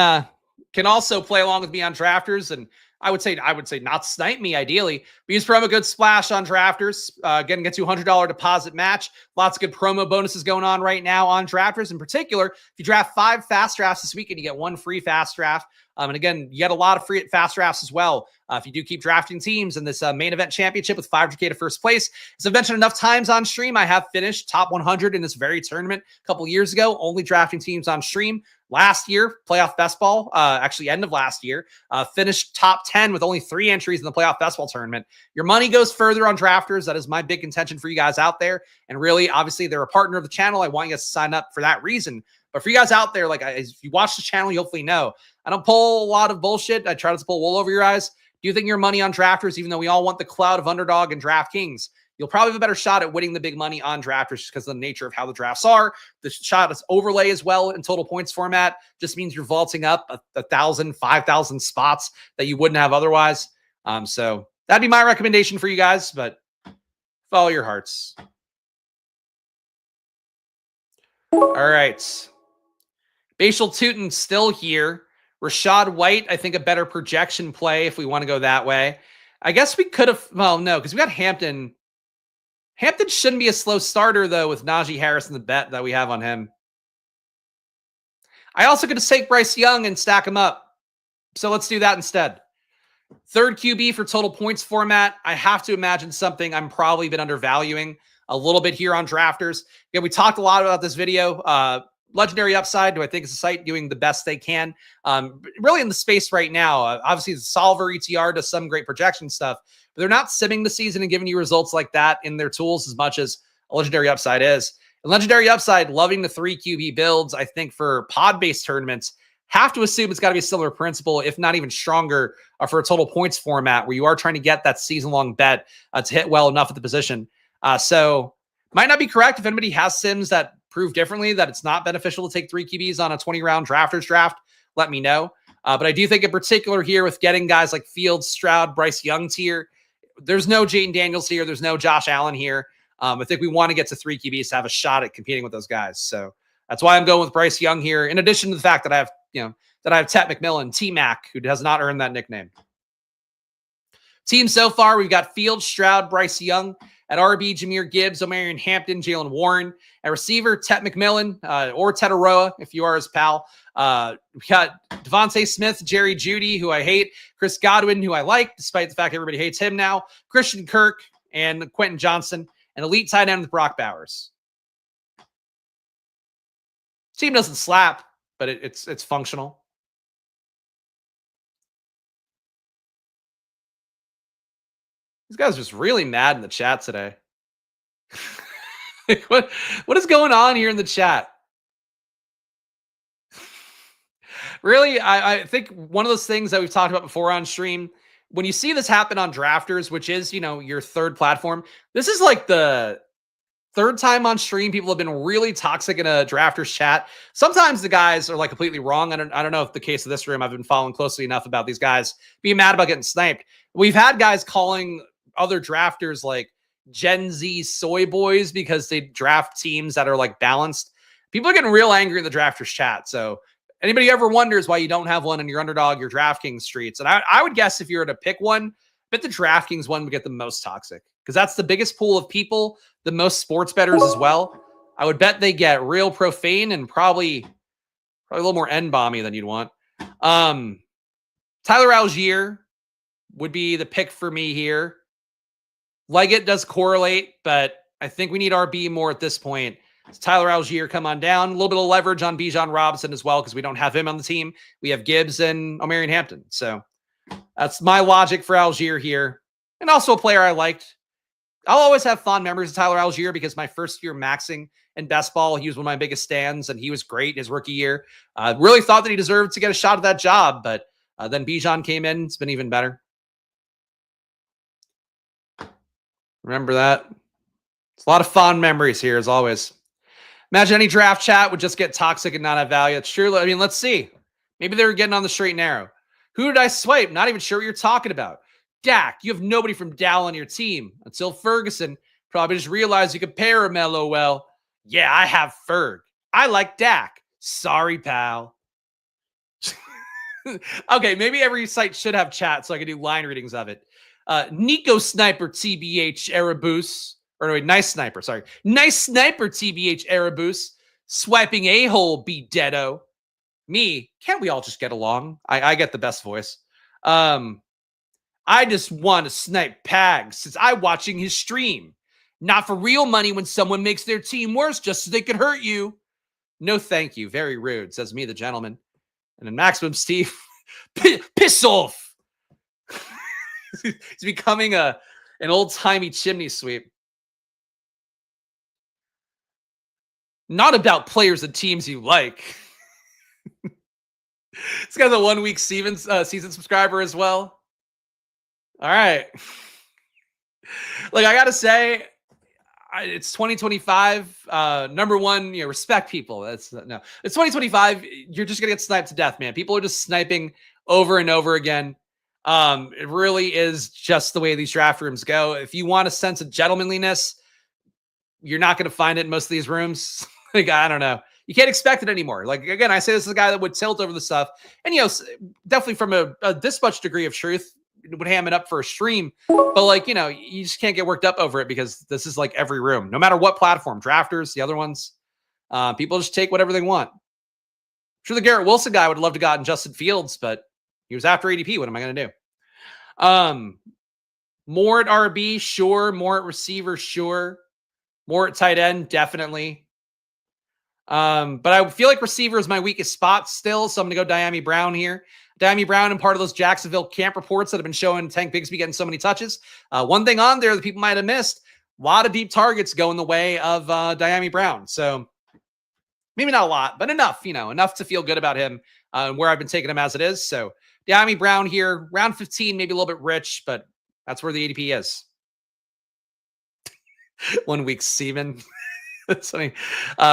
also play along with me on drafters, and I would say not snipe me ideally. But use promo code SPLASH on drafters. Again, get you $100 deposit match. Lots of good promo bonuses going on right now on drafters. In particular, if you draft 5 fast drafts this weekend, you get 1 free fast draft. And again, you get a lot of free fast drafts as well. If you do keep drafting teams in this main event championship with $500K to first place. As I've mentioned enough times on stream, I have finished top 100 in this very tournament a couple years ago, only drafting teams on stream. Last year, playoff best ball, actually end of last year, finished top 10 with only 3 entries in the playoff best ball tournament. Your money goes further on drafters. That is my big contention for you guys out there. And really, obviously, they're a partner of the channel. I want you guys to sign up for that reason. But for you guys out there, like if you watch the channel, you hopefully know I don't pull a lot of bullshit. I try to pull wool over your eyes. Do you think your money on drafters, even though we all want the cloud of Underdog and DraftKings, you'll probably have a better shot at winning the big money on drafters just because of the nature of how the drafts are. The shot is overlay as well in total points format. Just means you're vaulting up 1,000, 5,000 spots that you wouldn't have otherwise. So that'd be my recommendation for you guys, but follow your hearts. All right. Bashal Tootin still here. Rashad White, I think a better projection play if we want to go that way. I guess we could have, well, no, because we got Hampton. Hampton shouldn't be a slow starter, though, with Najee Harris in the bet that we have on him. I also could have take Bryce Young and stack him up. So let's do that instead. Third QB for total points format. I have to imagine something I'm probably been undervaluing a little bit here on drafters. Again, we talked a lot about this video. Legendary Upside, do I think is a site doing the best they can? Really in the space right now. Obviously, the Solver ETR does some great projection stuff, but they're not simming the season and giving you results like that in their tools as much as a Legendary Upside is. And Legendary Upside, loving the 3 QB builds, I think for pod-based tournaments, have to assume it's got to be a similar principle, if not even stronger, for a total points format where you are trying to get that season-long bet to hit well enough at the position. So might not be correct. If anybody has sims that prove differently, that it's not beneficial to take 3 QBs on a 20-round drafters draft, let me know. But I do think in particular here with getting guys like Fields, Stroud, Bryce Young tier, there's no Jayden Daniels here. There's no Josh Allen here. I think we want to get to 3 QBs to have a shot at competing with those guys. So that's why I'm going with Bryce Young here. In addition to the fact that I have Tet McMillan, T-Mac, who has not earned that nickname. Team so far, we've got Fields, Stroud, Bryce Young. At RB, Jahmyr Gibbs, Omarion Hampton, Jaylen Warren. At receiver, Tet McMillan or Ted Aroa, if you are his pal. We got Devontae Smith, Jerry Jeudy, who I hate. Chris Godwin, who I like, despite the fact everybody hates him now. Christian Kirk and Quentin Johnson. And elite tight end with Brock Bowers. Team doesn't slap, but it's functional. These guys are just really mad in the chat today. What is going on here in the chat? Really, I think one of those things that we've talked about before on stream, when you see this happen on Drafters, which is, your third platform, this is like the third time on stream people have been really toxic in a Drafters chat. Sometimes the guys are like completely wrong. I don't know if the case of this room, I've been following closely enough about these guys being mad about getting sniped. We've had guys calling other drafters like Gen Z soy boys because they draft teams that are like balanced. People are getting real angry in the drafters chat. So anybody ever wonders why you don't have one in your Underdog, your DraftKings streets, and I would guess if you were to pick one, bet the DraftKings one would get the most toxic because that's the biggest pool of people, the most sports bettors as well. I would bet they get real profane and probably a little more N-bomby than you'd want. Tyler Algier would be the pick for me here. Leggett does correlate, but I think we need RB more at this point. So Tyler Algier come on down. A little bit of leverage on Bijan Robinson as well because we don't have him on the team. We have Gibbs and Omarion Hampton. So that's my logic for Algier here. And also a player I liked. I'll always have fond memories of Tyler Algier because my first year maxing in best ball, he was one of my biggest stands, and he was great his rookie year. Really thought that he deserved to get a shot at that job, but then Bijan came in. It's been even better. Remember that? It's a lot of fond memories here, as always. Imagine any draft chat would just get toxic and not have value. It's true. I mean, let's see. Maybe they were getting on the straight and narrow. Who did I swipe? Not even sure what you're talking about. Dak, you have nobody from Dow on your team. Until Ferguson probably just realized you could pair him, LOL. Yeah, I have Ferg. I like Dak. Sorry, pal. Okay, maybe every site should have chat so I can do line readings of it. Nico Sniper TBH Erebus. Or wait, Nice Sniper, sorry. Nice Sniper TBH Erebus. Swiping a-hole, be deado. Me, can't we all just get along? I get the best voice. I just want to snipe Pags since I'm watching his stream. Not for real money when someone makes their team worse just so they could hurt you. No thank you. Very rude, says me, the gentleman. And then Maximum Steve, piss off. He's becoming an old-timey chimney sweep. Not about players and teams you like. This guy's a 1-week season subscriber as well. All right. Like, I got to say, it's 2025. Number one, respect people. It's 2025. You're just going to get sniped to death, man. People are just sniping over and over again. It really is just the way these draft rooms go. If you want a sense of gentlemanliness, you're not going to find it in most of these rooms. Like, I don't know. You can't expect it anymore. Like, again, I say this is a guy that would tilt over the stuff. And, definitely from a this much degree of truth, would ham it up for a stream. But, like, you just can't get worked up over it because this is like every room. No matter what platform, drafters, the other ones, people just take whatever they want. I'm sure the Garrett Wilson guy would love to gotten Justin Fields, but he was after ADP. What am I going to do? More at RB, sure. More at receiver, sure. More at tight end, definitely. But I feel like receiver is my weakest spot still, so I'm going to go Diami Brown here. Diami Brown and part of those Jacksonville camp reports that have been showing Tank Bigsby getting so many touches. One thing on there that people might have missed, a lot of deep targets going the way of Diami Brown. So maybe not a lot, but enough, enough to feel good about him where I've been taking him as it is. So Diami Brown here, round 15, maybe a little bit rich, but that's where the ADP is. 1 week semen. That's funny.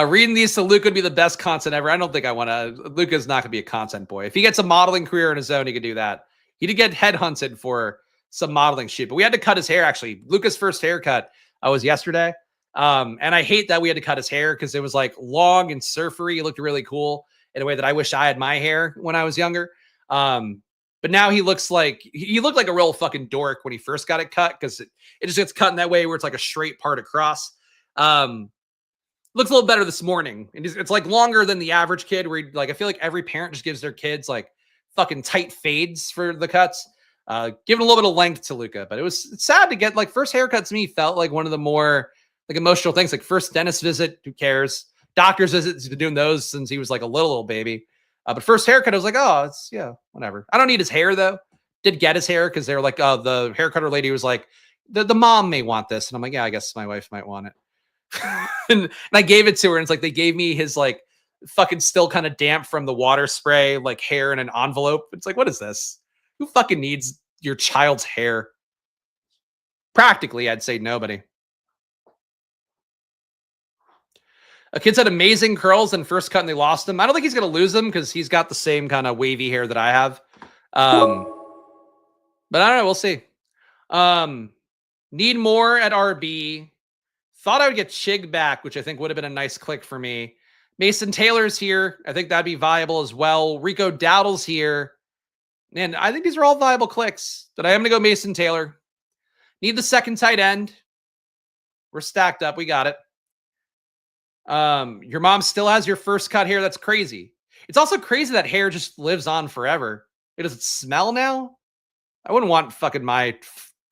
Reading these to Luca would be the best content ever. I don't think I want to. Luca's not going to be a content boy. If he gets a modeling career on his own, he could do that. He did get headhunted for some modeling shit, but we had to cut his hair, actually. Luca's first haircut was yesterday. And I hate that we had to cut his hair because it was like long and surfery. It looked really cool in a way that I wish I had my hair when I was younger. But now he looked like a real fucking dork when he first got it cut because it just gets cut in that way where it's like a straight part across. Looks a little better this morning. And it's like longer than the average kid where like, I feel like every parent just gives their kids like fucking tight fades for the cuts. Giving a little bit of length to Luca, but it's sad to get like first haircut to me felt like one of the more like emotional things, like first dentist visit, who cares? Doctor's visits, he's been doing those since he was like a little baby. But first haircut, I was like, oh, it's whatever. I don't need his hair though. Did get his hair because they were like, the haircutter lady was like, the mom may want this. And I'm like, yeah, I guess my wife might want it. and I gave it to her, and it's like they gave me his like fucking still kind of damp from the water spray, like hair in an envelope. It's like, what is this? Who fucking needs your child's hair? Practically, I'd say nobody. A kid's had amazing curls in first cut and they lost them. I don't think he's going to lose them because he's got the same kind of wavy hair that I have. But I don't know. We'll see. Need more at RB. Thought I would get Chig back, which I think would have been a nice click for me. Mason Taylor's here. I think that'd be viable as well. Rico Dowdle's here. And I think these are all viable clicks. But I am going to go Mason Taylor. Need the second tight end. We're stacked up. We got it. Your mom still has your first cut hair. That's crazy. It's also crazy that hair just lives on forever. It doesn't smell now. I wouldn't want fucking my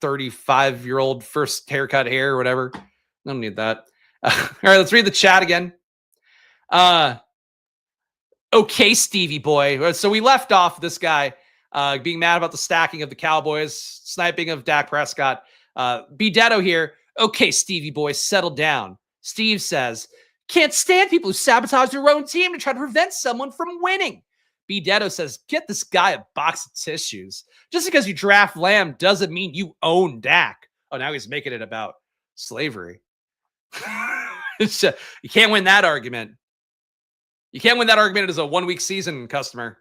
35-year-old first haircut hair or whatever. I don't need that. All right, let's read the chat again. Okay, Stevie boy. So we left off this guy being mad about the stacking of the Cowboys, sniping of Dak Prescott. B-Detto here. Okay, Stevie boy, settle down. Steve says, can't stand people who sabotage their own team to try to prevent someone from winning. B-Detto says, get this guy a box of tissues. Just because you draft Lamb doesn't mean you own Dak. Oh, now he's making it about slavery. You can't win that argument. You can't win that argument as a 1-week season customer.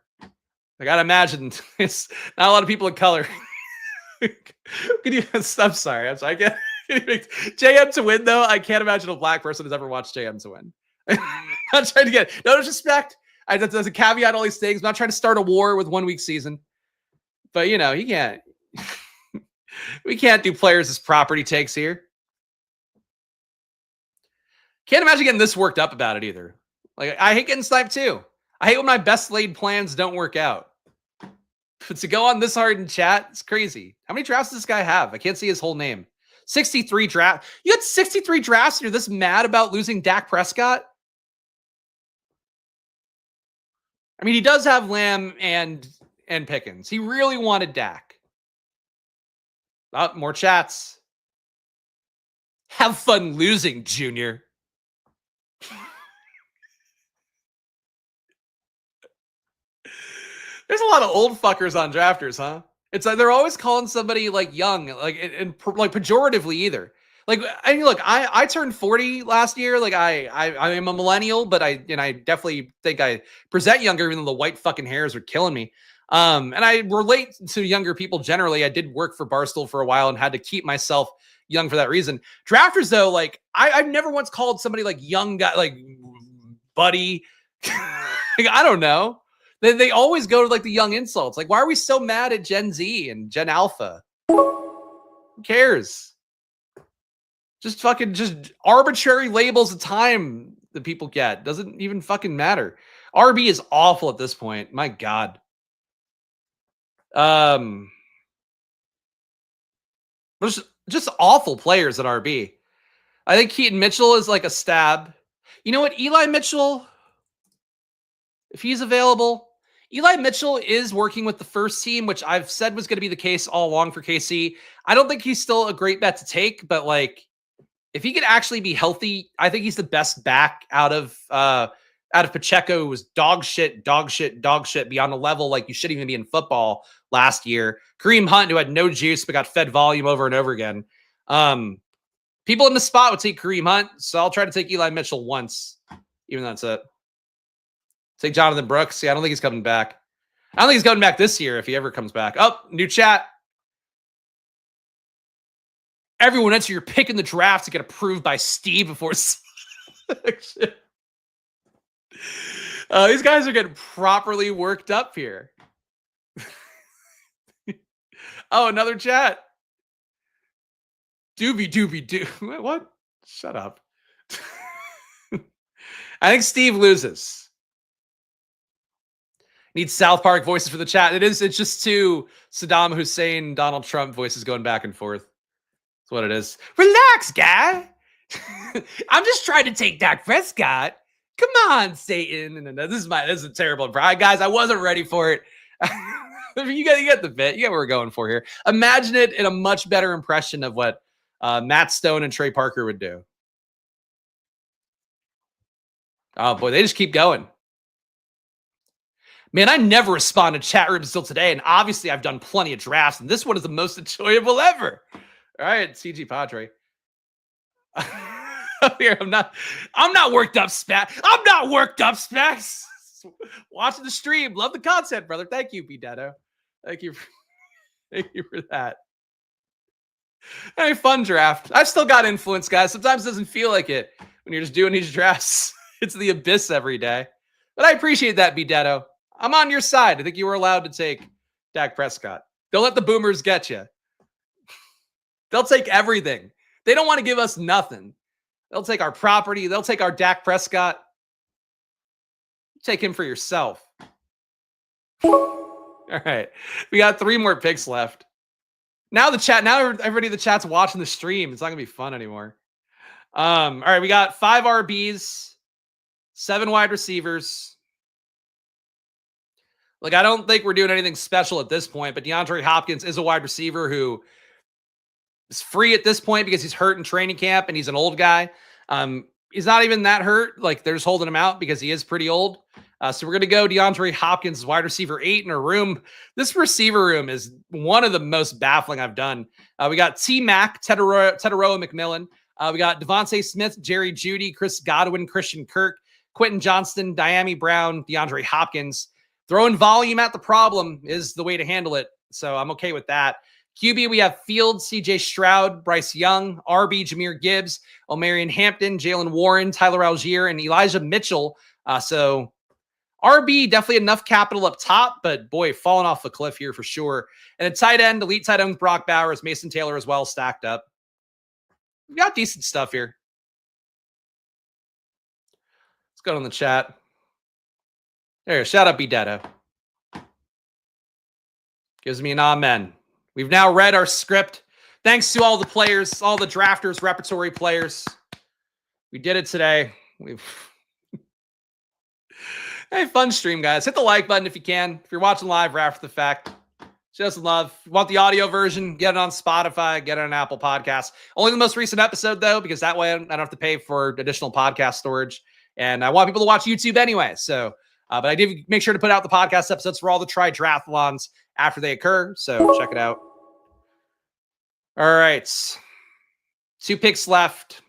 I gotta imagine it's not a lot of people of color. I'm sorry. I can't. JM to win, though. I can't imagine a black person has ever watched JM to win. I'm trying to get no disrespect. That's a caveat, all these things. I'm not trying to start a war with 1-week season. But, you can't. We can't do players as property takes here. Can't imagine getting this worked up about it either. Like, I hate getting sniped too. I hate when my best laid plans don't work out. But to go on this hard in chat, it's crazy. How many drafts does this guy have? I can't see his whole name. 63 draft. You had 63 drafts and you're this mad about losing Dak Prescott? I mean, he does have Lamb and Pickens. He really wanted Dak. More chats. Have fun losing, Junior. There's a lot of old fuckers on drafters, huh? It's like they're always calling somebody like young, like and like pejoratively either. Like, I mean, look, I turned 40 last year. Like I am a millennial, but I definitely think I present younger, even though the white fucking hairs are killing me. And I relate to younger people generally. I did work for Barstool for a while and had to keep myself young for that reason. Drafters, though, like I've never once called somebody like young guy, like buddy. Like, I don't know. They always go to like the young insults. Like, why are we so mad at Gen Z and Gen Alpha? Who cares? Just arbitrary labels of time that people get. Doesn't even fucking matter. RB is awful at this point. My God. There's just awful players at RB. I think Keaton Mitchell is like a stab. You know what? Eli Mitchell, if he's available, Eli Mitchell is working with the first team, which I've said was going to be the case all along for KC. I don't think he's still a great bet to take, but like, if he could actually be healthy, I think he's the best back out of Pacheco, who was dog shit beyond a level like you shouldn't even be in football last year. Kareem Hunt, who had no juice but got fed volume over and over again. People in the spot would take Kareem Hunt, so I'll try to take Eli Mitchell once, even though that's it. Take Jonathan Brooks. Yeah, I don't think he's coming back. I don't think he's coming back this year if he ever comes back. Oh, new chat. Everyone enter your pick in the draft to get approved by Steve before selection. These guys are getting properly worked up here. Oh, another chat. Doobie. What? Shut up. I think Steve loses. Need South Park voices for the chat. It's just two Saddam Hussein, Donald Trump voices going back and forth. That's what it is. Relax, guy. I'm just trying to take Dak Prescott. Come on, Satan. No, this is a terrible impression. Guys, I wasn't ready for it. You get the bit. You get what we're going for here. Imagine it in a much better impression of what Matt Stone and Trey Parker would do. Oh, boy, they just keep going. Man, I never respond to chat rooms until today, and obviously I've done plenty of drafts, and this one is the most enjoyable ever. All right, CG Padre. I'm not worked up, Spags. I'm not worked up, Spags. Watching the stream. Love the content, brother. Thank you, B-Detto. Thank you for that. Hey, fun draft. I've still got influence, guys. Sometimes it doesn't feel like it when you're just doing these drafts. It's the abyss every day. But I appreciate that, B-Detto. I'm on your side. I think you were allowed to take Dak Prescott. Don't let the boomers get you. They'll take everything. They don't want to give us nothing. They'll take our property. They'll take our Dak Prescott. Take him for yourself. All right. We got 3 more picks left. Now everybody in the chat's watching the stream. It's not going to be fun anymore. All right. We got 5 RBs, 7 wide receivers. Like, I don't think we're doing anything special at this point, but DeAndre Hopkins is a wide receiver who is free at this point because he's hurt in training camp and he's an old guy. He's not even that hurt. Like, they're just holding him out because he is pretty old. So we're going to go DeAndre Hopkins, wide receiver 8 in a room. This receiver room is one of the most baffling I've done. We got T-Mac, Tetaroa McMillan. We got Devontae Smith, Jerry Jeudy, Chris Godwin, Christian Kirk, Quentin Johnston, Diami Brown, DeAndre Hopkins. Throwing volume at the problem is the way to handle it. So I'm okay with that. QB, we have Fields, CJ Stroud, Bryce Young, RB, Jahmyr Gibbs, Omarion Hampton, Jalen Warren, Tyler Algier, and Elijah Mitchell. So RB, definitely enough capital up top, but boy, falling off the cliff here for sure. And a tight end, elite tight end, Brock Bowers, Mason Taylor as well, stacked up. We've got decent stuff here. Let's go on the chat. There, shout out B-Detto. Gives me an amen. We've now read our script. Thanks to all the players, all the drafters, repertory players. We did it today. Hey, fun stream, guys. Hit the like button if you can. If you're watching live or after the fact, show some love. If you want the audio version, get it on Spotify, get it on Apple Podcasts. Only the most recent episode, though, because that way I don't have to pay for additional podcast storage. And I want people to watch YouTube anyway. So, but I did make sure to put out the podcast episodes for all the tri-draftlons after they occur. So check it out. All right. 2 picks left.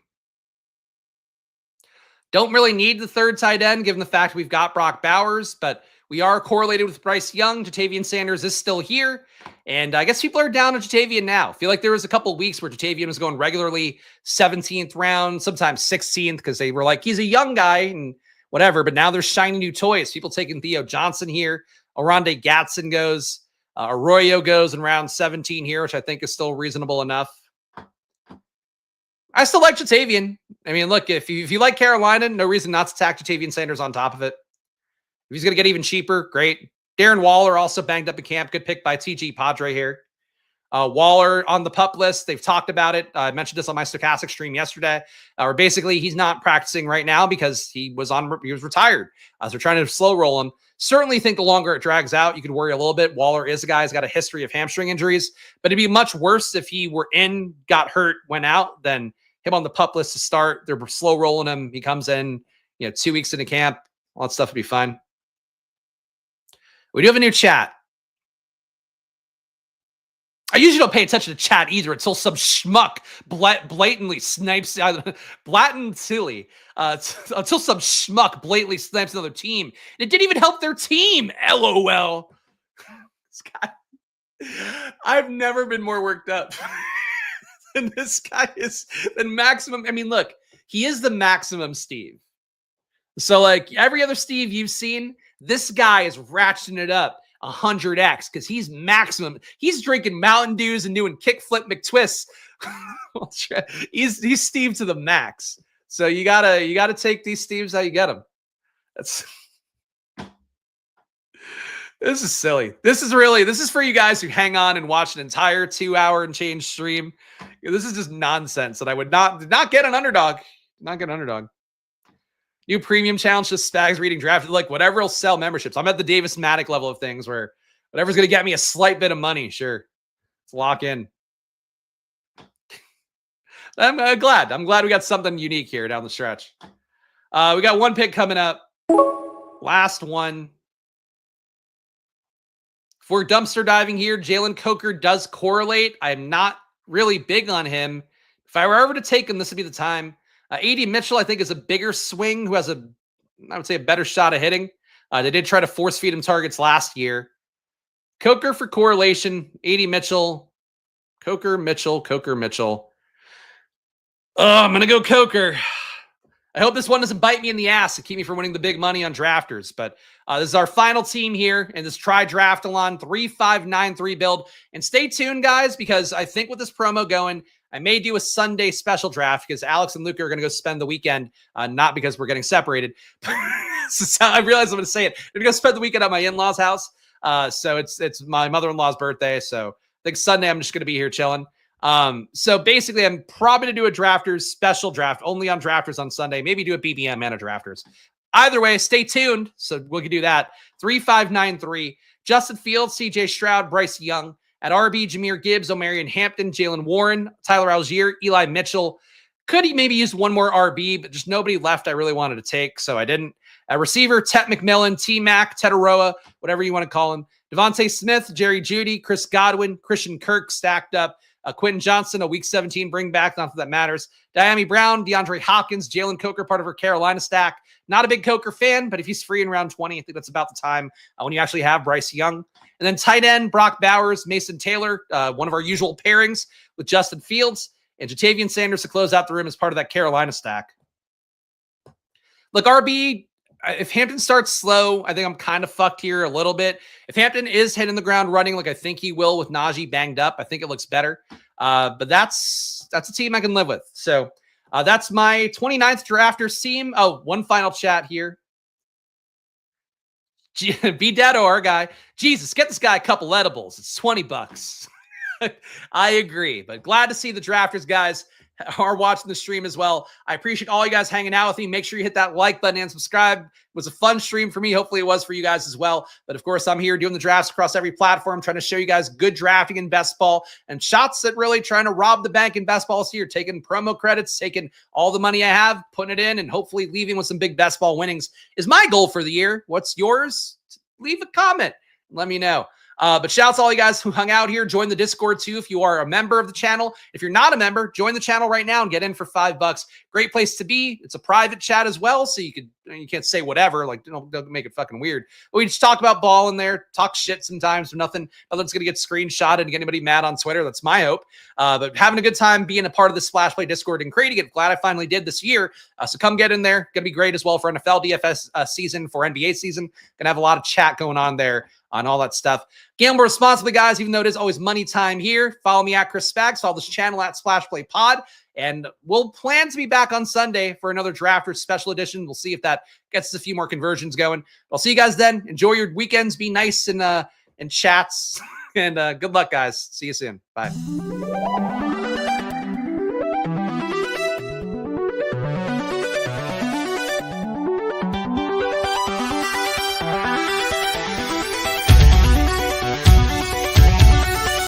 Don't really need the third tight end, given the fact we've got Brock Bowers, but we are correlated with Bryce Young. Jatavian Sanders is still here, and I guess people are down on Jatavian now. I feel like there was a couple weeks where Jatavian was going regularly 17th round, sometimes 16th, because they were like, he's a young guy and whatever, but now there's shiny new toys. People taking Theo Johnson here. Oronde Gatson goes. Arroyo goes in round 17 here, which I think is still reasonable enough. I still like Jatavian. I mean, look, if you like Carolina, no reason not to tack Jatavian Sanders on top of it. If he's going to get even cheaper, great. Darren Waller also banged up in camp. Good pick by TG Padre here. Waller on the PUP list. They've talked about it. I mentioned this on my stochastic stream yesterday. Where basically he's not practicing right now because he was retired. So they're trying to slow roll him. Certainly think the longer it drags out, you could worry a little bit. Waller is a guy who's got a history of hamstring injuries, but it'd be much worse if he were in, got hurt, went out, than him on the PUP list to start. They're slow rolling him. He comes in, 2 weeks into camp. All that stuff would be fine. We do have a new chat. I usually don't pay attention to chat either until some schmuck blatantly snipes, blatant silly, until some schmuck blatantly snipes another team. And it didn't even help their team. LOL. This guy, I've never been more worked up. And this guy is the maximum. I mean, look, he is the maximum Steve. So like every other Steve you've seen, this guy is ratcheting it up 100x because he's maximum. He's drinking Mountain Dews and doing kickflip McTwists. he's Steve to the max. So you gotta take these Steves how you get them. This is silly. This is for you guys who hang on and watch an entire 2-hour and change stream. This is just nonsense that I would not get an underdog. Not get an underdog. New premium challenge, just Spags reading draft. Like whatever will sell memberships. I'm at the Davis Matic level of things where whatever's going to get me a slight bit of money. Sure. Let's lock in. I'm glad. I'm glad we got something unique here down the stretch. We got one pick coming up. Last one. If we're dumpster diving here, Jalen Coker does correlate. I'm not really big on him. If I were ever to take him, this would be the time. AD Mitchell, I think, is a bigger swing who has I would say, a better shot of hitting. They did try to force feed him targets last year. Coker for correlation. AD Mitchell. Coker, Mitchell, Coker, Mitchell. Oh, I'm going to go Coker. I hope this one doesn't bite me in the ass and keep me from winning the big money on drafters. But this is our final team here in this Try Draft-A-Lon 3593 build. And stay tuned, guys, because I think with this promo going, I may do a Sunday special draft because Alex and Luca are going to go spend the weekend, not because we're getting separated. So I realize I'm going to say it. They're going to spend the weekend at my in-laws' house. So it's my mother-in-law's birthday. So I think Sunday I'm just going to be here chilling. So basically I'm probably going to do a drafters special draft only on drafters on Sunday, maybe do a BBM and a drafters. Either way, stay tuned. So we can do that. 3593, Justin Fields, CJ Stroud, Bryce Young at RB, Jahmyr Gibbs, Omarion Hampton, Jalen Warren, Tyler Algier, Eli Mitchell. Could he maybe use one more RB, but just nobody left I really wanted to take. So I didn't. At receiver, Tet McMillan, T-Mac, Tetaroa, whatever you want to call him. Devontae Smith, Jerry Jeudy, Chris Godwin, Christian Kirk stacked up. Quentin Johnson, a week 17 bring back, not that that matters. Diami Brown, DeAndre Hopkins, Jalen Coker, part of her Carolina stack. Not a big Coker fan, but if he's free in round 20, I think that's about the time when you actually have Bryce Young. And then tight end, Brock Bowers, Mason Taylor, one of our usual pairings with Justin Fields, and Jatavian Sanders to close out the room as part of that Carolina stack. Look, RB, if Hampton starts slow, I think I'm kind of fucked here a little bit. If Hampton is hitting the ground running like I think he will with Najee banged up, I think it looks better. But that's a team I can live with. So that's my 29th drafters team. Oh, one final chat here. Be dead or our guy. Jesus, get this guy a couple edibles. It's $20. I agree, but glad to see the drafters guys are watching the stream as well. I appreciate all you guys hanging out with me. Make sure you hit that like button and subscribe. It was a fun stream for me. Hopefully it was for you guys as well. But of course, I'm here doing the drafts across every platform, trying to show you guys good drafting in best ball and shots that really trying to rob the bank in best balls here, taking promo credits, taking all the money I have, putting it in, and hopefully leaving with some big best ball winnings is my goal for the year. What's yours? Leave a comment. Let me know. But shouts to all you guys who hung out here. Join the Discord too if you are a member of the channel. If you're not a member, join the channel right now and get in for $5. Great place to be. It's a private chat as well, so you can't say whatever. Like, don't make it fucking weird. But we just talk about ball in there, talk shit sometimes. Nothing's gonna get screenshotted and get anybody mad on Twitter. That's my hope. But having a good time being a part of the Splash Play Discord and creating it. Glad I finally did this year. So come get in there. Gonna be great as well for NFL DFS season, for NBA season. Gonna have a lot of chat going on there on all that stuff. Gamble responsibly, guys, even though it is always money time here. Follow me at Chris Spags. Follow this channel at Splash Play Pod. And we'll plan to be back on Sunday for another Drafters special edition. We'll see if that gets us a few more conversions going. I'll see you guys then. Enjoy your weekends. Be nice and chats. And good luck, guys. See you soon. Bye.